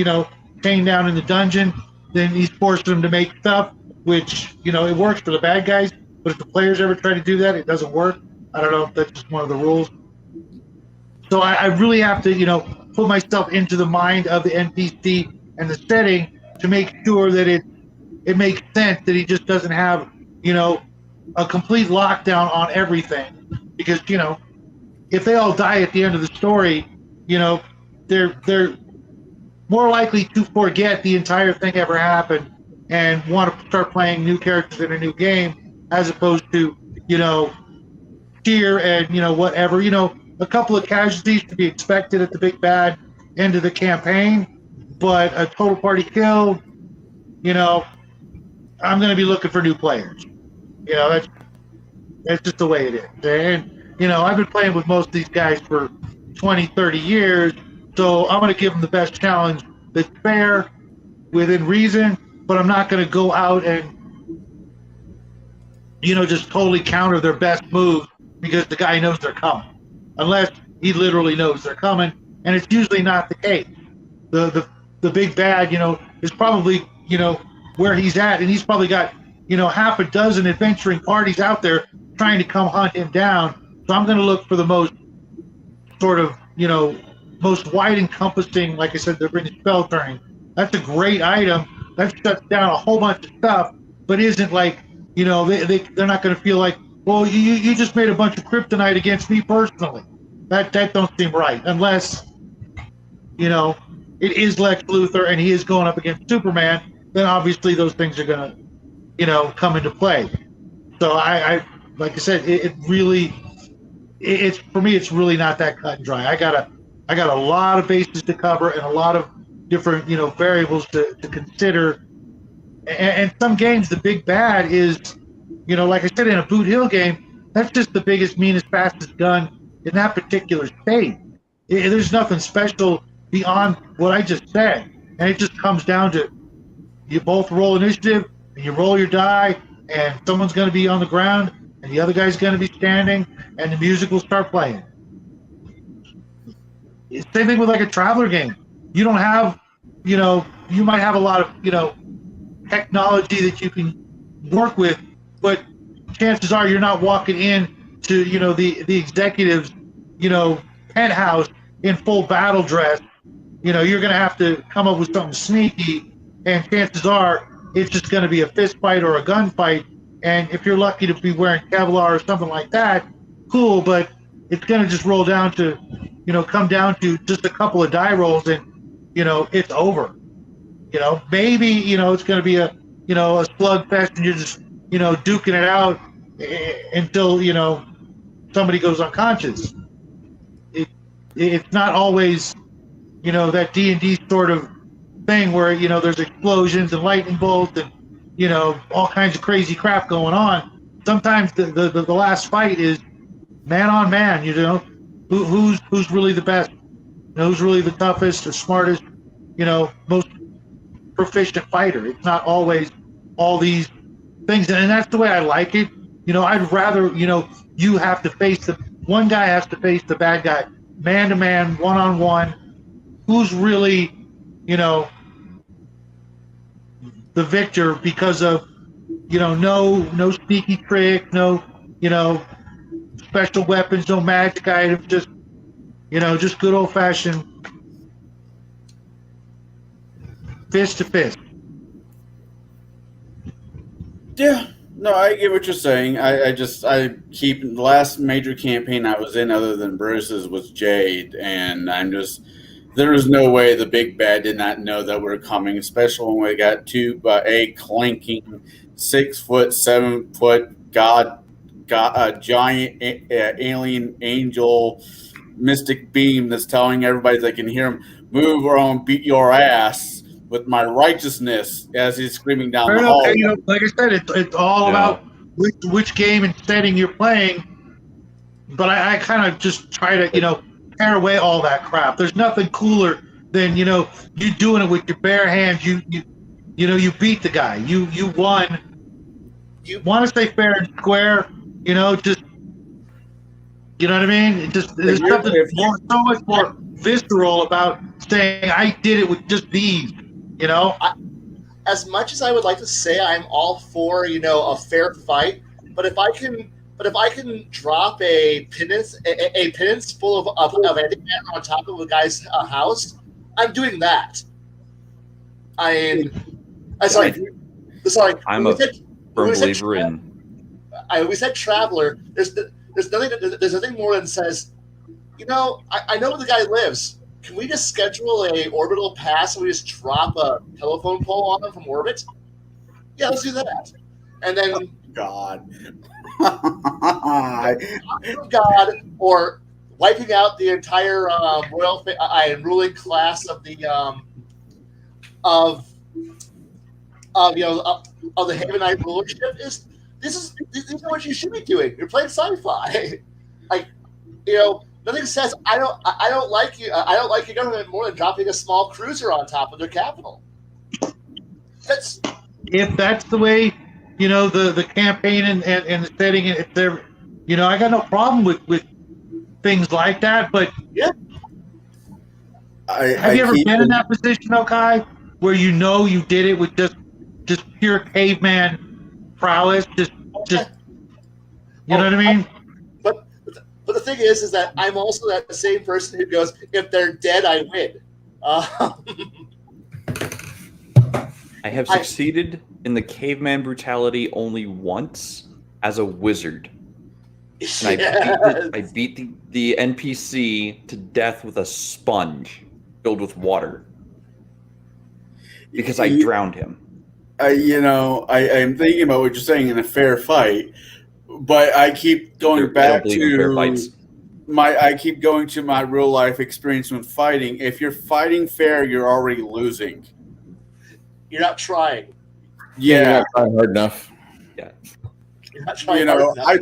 chained down in the dungeon? Then he's forced them to make stuff, which, it works for the bad guys. But if the players ever try to do that, it doesn't work. I don't know if that's just one of the rules. So I really have to, put myself into the mind of the NPC and the setting to make sure that it makes sense that he just doesn't have, a complete lockdown on everything. Because, if they all die at the end of the story, they're more likely to forget the entire thing ever happened and want to start playing new characters in a new game, as opposed to, cheer and, whatever. A couple of casualties to be expected at the big bad end of the campaign, but a total party kill, I'm going to be looking for new players. That's just the way it is. And, I've been playing with most of these guys for 20, 30 years, so I'm going to give them the best challenge that's fair, within reason, but I'm not going to go out and, just totally counter their best move because the guy knows they're coming. Unless he literally knows they're coming, and it's usually not the case. The big bad, is probably, where he's at, and he's probably got, half a dozen adventuring parties out there trying to come hunt him down. So I'm going to look for the most sort of, most wide encompassing, like I said, they're bringing spell turning. That's a great item. That shuts down a whole bunch of stuff, but isn't like, they're not going to feel like, well, you just made a bunch of kryptonite against me personally. That don't seem right, unless, it is Lex Luthor and he is going up against Superman. Then obviously those things are going to, come into play. So I like I said, it really, it's for me, it's really not that cut and dry. I got a lot of bases to cover and a lot of different, variables to consider. And some games, the big bad is, like I said, in a Boot Hill game, that's just the biggest, meanest, fastest gun in that particular state. There's nothing special beyond what I just said. And it just comes down to you both roll initiative, and you roll your die, and someone's going to be on the ground, and the other guy's going to be standing, and the music will start playing. Same thing with like a Traveler game. You don't have, you might have a lot of, technology that you can work with, but chances are you're not walking in to, the executive's, penthouse in full battle dress. You're going to have to come up with something sneaky, and chances are it's just going to be a fist fight or a gunfight. And if you're lucky to be wearing Kevlar or something like that, cool, but it's going to just roll down to, come down to just a couple of die rolls and, it's over. Maybe, it's going to be a slugfest and you're just, duking it out until, somebody goes unconscious. It's not always, that D&D sort of thing where, there's explosions and lightning bolts and, all kinds of crazy crap going on. Sometimes the last fight is man on man, who's really the best, who's really the toughest or smartest, most proficient fighter. It's not always all these things, and that's the way I like it. I'd rather, you have to face one guy has to face the bad guy, man to man, one on one. Who's really, the victor because of, no sneaky trick, no, special weapons, no magic items, just good old fashioned fist to fist. Yeah, no, I get what you're saying. I keep the last major campaign I was in other than Bruce's was Jade, and there is no way the big bad did not know that we're coming, especially when we got a clanking 6 foot, 7 foot giant alien angel mystic beam that's telling everybody they can hear him move or I'll beat your ass with my righteousness as he's screaming down Fair the enough. hall. And, like I said, it's all about which game and setting you're playing. But I kind of just try to, tear away all that crap. There's nothing cooler than, you doing it with your bare hands. You beat the guy. You won. You want to stay fair and square, just, you know what I mean? There's something so much more visceral about saying, I did it with just these, As much as I would like to say I'm all for, a fair fight, but if I can drop a pittance full of antimatter on top of a guy's house, I'm doing that. I'm sorry. I'm a firm believer in. We said traveler. There's nothing more than says, I know where the guy lives. Can we just schedule a orbital pass and we just drop a telephone pole on him from orbit? Yeah, let's do that. And then God. God, or wiping out the entire ruling class of the of the Havenite rulership is this is what you should be doing. You're playing sci-fi. Nothing says I don't like you. I don't like your government more than dropping a small cruiser on top of their capital. If that's the way, the campaign and the setting, if they're, I got no problem with things like that. But yeah, have you ever been in that position, Kai, where you did it with just pure caveman prowess? Just you know what I mean? But the thing is that I'm also that same person who goes, if they're dead, I win. I have succeeded in the caveman brutality only once as a wizard. And I beat the NPC to death with a sponge filled with water because I drowned him. I'm thinking about what you're saying in a fair fight, but I keep going back to fair fights. I keep going to my real life experience when fighting. If you're fighting fair, you're already losing. You're not trying. Yeah, you're not trying hard enough. Yeah, you're not trying hard enough. I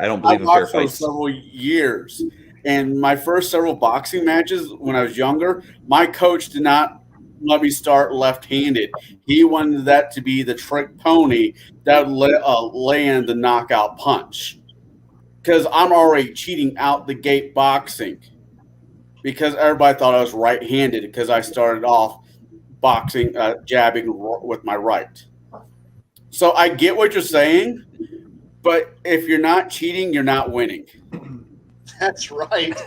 don't believe in fair fights. For several years, and my first several boxing matches when I was younger, my coach did not let me start left-handed. He wanted that to be the trick pony that would land the knockout punch. Because I'm already cheating out the gate boxing. Because everybody thought I was right-handed because I started off boxing, jabbing with my right. So I get what you're saying, but if you're not cheating, you're not winning. That's right.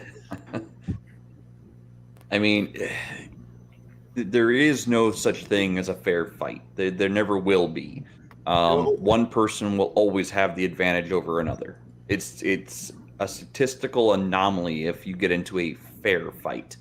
I mean, there is no such thing as a fair fight. There never will be. One person will always have the advantage over another. It's a statistical anomaly if you get into a fair fight,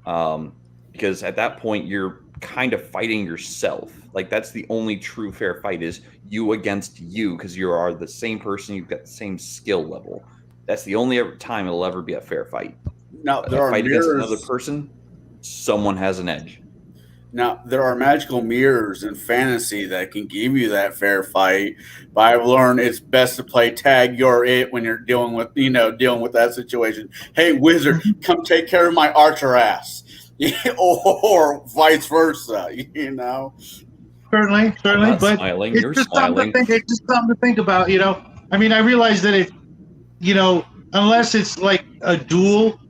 because at that point you're kind of fighting yourself. Like that's the only true fair fight is you against you, because you are the same person. You've got the same skill level. That's the only time it'll ever be a fair fight. Now there are fight mirrors. against another person. Someone has an edge. Now, there are magical mirrors in fantasy that can give you that fair fight, but I've learned it's best to play tag you're it when you're dealing with that situation. Hey, wizard, come take care of my archer ass. Or vice versa, Certainly, but smiling. It's You're just smiling. It's just something to think about, I mean, I realize that it, unless it's like a duel,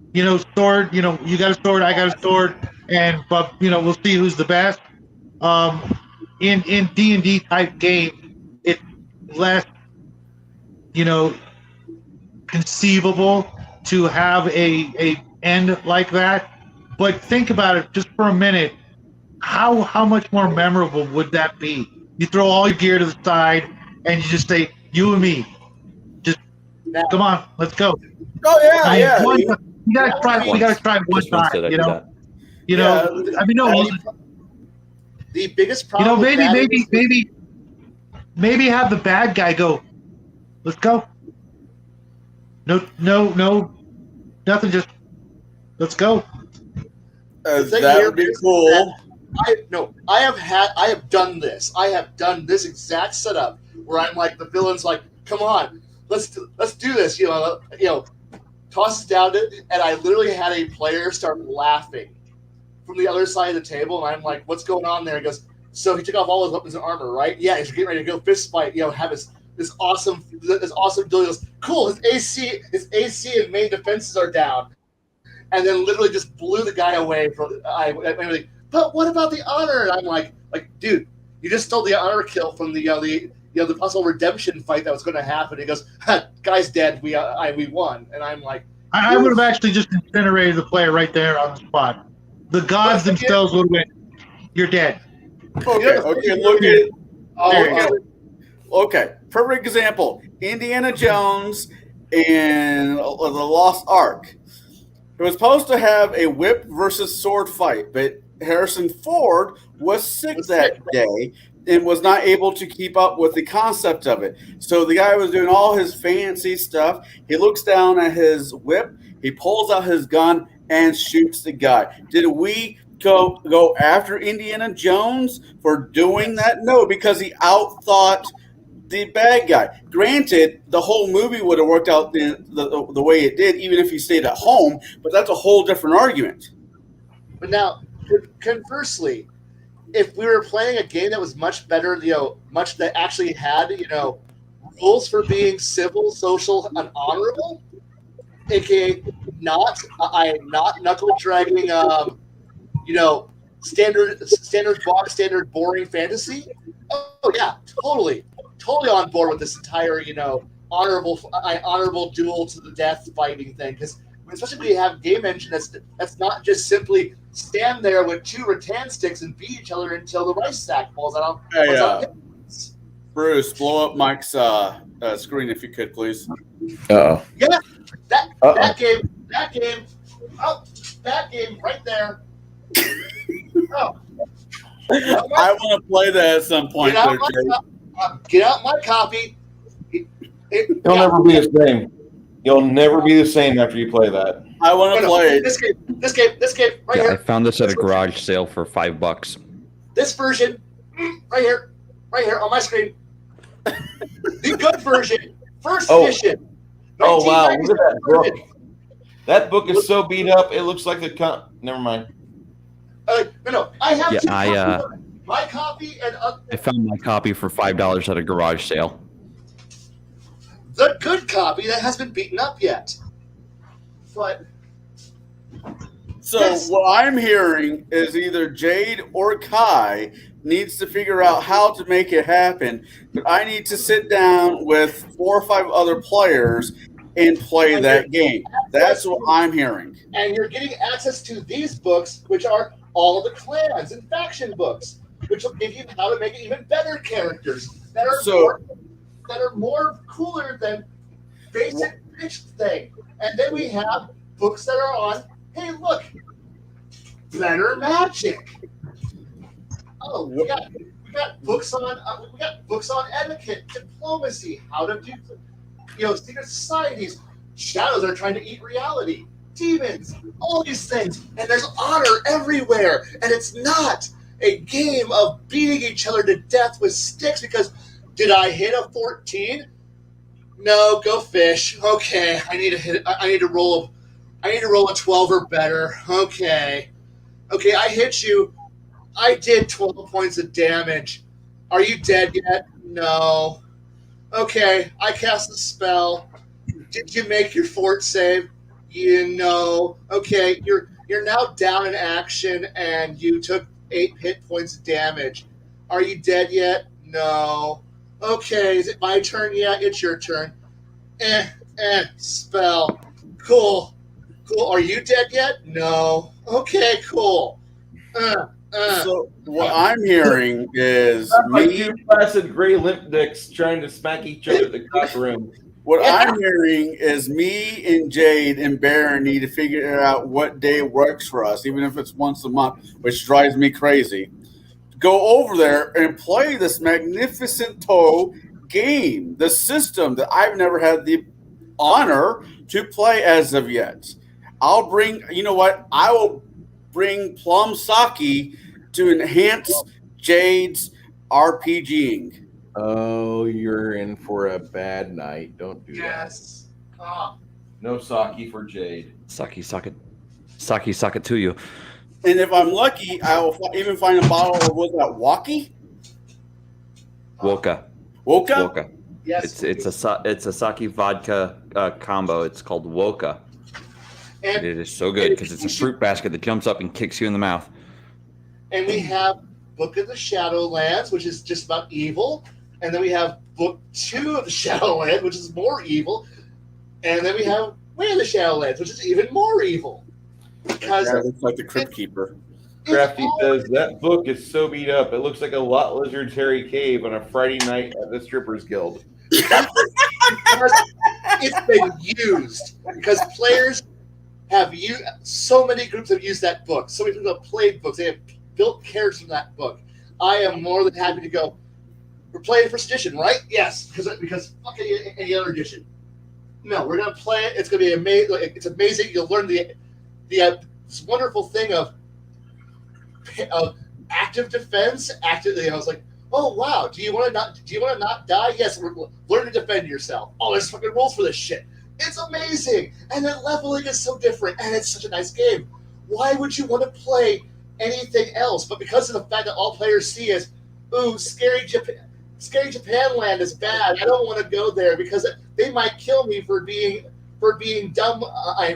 sword, you got a sword, I got a sword, but we'll see who's the best. In D&D type game, it's less, conceivable to have a end like that. But think about it just for a minute. How much more memorable would that be? You throw all your gear to the side and you just say, you and me, just come on, let's go. Oh yeah, You gotta try one time, I mean, no. The biggest problem. Maybe have the bad guy go. Let's go. No, nothing. Just let's go. That would be cool. I have done this. I have done this exact setup where I'm like the villain's like, come on, let's do this. Tosses down it, and I literally had a player start laughing from the other side of the table, and I'm like, what's going on there? He goes, so he took off all his weapons and armor, right? Yeah, he's getting ready to go fist fight. Have this awesome duel. He goes, cool. His AC and main defenses are down, and then literally just blew the guy away from. But what about the honor? And I'm like, dude, you just stole the honor kill from the possible redemption fight that was going to happen. He goes, guy's dead. We won, and I'm like, I would have actually just incinerated the player right there on the spot. The gods themselves would win. You're dead. Okay. Perfect example. Indiana Jones and the Lost Ark. It was supposed to have a whip versus sword fight, but Harrison Ford was sick that day and was not able to keep up with the concept of it. So the guy was doing all his fancy stuff. He looks down at his whip. He pulls out his gun and shoots the guy. Did we go after Indiana Jones for doing that? No, because he outthought the bad guy. Granted, the whole movie would have worked out the way it did, even if he stayed at home, but that's a whole different argument. But now, conversely, if we were playing a game that was much better, much that actually had, rules for being civil, social, and honorable, aka not knuckle dragging, standard boring fantasy. Oh yeah, totally on board with this entire, honorable duel to the death fighting thing. Because especially when you have a game engine that's not just simply stand there with two rattan sticks and beat each other until the rice sack falls out. Bruce, blow up Mike's screen if you could, please. Uh-oh. Yeah, that game. Oh, that game right there. Oh. I want to play that at some point. Get out my copy. You'll never be the same. You'll never be the same after you play that. I want to play it. This game, right here. I found this at a garage sale for $5. This version, right here on my screen. The good version, first edition. Oh wow! Look at that book. That book is so beat up. It looks like never mind. No. I have two I copies. My copy and I found my copy for $5 at a garage sale. the good copy that hasn't been beaten up yet. But so what I'm hearing is either Jade or Kai needs to figure out how to make it happen. But I need to sit down with 4 or 5 other players and play that game. That's what I'm hearing. And you're getting access to these books, which are all the clans and faction books, which will give you how to make it even better characters that are more cooler than basic bitch thing. And then we have books that are on, hey, look, better magic. Oh, we got books on etiquette, diplomacy, how to do, secret societies. Shadows are trying to eat reality. Demons, all these things, and there's honor everywhere. And it's not a game of beating each other to death with sticks because did I hit a 14? No, go fish. Okay, I need to roll a 12 or better. Okay, I hit you. I did 12 points of damage. Are you dead yet? No. Okay, I cast a spell. Did you make your fort save? Okay, you're now down in action and you took 8 hit points of damage. Are you dead yet? No. Okay, is it my turn? Yeah, it's your turn. Spell. Cool. Are you dead yet? No. Okay, cool. So what I'm hearing is like two placid gray limp dicks trying to smack each other at the crack room. What I'm hearing is me and Jade and Baron need to figure out what day works for us, even if it's once a month, which drives me crazy. Go over there and play this magnificent game, the system that I've never had the honor to play as of yet. I will bring Plum Saki to enhance Jade's RPGing. Oh, you're in for a bad night. Don't do Yes. Ah. that. No sake for Jade. Saki, sock it to you. And if I'm lucky, I will even find a bottle of, what's that, Waki? Woka. Woka? Woka. Yes. It's a sake vodka combo. It's called Woka. And, It is so good because it's a fruit basket that jumps up and kicks you in the mouth. and we have Book of the Shadowlands, which is just about evil. And then we have Book 2 of the Shadowlands, which is more evil. And then we have Way of the Shadowlands, which is even more evil. Because Yeah, it looks like the Crypt Keeper. Crafty says that book is so beat up. It looks like a Lot Lizard's Hairy Cave on a Friday night at the Strippers Guild. it's been used because players have used, so many groups have used that book. So many people have played books. They have built characters from that book. I am more than happy to go. We're playing first edition, right? Yes, because fuck any other edition. No, we're gonna play it. It's gonna be amazing. It's amazing. You'll learn this wonderful thing of active defense. Actively, I was like, oh wow, do you want to not die? Yes, learn to defend yourself. Oh, there's fucking rules for this shit. It's amazing, and then leveling is so different, and it's such a nice game. Why would you want to play anything else? But because of the fact that all players see is, ooh, scary Japan land is bad. I don't want to go there because they might kill me for being dumb.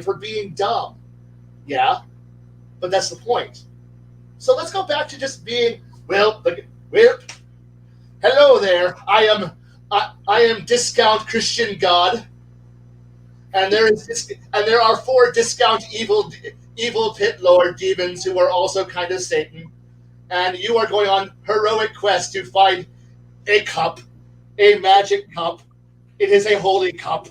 For being dumb. Yeah, but that's the point. So let's go back to just being well. Hello there. I am Discount Christian God, and there are 4 discount evil pit lord demons who are also kind of Satan, and you are going on heroic quest to find a cup, a magic cup. It is a holy cup.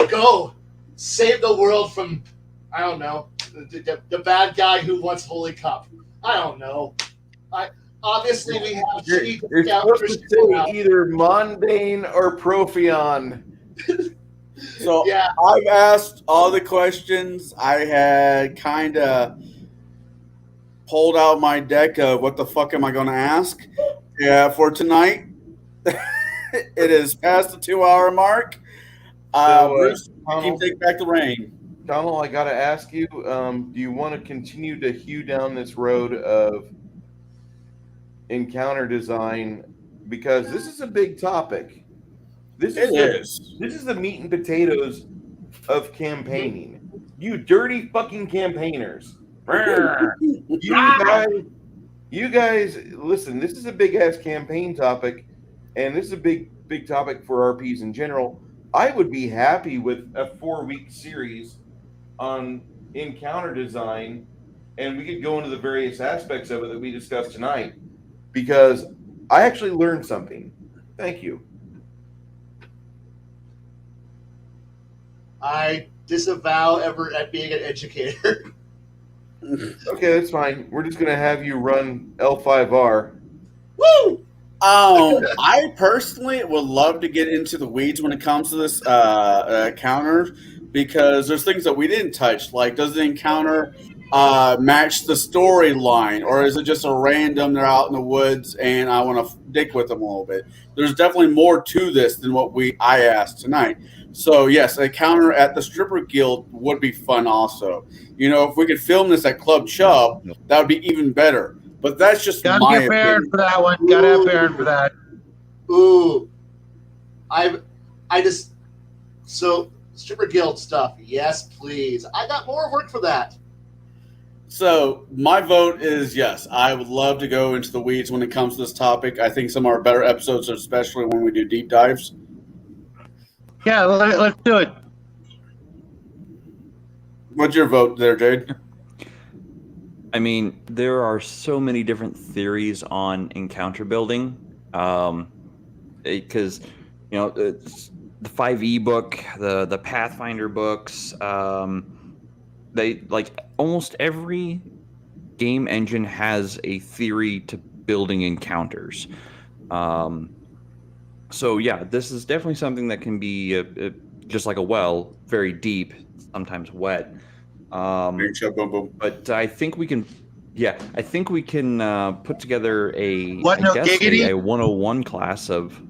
Go save the world from, I don't know, the bad guy who wants holy cup. I don't know. Obviously we have You're supposed to say either mundane or Profion. So yeah. I've asked all the questions. I had kind of pulled out my deck of what the fuck am I going to ask. Yeah, for tonight. It is past the 2-hour mark. Bruce, you can take back the reign. Donald, I got to ask you, do you want to continue to hew down this road of encounter design? Because this is a big topic. This is the meat and potatoes of campaigning. You dirty fucking campaigners. You guys, listen, this is a big-ass campaign topic, and this is a big topic for RPs in general. I would be happy with a 4-week series on encounter design, and we could go into the various aspects of it that we discussed tonight, because I actually learned something. Thank you. I disavow ever at being an educator. Okay, that's fine. We're just going to have you run L5R. Woo! I personally would love to get into the weeds when it comes to this encounter, because there's things that we didn't touch. Like, does the encounter match the storyline, or is it just a random, they're out in the woods and I want to dick with them a little bit? There's definitely more to this than what I asked tonight. So yes, a counter at the Stripper Guild would be fun also. You know, if we could film this at Club Chub, that would be even better. But that's just Gotta my get Baron opinion. for that one. Gotta have Baron for that. Ooh. So Stripper Guild stuff, yes, please. I got more work for that. So my vote is yes. I would love to go into the weeds when it comes to this topic. I think some of our better episodes, especially when we do deep dives. Yeah, let's do it. What's your vote there, Jade? I mean, there are so many different theories on encounter building, because the 5e book, the Pathfinder books, they like almost every game engine has a theory to building encounters. So yeah, this is definitely something that can be just like a well, very deep, sometimes wet. But I think we can Yeah, I think we can put together a What, no giggity? a 101 class of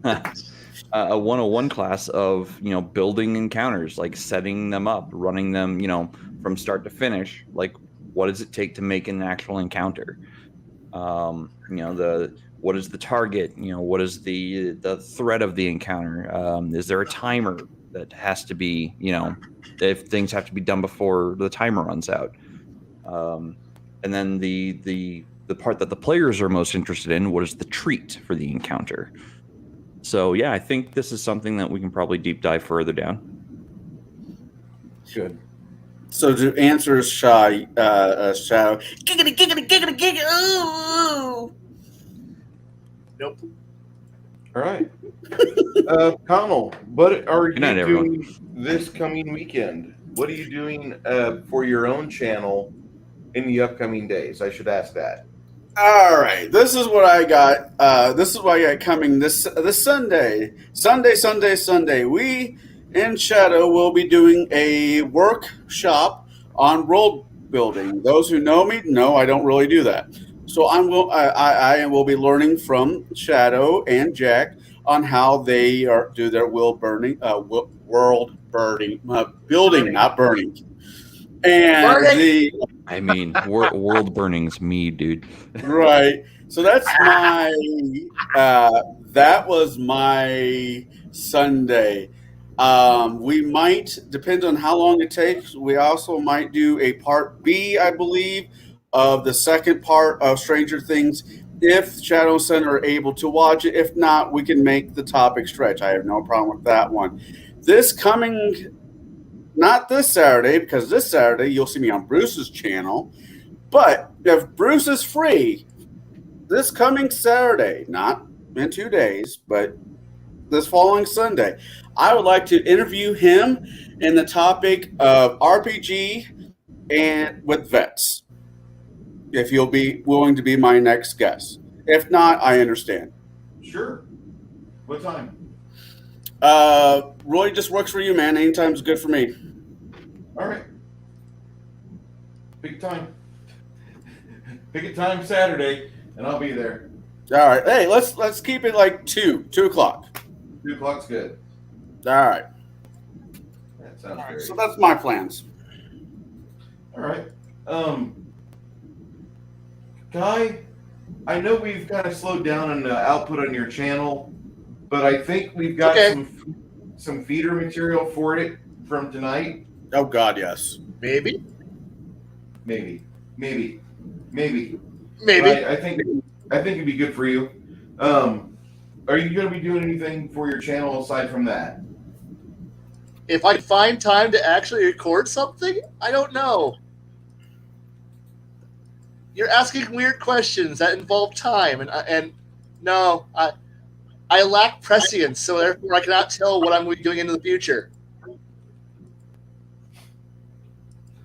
a 101 class of building encounters, like setting them up, running them, from start to finish. Like, what does it take to make an actual encounter? What is the target? What is the threat of the encounter? Is there a timer that has to be, if things have to be done before the timer runs out? And then the part that the players are most interested in, what is the treat for the encounter? So yeah, I think this is something that we can probably deep dive further down. Good. So to answer Shadow, giggity, giggity, giggity, giggity, ooh. Nope. All right. Connell, what are you Good night, everyone. doing this coming weekend? What are you doing for your own channel in the upcoming days? I should ask that. All right, this is what I got. This is what I got coming this Sunday. Sunday. We in Shadow will be doing a workshop on world building. Those who know me know I don't really do that. So I will be learning from Shadow and Jack on how they do their world building, not burning. And I mean, world burning's me, dude. Right. So that's my that was my Sunday. We might, depends on how long it takes, we also might do a part B, I believe, of the second part of Stranger Things if Shadow Center are able to watch it. If not, we can make the topic stretch. I have no problem with that one. Not this Saturday, because this Saturday you'll see me on Bruce's channel. But if Bruce is free, this coming Saturday, not in 2 days, but this following Sunday, I would like to interview him in the topic of RPG and with vets. If you'll be willing to be my next guest. If not, I understand. Sure. What time? Really just works for you, man. Anytime's good for me. All right. Pick a time. Pick a time Saturday, and I'll be there. All right. Hey, let's keep it like 2 o'clock. 2 o'clock's good. All right. That sounds All right. great. So that's my plans. All right. Guy, I know we've kind of slowed down on the output on your channel, but I think we've got some feeder material for it from tonight. Oh God, yes. Maybe. Maybe. I think it'd be good for you. Are you going to be doing anything for your channel aside from that? If I find time to actually record something, I don't know. You're asking weird questions that involve time, and no, I lack prescience, so therefore I cannot tell what I'm going to be doing into the future.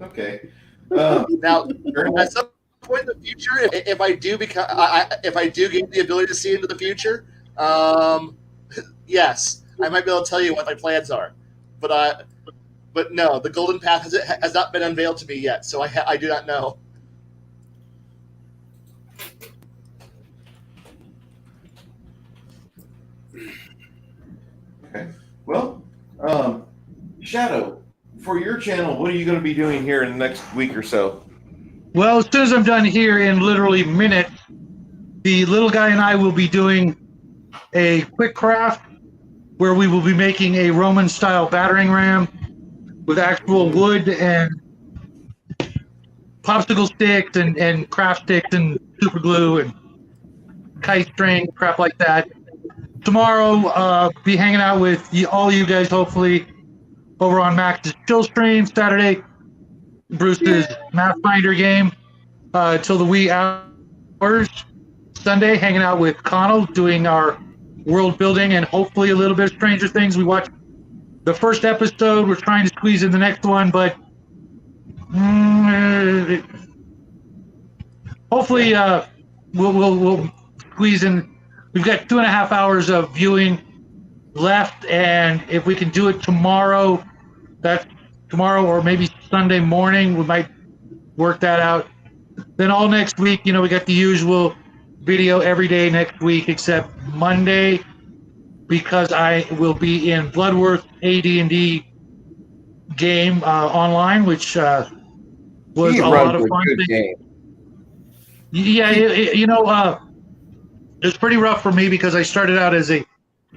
Okay. Now, at some point in the future, if I do if I do get the ability to see into the future, yes, I might be able to tell you what my plans are. But no, the golden path has not been unveiled to me yet, so I do not know. Okay. Well, Shadow, for your channel, what are you going to be doing here in the next week or so? Well, as soon as I'm done here in literally minutes, the little guy and I will be doing a quick craft where we will be making a Roman-style battering ram with actual wood and popsicle sticks and craft sticks and super glue and kite string, crap like that. Tomorrow, be hanging out with all you guys, hopefully, over on Max's Chill Stream. Saturday, Bruce's Mathfinder game till the wee hours. Sunday, hanging out with Connell, doing our world building and hopefully a little bit of Stranger Things. We watched the first episode. We're trying to squeeze in the next one, but hopefully we'll squeeze in. We've got 2.5 hours of viewing left, and if we can do it tomorrow, that's tomorrow or maybe Sunday morning, we might work that out. then all next week, we got the usual video every day next week except Monday, because I will be in Bloodworth AD&D game online, which was He a runs lot of a fun. good game. Yeah, it was pretty rough for me because I started out as a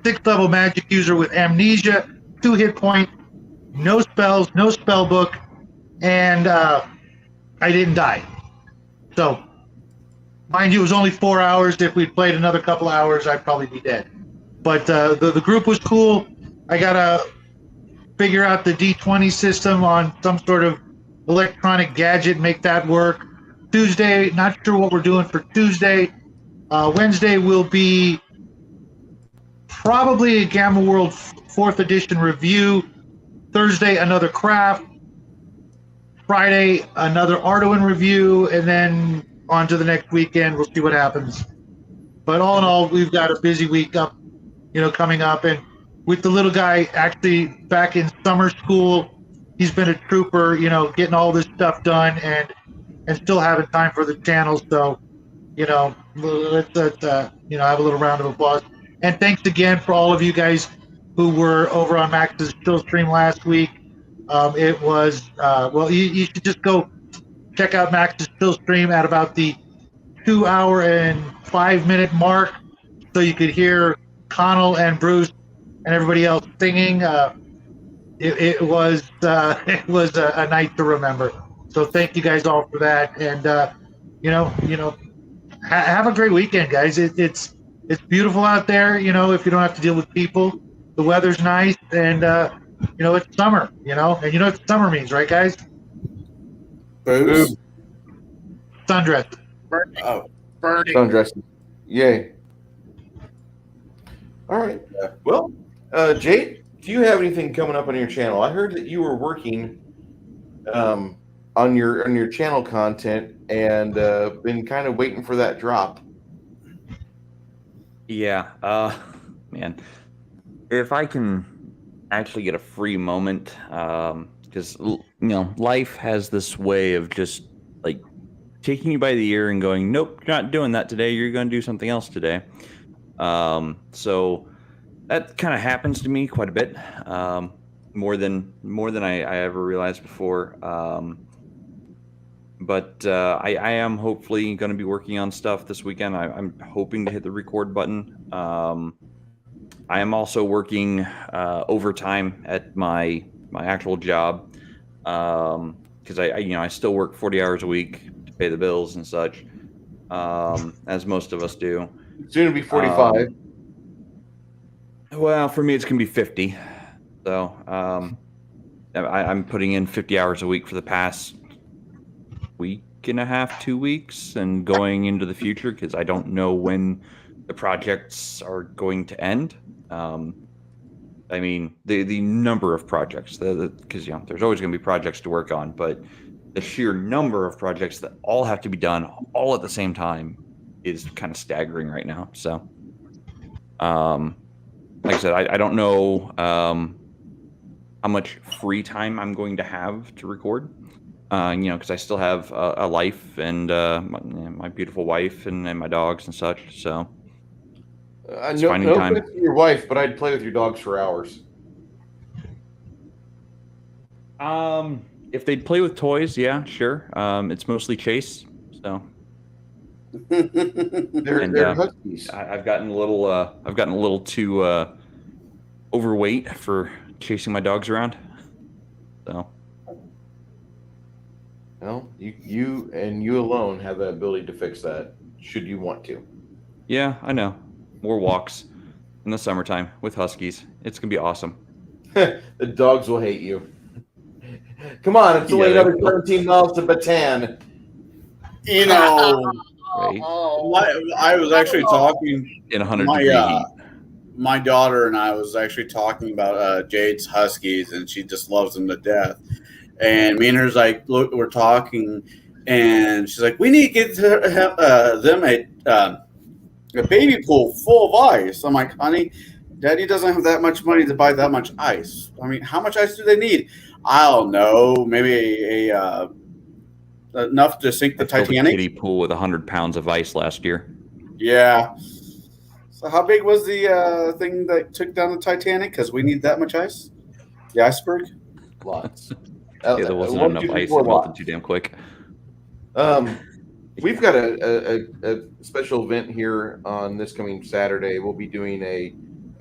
6th level magic user with amnesia, 2 hit points, no spells, no spell book, and I didn't die. So, mind you, it was only 4 hours. If we'd played another couple hours, I'd probably be dead. But the group was cool. I got to figure out the D20 system on some sort of electronic gadget, make that work. Tuesday, not sure what we're doing for Tuesday. Wednesday will be probably a Gamma World 4th edition review. Thursday, another craft. Friday, another Arduin review, and then on to the next weekend. We'll see what happens. But all in all, we've got a busy week up, coming up. And with the little guy actually back in summer school, he's been a trooper, getting all this stuff done and still having time for the channel. So, let's have a little round of applause. And thanks again for all of you guys who were over on Max's chill stream last week. It was, you should just go check out Max's chill stream at about the 2 hour and 5 minute mark, so you could hear Connell and Bruce and everybody else singing. It was a night to remember. So thank you guys all for that, and have a great weekend, guys. It's beautiful out there. If you don't have to deal with people, the weather's nice, and it's summer. And you know what summer means, right, guys? Booze. Sundress. Oh, Burning. Sundressing. Yay. All right. Well, Jade, do you have anything coming up on your channel? I heard that you were working on your channel content and been kind of waiting for that drop. Yeah, man, if I can actually get a free moment, because life has this way of just like taking you by the ear and going, nope, you're not doing that today. You're going to do something else today. So that kind of happens to me quite a bit, more than I ever realized before. But I am hopefully going to be working on stuff this weekend. I'm hoping to hit the record button. I am also working overtime at my actual job, because I still work 40 hours a week to pay the bills and such, as most of us do. Soon to be 45. Well, for me, it's going to be 50. So I'm putting in 50 hours a week for the past week and a half, 2 weeks, and going into the future, because I don't know when the projects are going to end. I mean, the number of projects, because there's always going to be projects to work on, but the sheer number of projects that all have to be done all at the same time is kind of staggering right now. So, like I said, I don't know how much free time I'm going to have to record. Because I still have a life and my beautiful wife and my dogs and such. So it's finding time. No, your wife, but I'd play with your dogs for hours. If they'd play with toys, yeah, sure. It's mostly Chase. So They're huskies. I've gotten a little too overweight for chasing my dogs around. So. Well, you and you alone have the ability to fix that, should you want to. Yeah, I know. More walks in the summertime with huskies. It's going to be awesome. The dogs will hate you. Come on, it's only another 13 miles to Bataan. Right? I was actually talking In 100-degree heat. My daughter and I was actually talking about Jade's huskies, and she just loves them to death. And me and her's like, look, we're talking, and she's like, we need to get them a baby pool full of ice. I'm like, honey, Daddy doesn't have that much money to buy that much ice. I mean, how much ice do they need? I don't know, maybe a enough to sink the I filled a Titanic. kiddie pool with 100 pounds of ice last year. Yeah. So how big was the thing that took down the Titanic? Because we need that much ice. The iceberg. Lots. Yeah, there wasn't 1, enough 2, 3, ice. 4 It melted lots. too damn quick. We've got a special event here on this coming Saturday. We'll be doing a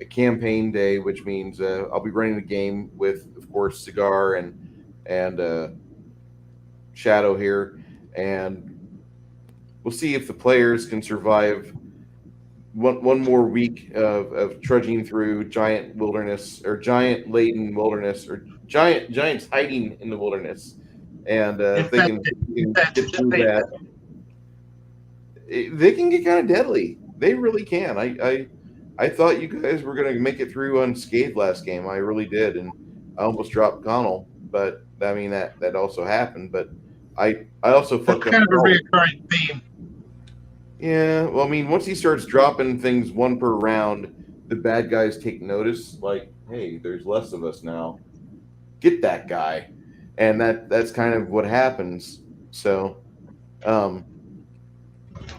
campaign day, which means I'll be running the game with, of course, Cigar and Shadow here, and we'll see if the players can survive one more week of trudging through giant wilderness or giant laden wilderness or giants hiding in the wilderness, and if they can get through that. They can get kind of deadly. They really can. I thought you guys were going to make it through unscathed last game. I really did, and I almost dropped Connell. But I mean that also happened. But I also That's fucked up. kind of a recurring theme. Yeah, well, I mean, once he starts dropping things one per round, the bad guys take notice. Like, hey, there's less of us now. Get that guy, and that's kind of what happens. So,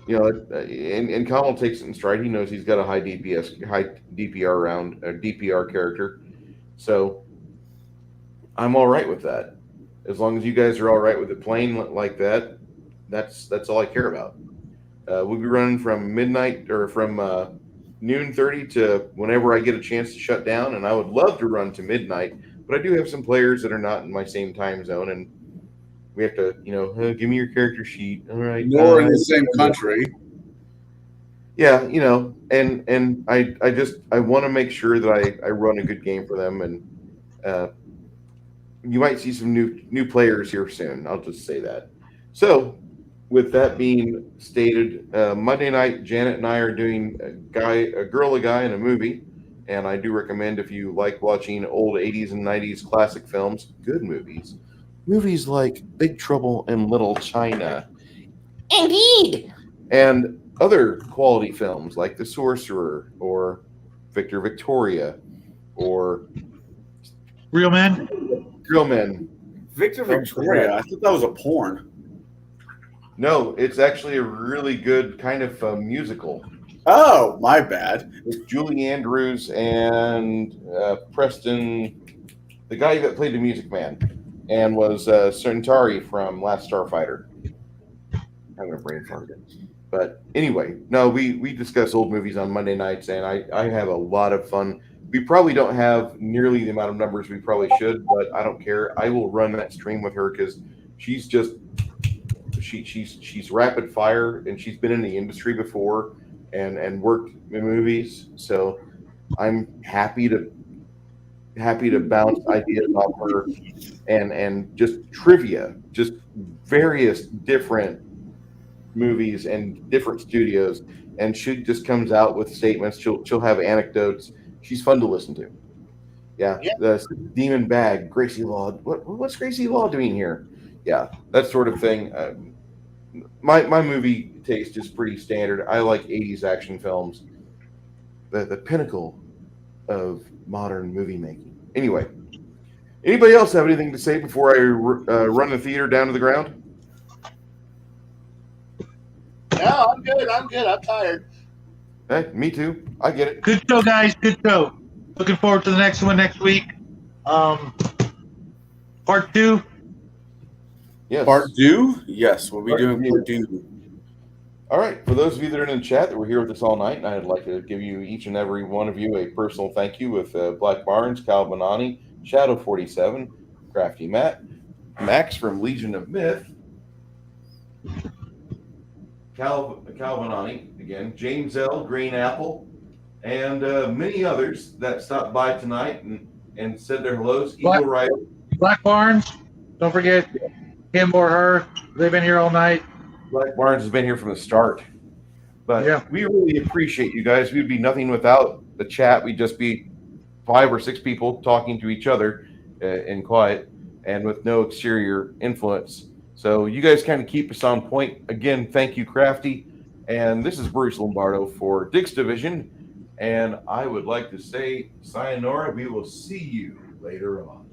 you know, and Connell takes it in stride. He knows he's got a high DPR round, a DPR character. So I'm all right with that. As long as you guys are all right with it playing like that, that's all I care about. We'll be running from midnight or from noon 30 to whenever I get a chance to shut down. And I would love to run to midnight, but I do have some players that are not in my same time zone, and we have to, give me your character sheet. All right. Nor in the same country. Yeah, and I want to make sure that I run a good game for them, and you might see some new players here soon. I'll just say that. So, with that being stated, Monday night, Janet and I are doing a girl, a guy, and a movie. And I do recommend, if you like watching old 80s and 90s classic films, good movies like Big Trouble in Little China. Indeed. And other quality films like The Sorcerer or Victor Victoria or Real Men. Victor Victoria. I thought that was a porn. No, it's actually a really good kind of musical. Oh, my bad. It's Julie Andrews and Preston, the guy that played the Music Man, and was Centauri from Last Starfighter. I'm gonna brain fart it. But anyway, no, we discuss old movies on Monday nights, and I have a lot of fun. We probably don't have nearly the amount of numbers we probably should, but I don't care. I will run that stream with her because she's just she's rapid fire, and she's been in the industry before and worked in movies. So I'm happy to bounce ideas off her and just trivia, just various different movies and different studios, and she just comes out with statements. She'll have anecdotes. She's fun to listen to. Yeah. The Demon Bag, Gracie Law. What's Gracie Law doing here? Yeah, that sort of thing. My movie taste is pretty standard. I like 80s action films, the pinnacle of modern movie making. Anyway, anybody else have anything to say before I run the theater down to the ground? No, I'm good. I'm tired. Hey, me too. I get it. Good show, guys. Good show. Looking forward to the next one next week. Part 2. Yes. Part 2? Yes, we'll be Part doing two. part 2. All right. For those of you that are in the chat that were here with us all night, I'd like to give you, each and every one of you, a personal thank you with Black Barnes, Cal Bonani, Shadow 47, Crafty Matt, Max from Legion of Myth, Cal Bonani, again, James L., Green Apple, and many others that stopped by tonight and said their hellos. Eagle Rider. Black Barnes. Don't forget him or her. They've been here all night. Black Barnes has been here from the start. But Yeah. we really appreciate you guys. We'd be nothing without the chat. We'd just be 5 or 6 people talking to each other in quiet and with no exterior influence. So you guys kind of keep us on point. Again, thank you, Crafty. And this is Bruce Lombardo for Dick's Division. And I would like to say sayonara. We will see you later on.